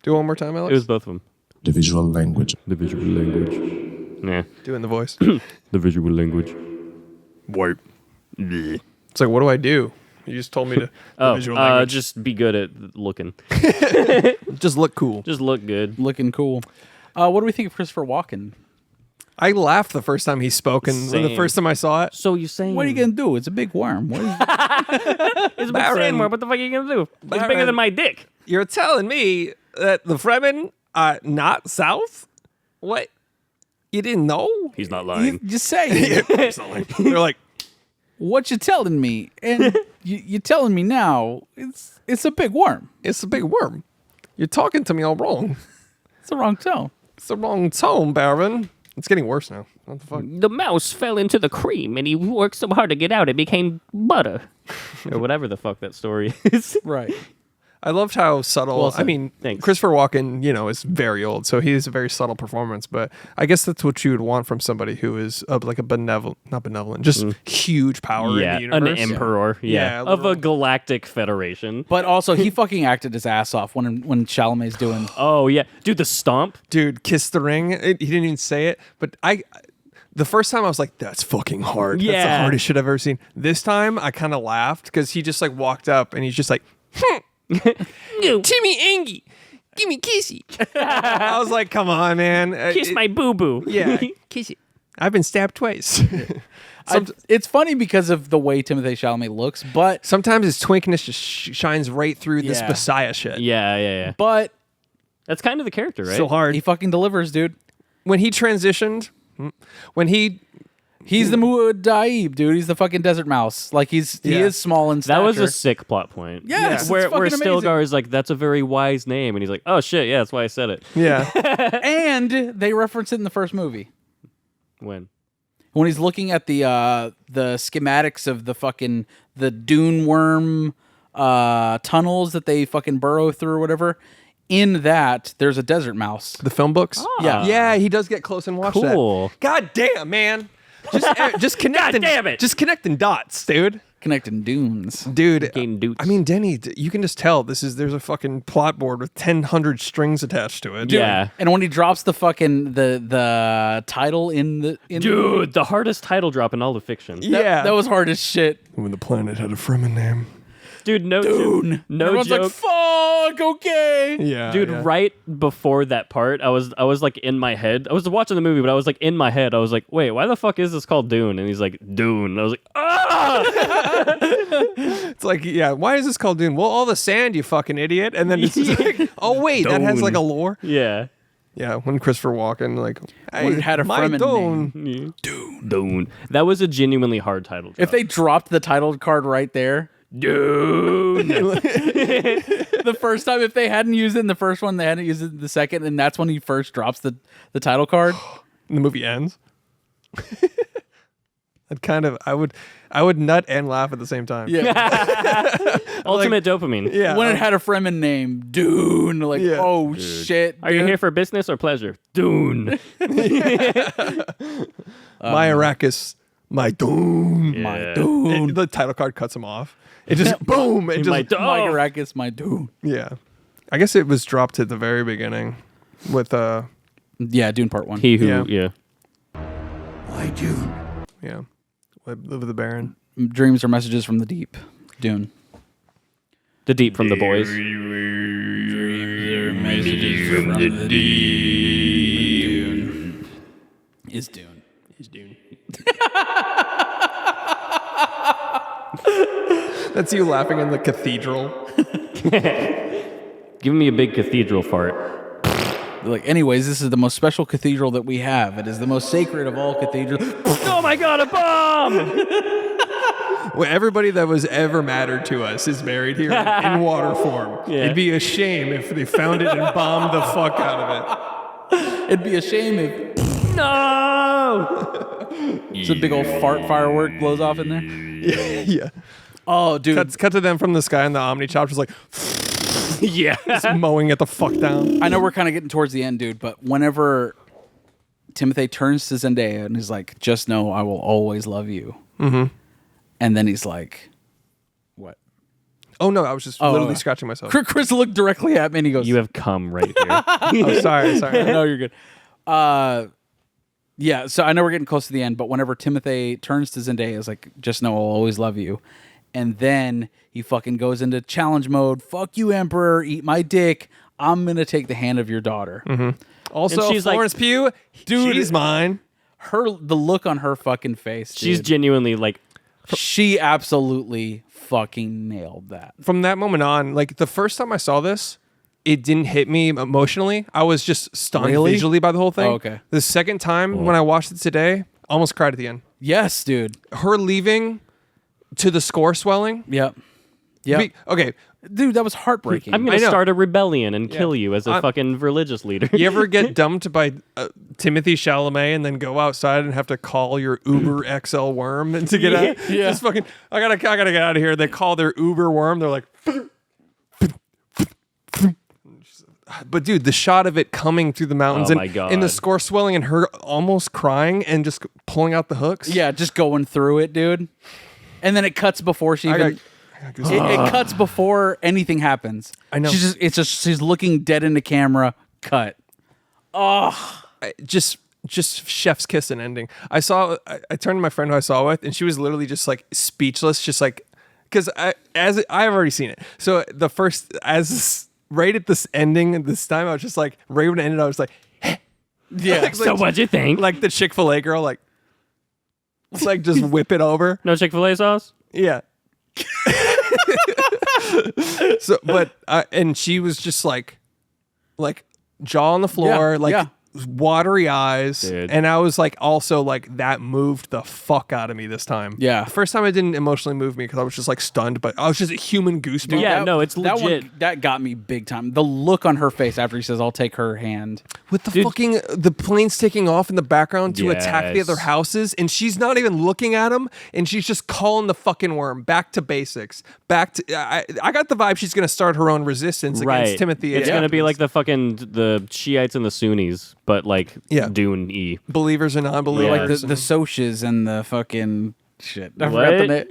Do it one more time, Alex. It was both of them. The visual language. The visual language. Nah. Doing the voice. The visual language. Wipe. It's like, what do I do? You just told me to. Just be good at looking. Just look cool. Just look good. Looking cool. What do we think of Christopher Walken? I laughed the first time he spoke, and the Same. first time I saw it. So you're saying What are you gonna do? It's a big worm. What is it's a big Baron. sandworm. What the fuck are you gonna do? It's bigger Baron. than my dick. You're telling me that the Fremen are not South? What? You didn't know? He's not lying. just say They're like, what you telling me, and you telling me now it's a big worm. it's a big worm. You're talking to me all wrong. It's the wrong tone. It's the wrong tone, Baron. It's getting worse now. What the fuck? The mouse fell into the cream, and he worked so hard to get out, it became butter. Or whatever the fuck that story is. Right. I loved how subtle. Well said. I mean, Thanks. Christopher Walken, is very old, so he is a very subtle performance. But I guess that's what you would want from somebody who is like a not benevolent, just huge power Yeah, in the an universe. emperor. Yeah, of a galactic federation. But also, he fucking acted his ass off when Chalamet's doing. Oh yeah, dude, the stomp. Dude, kiss the ring. He didn't even say it, but the first time I was like, that's fucking hard. That's the Yeah. hardest shit I've ever seen. This time I kind of laughed because he just like walked up and he's just like, Timmy Angie, give me kissy. I was like, come on, man. Kiss my boo boo. Yeah, kiss it. I've been stabbed twice. It's funny because of the way Timothée Chalamet looks, but Sometimes his twinkness just shines right through this Yeah. Messiah shit. Yeah. but That's kind of the character, right? So hard. he fucking delivers, dude. When he transitioned, He's the Muad'Dib, dude. He's the fucking desert mouse. Like he Yeah. is small in stature. That was a sick plot point. Yes, it's where fucking Stilgar is like, that's a very wise name, and he's like, oh shit, yeah, that's why I said it. yeah. and they reference it in the first movie When? when he's looking at the schematics of the Dune worm tunnels that they fucking burrow through or whatever. In that, there's a desert mouse. The film books? Yeah. Yeah, he does get close and watch that. Cool. God damn, man. Just connecting. God damn it. Just connecting dots, dude. Connecting dunes. Dude, Game doots. I mean, Denny, you can just tell there's a fucking plot board with 1,000 strings attached to it. Yeah. And when he drops the fucking the title in the Dude, the hardest title drop in all of fiction. Yeah. that was hard as shit. When the planet had a Fremen name. Dude, no joke. No Everyone's joke. like, fuck, okay. Yeah. Dude, yeah. right before that part, I was like in my head. I was watching the movie, but I was like in my head. I was like, wait, why the fuck is this called Dune? And he's like, Dune. And I was like, ah! It's like, yeah, why is this called Dune? Well, all the sand, you fucking idiot. And then it's just like, oh, wait, that has like a lore. Yeah. Yeah, when Christopher Walken, like, When it had a my Fremen Dune. Dune. That was a genuinely hard title drop. If they dropped the title card right there, Dune. the first time, if they hadn't used it in the first one, they hadn't used it in the second, and that's when he first drops the title card. And the movie ends. I would nut and laugh at the same time. Yeah. Ultimate dopamine. Yeah. When it had a Fremen name, Dune. Like, oh shit. Are you dude. here for business or pleasure? Dune. My Arrakis, my Dune. My Dune. And the title card cuts him off. It just boom. It just My Arrakis, my Dune. yeah. I guess it was dropped at the very beginning with Yeah, Dune Part 1. He who, Yeah. yeah. Why Dune? yeah, with the Baron. Dreams are messages from the deep. Dune. The deep from the boys. Messages from the deep. Is Dune. That's you laughing in the cathedral. Give me a big cathedral fart. Like, anyways, this is the most special cathedral that we have. It is the most sacred of all cathedrals. Oh my god, a bomb! Well, everybody that was ever mattered to us is buried here in water form. Yeah. It'd be a shame if they found it and bombed the fuck out of It'd be a shame if No! some big old fart firework blows off in there. it. Yeah. Oh, dude. Cut to them from the sky and the Omni Chopper's like Yeah. just mowing it the fuck down. I know we're kind of getting towards the end, dude, but whenever Timothy turns to Zendaya and he's like, just know I will always love you. Mm-hmm. And then he's like, what? Oh no, I was just literally scratching myself. Chris looked directly at me and he goes, You have come right here. Oh, sorry. no, you're good. Yeah, so I know we're getting close to the end, but whenever Timothy turns to Zendaya, it's like, just know I'll always love you. And then he fucking goes into challenge mode. Fuck you, Emperor. Eat my dick. I'm going to take the hand of your daughter. Mm-hmm. Also, And she's like, Florence Pugh, dude, she's mine. The look on her fucking face, dude. She's genuinely like, She absolutely fucking nailed that. From that moment on, like the first time I saw this, it didn't hit me emotionally. I was just stunned visually by the whole thing. Oh, okay. The second time when I watched it today, I almost cried at the end. Yes, dude. Her leaving to the score swelling. Yep. Yep. Okay. Dude, that was heartbreaking. I'm going to start a rebellion and kill you as a fucking religious leader. You ever get dumped by Timothy Chalamet and then go outside and have to call your Uber XL worm to get out? Yeah. Just fucking, I gotta get out of here. They call their Uber worm. They're like, but dude, the shot of it coming through the mountains and the score swelling and her almost crying and just pulling out the hooks. Yeah, just going through it, dude. And then it cuts before she even. It cuts before anything happens. I know. She's looking dead into camera. Cut. Oh, just chef's kiss and ending. I turned to my friend who I saw with, and she was literally just like speechless, just like because I've already seen it. So the first right at this ending this time, I was just like right when it ended, I was like, yeah. like, So what'd you think? Like the Chick-fil-A girl, like just whip it over. No Chick-fil-A sauce? Yeah. So, but and she was just like jaw on the floor, watery eyes, dude. And I was like, also like that moved the fuck out of me this time. Yeah, the first time it didn't emotionally move me because I was just like stunned, but I was just a human goosebump. Dude, yeah, no, it's that legit. That got me big time. The look on her face after he says, "I'll take her hand." With the fucking the planes taking off in the background to attack the other houses, and she's not even looking at them, and she's just calling the fucking worm back to basics. Back to I got the vibe she's gonna start her own resistance against Timothy. It's gonna be like the Shiites and the Sunnis, but like Dune-y. Believers and non-believers. Like the Socs and the fucking shit. I forgot the name.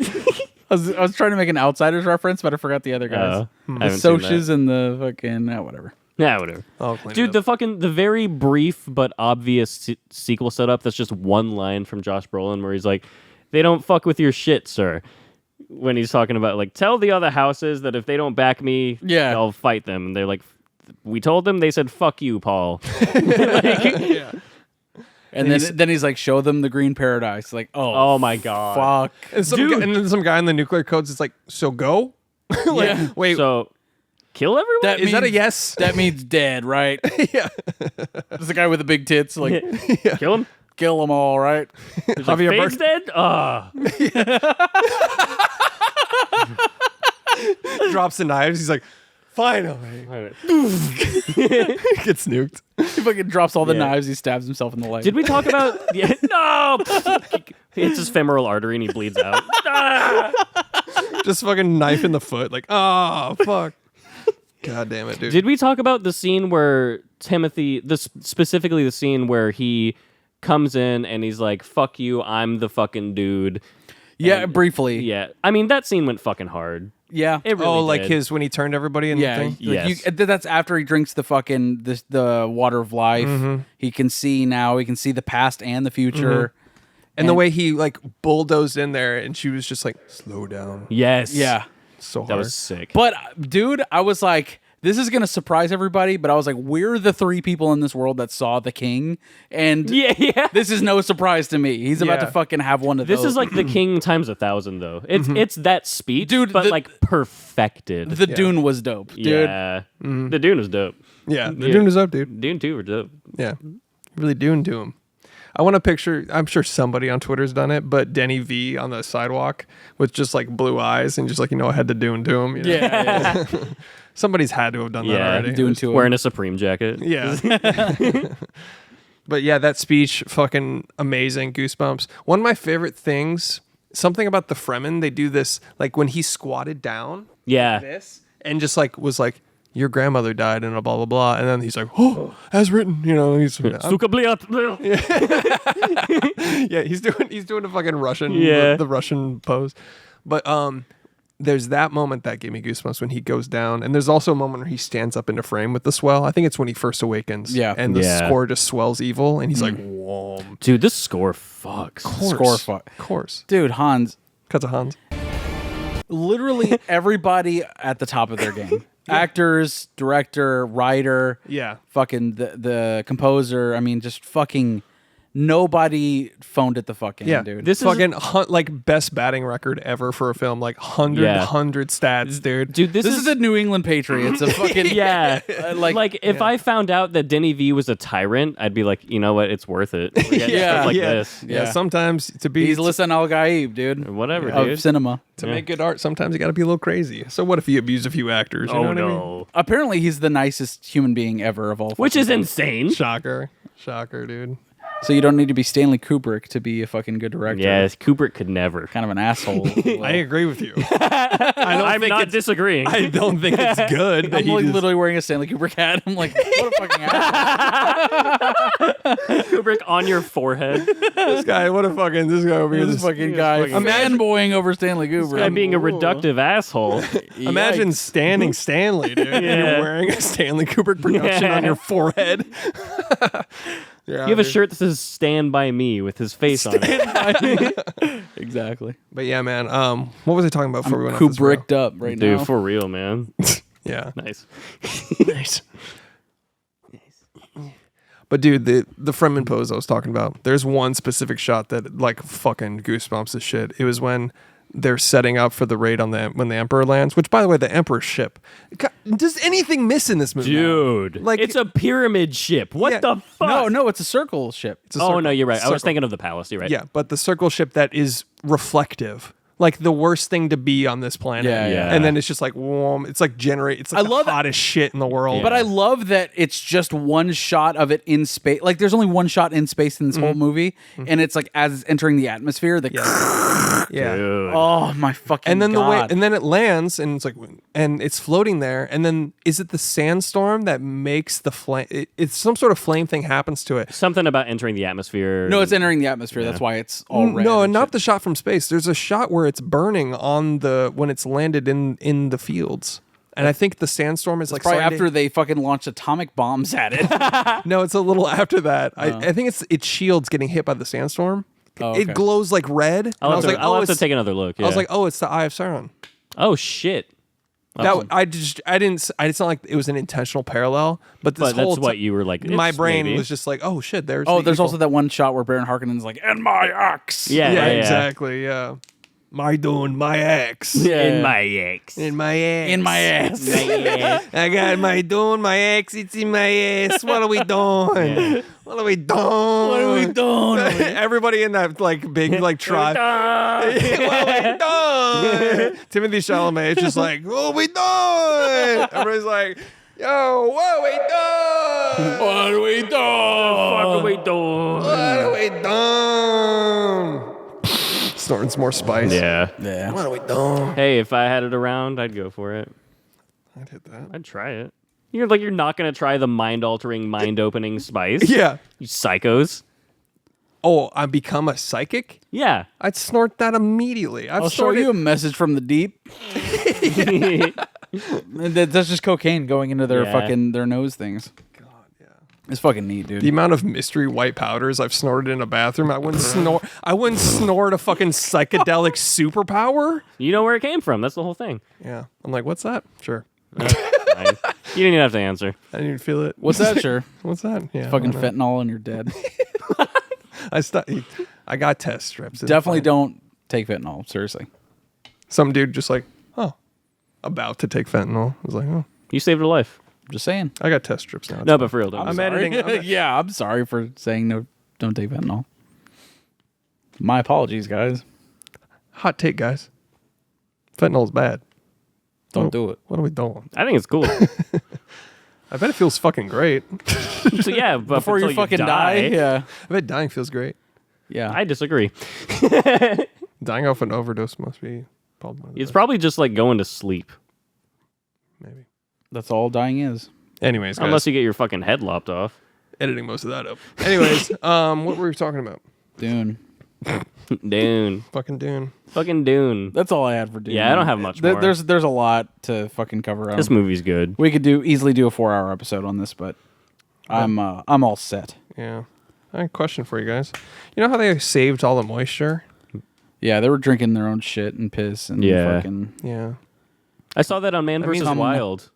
I was trying to make an Outsiders reference, but I forgot the other guys. The Socs and the fucking whatever. Yeah, whatever. Dude, the very brief but obvious sequel setup that's just one line from Josh Brolin where he's like, "They don't fuck with your shit, sir." When he's talking about like, tell the other houses that if they don't back me, I'll fight them. And they're like, we told them. They said, "Fuck you, Paul." Yeah. And then he's like, show them the green paradise. Like, oh my god, fuck. And some guy in the nuclear codes is like, so go. Wait, so kill everyone? Is that a yes? That means dead, right? Yeah. There's a guy with the big tits. Like, kill him. Kill them all, right? Javier Fade's dead? Drops the knives. He's like, Finally. Gets nuked. He fucking drops all the knives. He stabs himself in the leg. Did we talk about? Yeah, no. He hits his femoral artery and he bleeds out. Just fucking knife in the foot. Like, oh fuck. God damn it, dude. Did we talk about the scene where Timothy, specifically the scene where he comes in and he's like, "Fuck you, I'm the fucking dude." Yeah, And, briefly. Yeah, I mean that scene went fucking hard. Yeah. It really like did. his when he turned everybody in the thing. Yes. That's after he drinks the fucking the water of life. Mm-hmm. He can see now. He can see the past and the future. And the way he like bulldozed in there, and she was just like, "Slow down." Yes. Yeah. So hard. That was sick. But dude, I was like, this is gonna surprise everybody. But I was like, we're the 3 people in this world that saw the king, and yeah. this is no surprise to me. He's about to Yeah. fucking have one of This those. is like the king times 1,000, though. It's that speech, Dude, but the- like perfected. the Dune was dope, dude. Yeah, the Dune was dope. Yeah, the Dune is up, dude. Dune 2 were dope. Yeah, really Dune to him. I want to picture. I'm sure somebody on Twitter's done it, but Denny V on the sidewalk with just like blue eyes and just like I had to Dune to him. You know? Yeah, Somebody's had to have done that Yeah, already. Dune to him. Wearing a Supreme jacket. Yeah. But yeah, that speech, fucking amazing. Goosebumps. One of my favorite things, something about the Fremen, they do this, like when he squatted down, Yeah. this, and just like was like, your grandmother died and blah, blah, blah. And then he's like, oh, as written, he's, yeah, he's doing a fucking Russian, the Russian pose. But, there's that moment that gave me goosebumps when he goes down, and there's also a moment where he stands up into frame with the swell. I think it's when he first awakens. Yeah. And the Yeah. score just swells evil, and he's like, whoa. Dude, this score fucks. Score fuck. Of course. Dude, Hans. Cuts of Hans. Literally everybody at the top of their game. Actors, director, writer, Yeah. fucking the composer. I mean, just fucking nobody phoned it the fuck in, Yeah. dude. This fucking like best batting record ever for a film. Like 100 stats, dude. Dude, this is the New England Patriots of fucking Yeah. like if I found out that Denny V was a tyrant, I'd be like, you know what? It's worth it. We're getting Yeah. stuff like yeah. this. Yeah. Sometimes to be he's Lisan Al Gaib, dude. Whatever, Of dude. cinema. to make good art, sometimes you got to be a little crazy. So what if you abuse a few actors? You know Oh, what I mean? no. Apparently he's the nicest human being ever of all. Which fucking is time. insane. Shocker, dude. So you don't need to be Stanley Kubrick to be a fucking good director. Yes, Kubrick could never. Kind of an asshole. I agree with you. I'm not disagreeing. I don't think it's good. that I'm he like just- literally wearing a Stanley Kubrick hat. I'm like, what a fucking asshole. Kubrick on your forehead. this guy over here. This fucking guy fanboying over Stanley Kubrick. Guy being a reductive asshole. Imagine standing Stanley, dude. And Yeah. you're wearing a Stanley Kubrick production Yeah. on your forehead. Yeah, You have a dude. shirt that says "Stand by Me" with his face on it. Exactly. But yeah, man. What was I talking about before we went off this rail? Kubricked up right Dude, now. for real, man. Yeah. Nice. Nice. But dude, the Fremen pose I was talking about, there's one specific shot that like fucking goosebumps as shit. It was when they're setting up for the raid on when the Emperor lands, which by the way, the Emperor's ship. God, does anything miss in this movie? Dude, Like- it's a pyramid ship. What Yeah. the fuck? No, it's a circle ship. It's a Oh, circle. no, you're right. I was Circle. thinking of the palace. You're right. Yeah, but the circle ship that is reflective. Like the worst thing to be on this planet. Yeah. And then it's just like warm. It's like it's like I the love it. hottest shit in the world. But I love that it's just one shot of it in space. Like there's only one shot in space in this whole movie, and it's like as it's entering the atmosphere, the yeah. Dude. oh my fucking And then God. and then it lands, and it's like, and it's floating there. And then is it the sandstorm that makes the flame? It's some sort of flame thing happens to it. Something about entering the atmosphere. no, it's entering the atmosphere. That's why it's all red. No, and not shit. the shot from space. There's a shot where it's burning on when it's landed in the fields. And I think the sandstorm is like Probably starting after they fucking launched atomic bombs at it. No, it's a little after that. I think it's shields getting hit by the sandstorm. Oh, okay. It glows like red. And I was like, I'll have to it's- take another look. I was yeah. like, oh, it's the Eye of Sauron. oh shit. It's not like it was an intentional parallel, but this But that's whole what you were like. my it's brain maybe. was just like, oh shit, there's Oh, the there's evil. also that one shot where Baron Harkonnen's like, "And my axe." Yeah, yeah, exactly, yeah. My Dune, my ex. In my ex. In my ass. In my ass. I got my Dune, my ex, it's in my ass. What are we doing? Yeah. What are we doing? What are we doing? Everybody in that like big like tribe. What are we doing? Timothy Chalamet is just like, what are we doing? Everybody's like, yo, what are we doing? What are we doing? Fuck are we doing? What are we doing? Snorting some more spice. Yeah. Yeah. What are we doing? Hey, if I had it around, I'd go for it. I'd hit that. I'd try it. You're not gonna try the mind-altering, mind-opening spice. Yeah. You psychos. Oh, I become a psychic? Yeah. I'd snort that immediately. I'll show you a message from the deep. That's just cocaine going into their fucking their nose things. God, yeah. It's fucking neat, dude. The amount of mystery white powders I've snorted in a bathroom, I wouldn't snort a fucking psychedelic superpower. You know where it came from. That's the whole thing. Yeah. I'm like, what's that? Sure. Nice. You didn't even have to answer. I didn't even feel it. What's that, sure? What's that? Yeah. Fucking fentanyl and you're dead. I got test strips. It's Definitely fine. don't take fentanyl, seriously. Some dude just like, about to take fentanyl. I was like, oh. You saved a life. Just saying. I got test strips now. No, but for real, don't. I'm editing. Yeah, I'm sorry for saying no, don't take fentanyl. My apologies, guys. Hot take, guys. Fentanyl's bad. Don't do it. What are we doing? I think it's cool. I bet it feels fucking great. So yeah, but Before you fucking die, yeah. I bet dying feels great. Yeah. I disagree. Dying off an overdose must be probably one of the It's best. probably just like going to sleep. Maybe. That's all dying is. Anyways, guys, Unless you get your fucking head lopped off. editing most of that up. Anyways, what were we talking about? Dune. Dune. Fucking Dune. Fucking Dune. That's all I had for Dune. Yeah, I don't have much more. There's a lot to fucking cover. This movie's good. We could easily do a 4-hour episode on this, but I'm all set. Yeah. I have a question for you guys. You know how they saved all the moisture? Yeah, they were drinking their own shit and piss and fucking Yeah. I saw that on Man That means vs. I'm- Wild.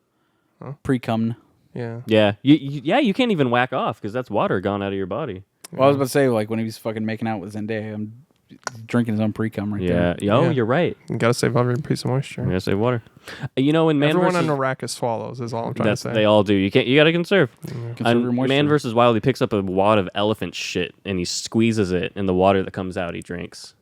pre-cummed. Yeah. Yeah. You can't even whack off because that's water gone out of your body. Well, I was about to say, like, when he was fucking making out with Zendaya, I'm drinking his own pre-cum right Yeah. there. Oh, Yeah. you're right. You gotta save every piece of moisture. You gotta save water. You know, in Man Everyone vs. on Arrakis swallows is all I'm trying to say. They all do. You gotta conserve. Conserve On your moisture. Man vs. Wild, he picks up a wad of elephant shit and he squeezes it, and the water that comes out he drinks.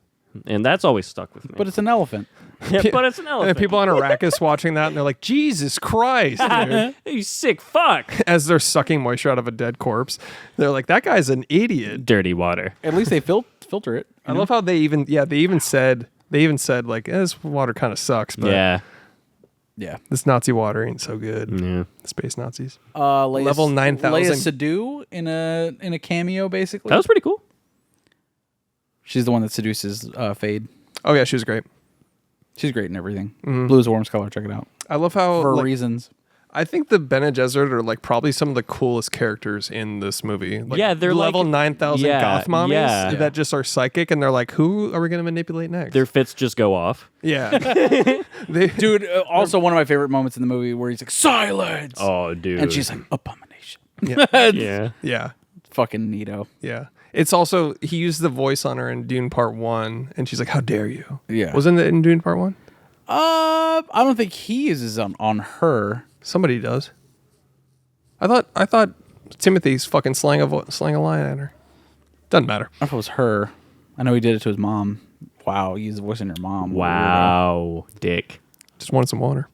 And that's always stuck with me. But it's an elephant. Yeah, but it's an And elephant. people on Arrakis watching that and they're like, Jesus Christ, dude. You sick fuck. As they're sucking moisture out of a dead corpse. They're like, that guy's an idiot. Dirty water. At least they filter it. I love how they even said like, this water kind of sucks, but Yeah. this Nazi water ain't so good. Yeah. Space Nazis. Level 9,000. Leia Sadu in a cameo, basically. That was pretty cool. She's the one that seduces Fade. Oh yeah, she was great. She's great in everything. Blue is warmest color. Check it out. I love how For like, reasons. I think the Bene Gesserit are like probably some of the coolest characters in this movie. Like, Yeah, they're level like- 9,000 yeah, goth mommies yeah. that just are psychic, and they're like, who are we going to manipulate next? Their fits just go off. Yeah. Dude, also one of my favorite moments in the movie where he's like, silence! Oh, dude. And she's like, abomination. yeah. Yeah. Fucking neato. Yeah. It's also, he used the voice on her in Dune Part 1, and she's like, how dare you? Yeah. Wasn't it in Dune Part 1? I don't think he uses on her. Somebody does. I thought Timothy's fucking slang a line at her. Doesn't matter. I thought it was her. I know he did it to his mom. Wow, he used the voice in her mom. Wow. Dick. Just wanted some water.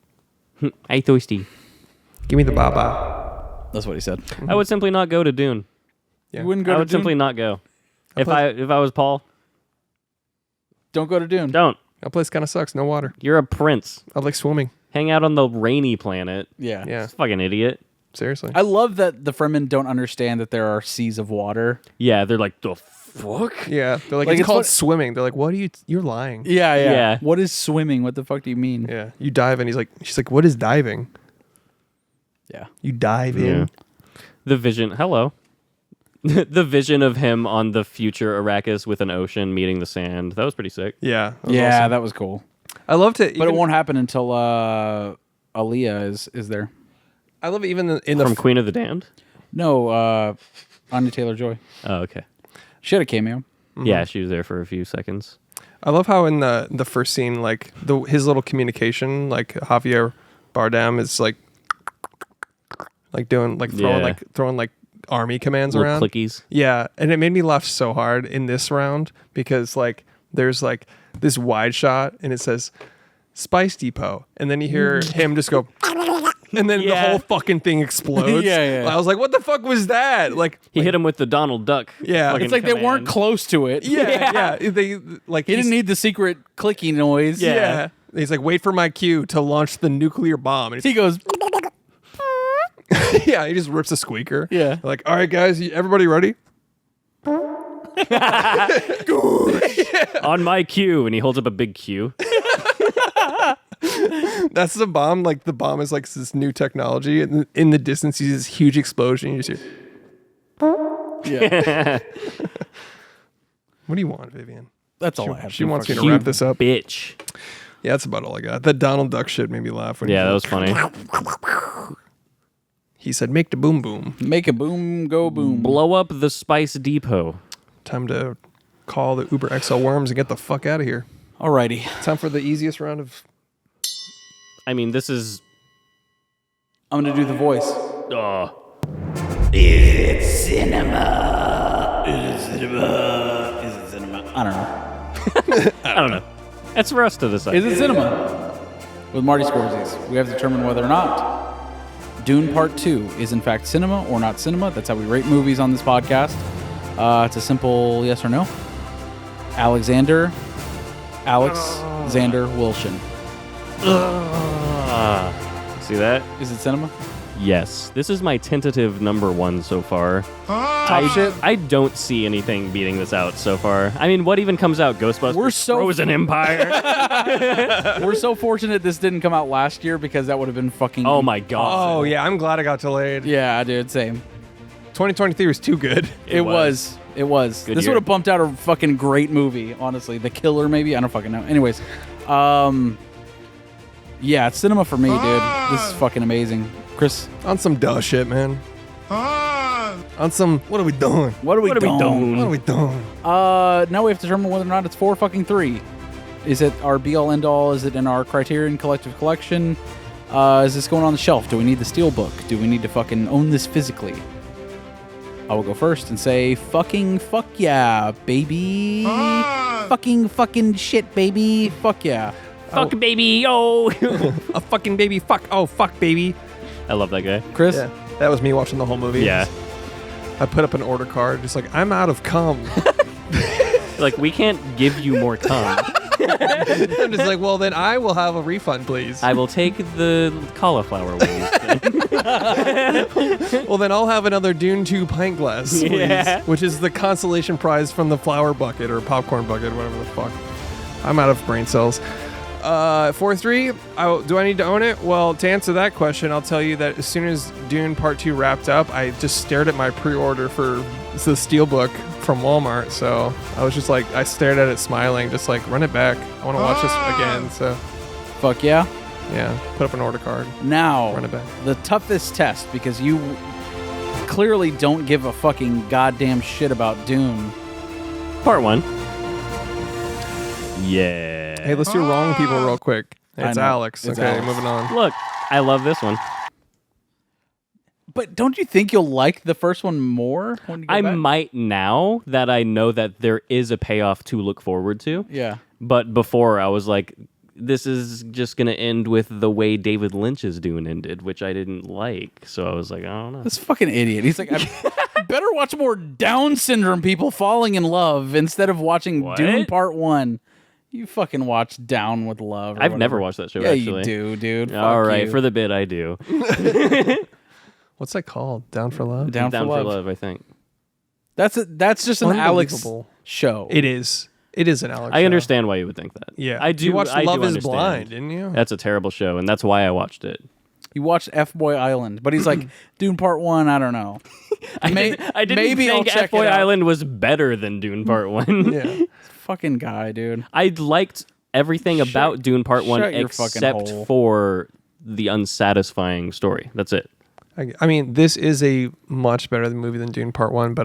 I thirsty. Give me the baba. That's what he said. I would simply not go to Dune. Yeah. You wouldn't go I to would Dune? simply not go. If I was Paul, Don't go to Dune. don't. That place kind of sucks. No water. You're a prince. I like swimming. Hang out on the rainy planet. Yeah. Yeah. Fucking idiot. Seriously. I love that the Fremen don't understand that there are seas of water. Yeah, they're like, the fuck? Yeah, they're like, Like, it's it's called what- swimming. They're like, what are you? You're lying. Yeah. Yeah. What is swimming? What the fuck do you mean? Yeah, you dive, and she's like, what is diving? Yeah. You dive in. The vision. Hello. The vision of him on the future Arrakis with an ocean meeting the sand. That was pretty sick. Yeah, that was Yeah, awesome. that was cool. I loved it. But it won't happen until Aaliyah is there. I love it even in the From Queen of the Damned? No, Anya Taylor-Joy. Oh, okay. She had a cameo. Yeah, she was there for a few seconds. I love how in the first scene, like his little communication, like Javier Bardem is like doing like throwing like army commands Little around. clickies. Yeah, and it made me laugh so hard in this round because like there's like this wide shot and it says Spice Depot, and then you hear him just go, and then the whole fucking thing explodes. Yeah. I was like, what the fuck was that? Like He hit him with the Donald Duck. Yeah. fucking It's like they weren't command. close to it. yeah. They like He didn't need the secret clicky noise. Yeah. He's like, wait for my cue to launch the nuclear bomb. And He goes, yeah, he just rips a squeaker. Yeah. Like, all right, guys, everybody ready? On my cue, and he holds up a big cue. That's the bomb. Like, the bomb is like this new technology. And in the distance, you see this huge explosion. You just hear, yeah. what do you want, Vivian? That's all I have. She wants me to You wrap this up. bitch. Yeah, that's about all I got. The Donald Duck shit made me laugh. When Yeah, he that was funny. He said, make the boom boom. Make a boom, go boom. Blow up the Spice Depot. Time to call the Uber XL worms and get the fuck out of here. Alrighty. Time for the easiest round of... I mean, this is... I'm going to do the voice. I don't know. I don't know. That's for us to decide. Is it cinema? With Marty Scorsese, we have determined whether or not Dune Part 2 is in fact cinema or not cinema. That's how we rate movies on this podcast. It's a simple yes or no. Alex Xander Wilson. See that? Is it cinema? Yes. This is my tentative number one so far. Top shit. I don't see anything beating this out so far. I mean, what even comes out? Ghostbusters? We're so Frozen Empire? We're so fortunate this didn't come out last year because that would have been fucking. Oh my god. Oh, yeah, I'm glad I got delayed. Yeah, dude, same. 2023 was too good. It was. This year. would have bumped out a fucking great movie, honestly. The Killer, maybe? I don't fucking know. Anyways. Yeah, it's cinema for me, dude. This is fucking amazing. Chris? On some duh shit, man. On some, what are we doing? What are we doing? What are we doing? Now we have to determine whether or not it's 4-3. Is it our be-all, end-all? Is it in our Criterion Collective Collection? Is this going on the shelf? Do we need the Steelbook? Do we need to fucking own this physically? I will go first and say, fuck yeah, baby. Fucking shit, baby. Fuck yeah. Fuck baby, yo. A fucking baby, fuck. Oh, fuck, baby. I love that guy. Chris? Yeah, that was me watching the whole movie. Yeah. I put up an order card, just like, I'm out of cum. Like, we can't give you more cum. I'm just like, well, then I will have a refund, please. I will take the cauliflower wings. Well, then I'll have another Dune 2 pint glass, please. Yeah. Which is the consolation prize from the flour bucket or popcorn bucket, whatever the fuck. I'm out of brain cells. 4-3, do I need to own it? Well, to answer that question, I'll tell you that as soon as Dune Part 2 wrapped up, I just stared at my pre-order for the Steelbook from Walmart. So I was just like, I stared at it smiling, just like, run it back. I want to watch this again. So Fuck yeah. yeah, put up an order card. Now, Run it back. the toughest test, because you clearly don't give a fucking goddamn shit about Dune. Part 1. Yeah. Hey, let's do wrong people real quick. It's know. Alex. It's Okay, Alex. moving on. Look, I love this one. But don't you think you'll like the first one more? When you go I back? might now that I know that there is a payoff to look forward to. Yeah. But before, I was like, this is just going to end with the way David Lynch's Dune ended, which I didn't like. So I was like, I don't know. This fucking idiot. He's like, I better watch more Down syndrome people falling in love instead of watching What? Dune Part 1. You fucking watch Down with Love. Or I've never whatever. watched that show, Yeah, actually. you do, dude. All Fuck right, you. for the bit, I do. What's that called? Down for Love? Down for Love. I think. That's just an Alex Unbelievable. show. It is. It is an Alex I show. understand why you would think that. Yeah. I do. You watched I Love do is understand. Blind, didn't you? That's a terrible show, and that's why I watched it. You watched F-Boy Island, but he's like, Dune Part 1, I don't know. I didn't maybe I'll think check F-Boy it out. Island was better than Dune Part 1. Yeah. Fucking guy, dude. I liked everything about Dune Part 1 shut your fucking except hole. for the unsatisfying story. That's it. I mean, this is a much better movie than Dune Part 1, but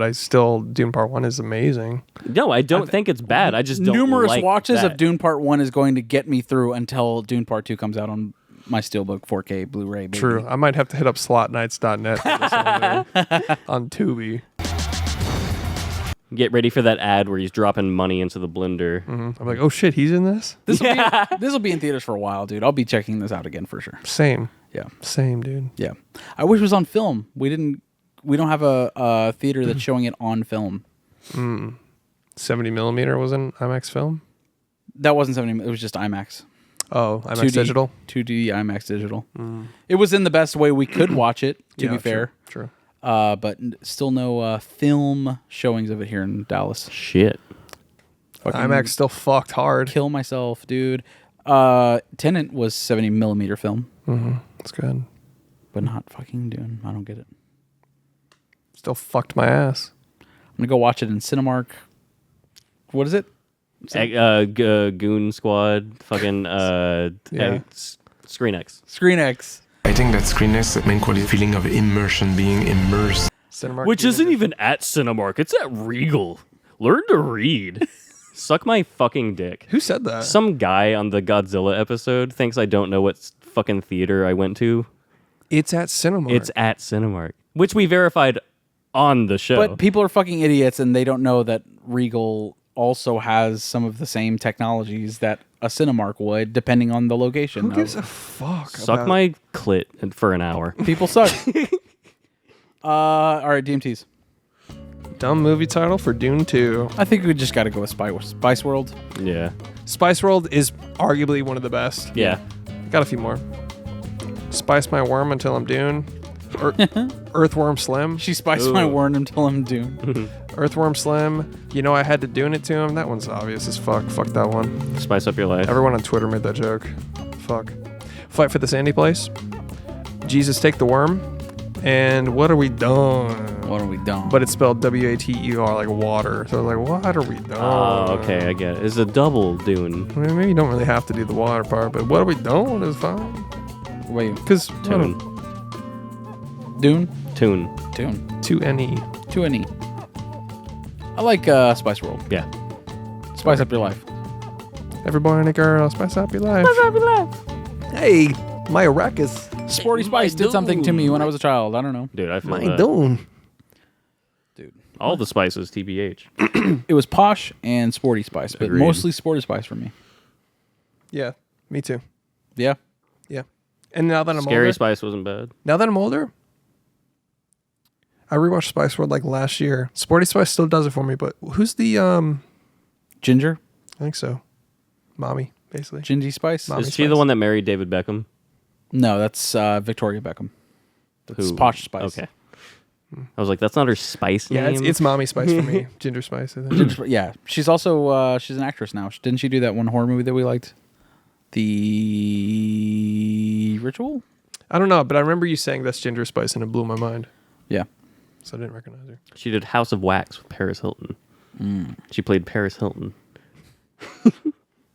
Dune Part 1 is amazing. No, I don't think it's bad. I just don't Numerous like watches that. of Dune Part 1 is going to get me through until Dune Part 2 comes out on my Steelbook 4K Blu-ray. Baby. True. I might have to hit up slotnights.net for this one, on Tubi. Get ready for that ad where he's dropping money into the blender. I'm like, oh shit, he's in this? This will be in theaters for a while, dude. I'll be checking this out again for sure. Same. Yeah. Same, dude. Yeah. I wish it was on film. We don't have a theater that's showing it on film. 70 millimeter was in IMAX film? That wasn't 70. It was just IMAX. Oh, IMAX digital? 2D IMAX digital. It was in the best way we could watch it, to be fair. True. But still no film showings of it here in Dallas. Shit. Fucking IMAX still fucked hard. kill myself, dude. Tenet was 70 millimeter film, That's good. but not fucking Dune. I don't get it. Still fucked my ass. I'm gonna go watch it in Cinemark. What is it? Goon Squad, fucking Screen X. Screen X. I think that Screen X, the main quality feeling of immersion, being immersed. Cinemark Which isn't Universe. even at Cinemark. It's at Regal. Learn to read. Suck my fucking dick. Who said that? Some guy on the Godzilla episode thinks I don't know what fucking theater I went to. It's at Cinemark. It's at Cinemark, which we verified on the show. But people are fucking idiots, and they don't know that Regal also has some of the same technologies that a Cinemark would, depending on the location. Who gives a fuck? Suck about... my clit for an hour. People suck. All right, DMTs. Dumb movie title for Dune 2. I think we just got to go with Spice World. Yeah. Spice World is arguably one of the best. Yeah. Got a few more. Spice my worm until I'm Dune. Earthworm Slim. She spiced my worm until I'm Dune. Earthworm Slim. You know I had to Dune it to him. That one's obvious as fuck. Fuck that one. Spice up your life. Everyone on Twitter made that joke. Fuck. Fight for the Sandy Place. Jesus Take the Worm. And What Are We Done? What are we done? But it's spelled W-A-T-E-R, like water. So I was like, what are we done? Oh, okay, I get it. It's a double Dune. I mean, maybe you don't really have to do the water part, but what are we doing is fine. Wait, Because Tune. Dune? Tune. Dune. 2NE. 2NE. I like Spice World. Yeah. Spice up your life. Every boy and a girl, spice up your life. Spice up your life. Hey, my ruckus. Sporty Spice did something to me when I was a child. I don't know. Dude, I feel My that. Dune. Dude. All the spices, TBH. It was Posh and Sporty Spice, but Agreed. mostly Sporty Spice for me. Yeah, me too. Yeah. Yeah. And now that I'm Scary older, Spice wasn't bad. I rewatched Spice World like last year. Sporty Spice still does it for me, but who's the Ginger? I think so. Mommy, basically. Gingy Spice? Mommy Is she the Spice. one that married David Beckham? No, that's Victoria Beckham. That's Who? Posh Spice. Okay. I was like, that's not her spice Yeah, name. it's Mommy Spice for me. Ginger Spice, I think. Ginger Spice- yeah. She's also she's an actress now. Didn't she do that one horror movie that we liked? The Ritual? I don't know, but I remember you saying that's Ginger Spice and it blew my mind. Yeah. So I didn't recognize her. She did House of Wax with Paris Hilton. She played Paris Hilton.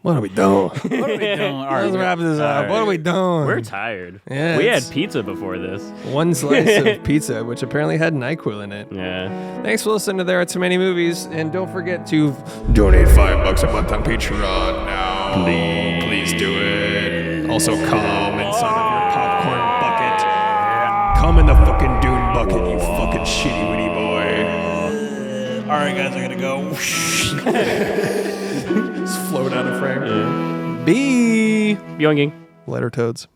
What are we doing? All right, Let's wrap this up. right. What are we doing? We're tired. Yeah, we had it's- pizza before this. One slice of pizza, which apparently had NyQuil in it. Yeah. Thanks for listening to There Are Too Many Movies, and don't forget to donate $5 a month on Patreon now. Please do it. Also, come inside of your popcorn bucket. Come in the fucking Dune bucket, you fucking shitty witty boy. All right, guys, I gotta go. Just float out of frame. B. Younging. Letter toads.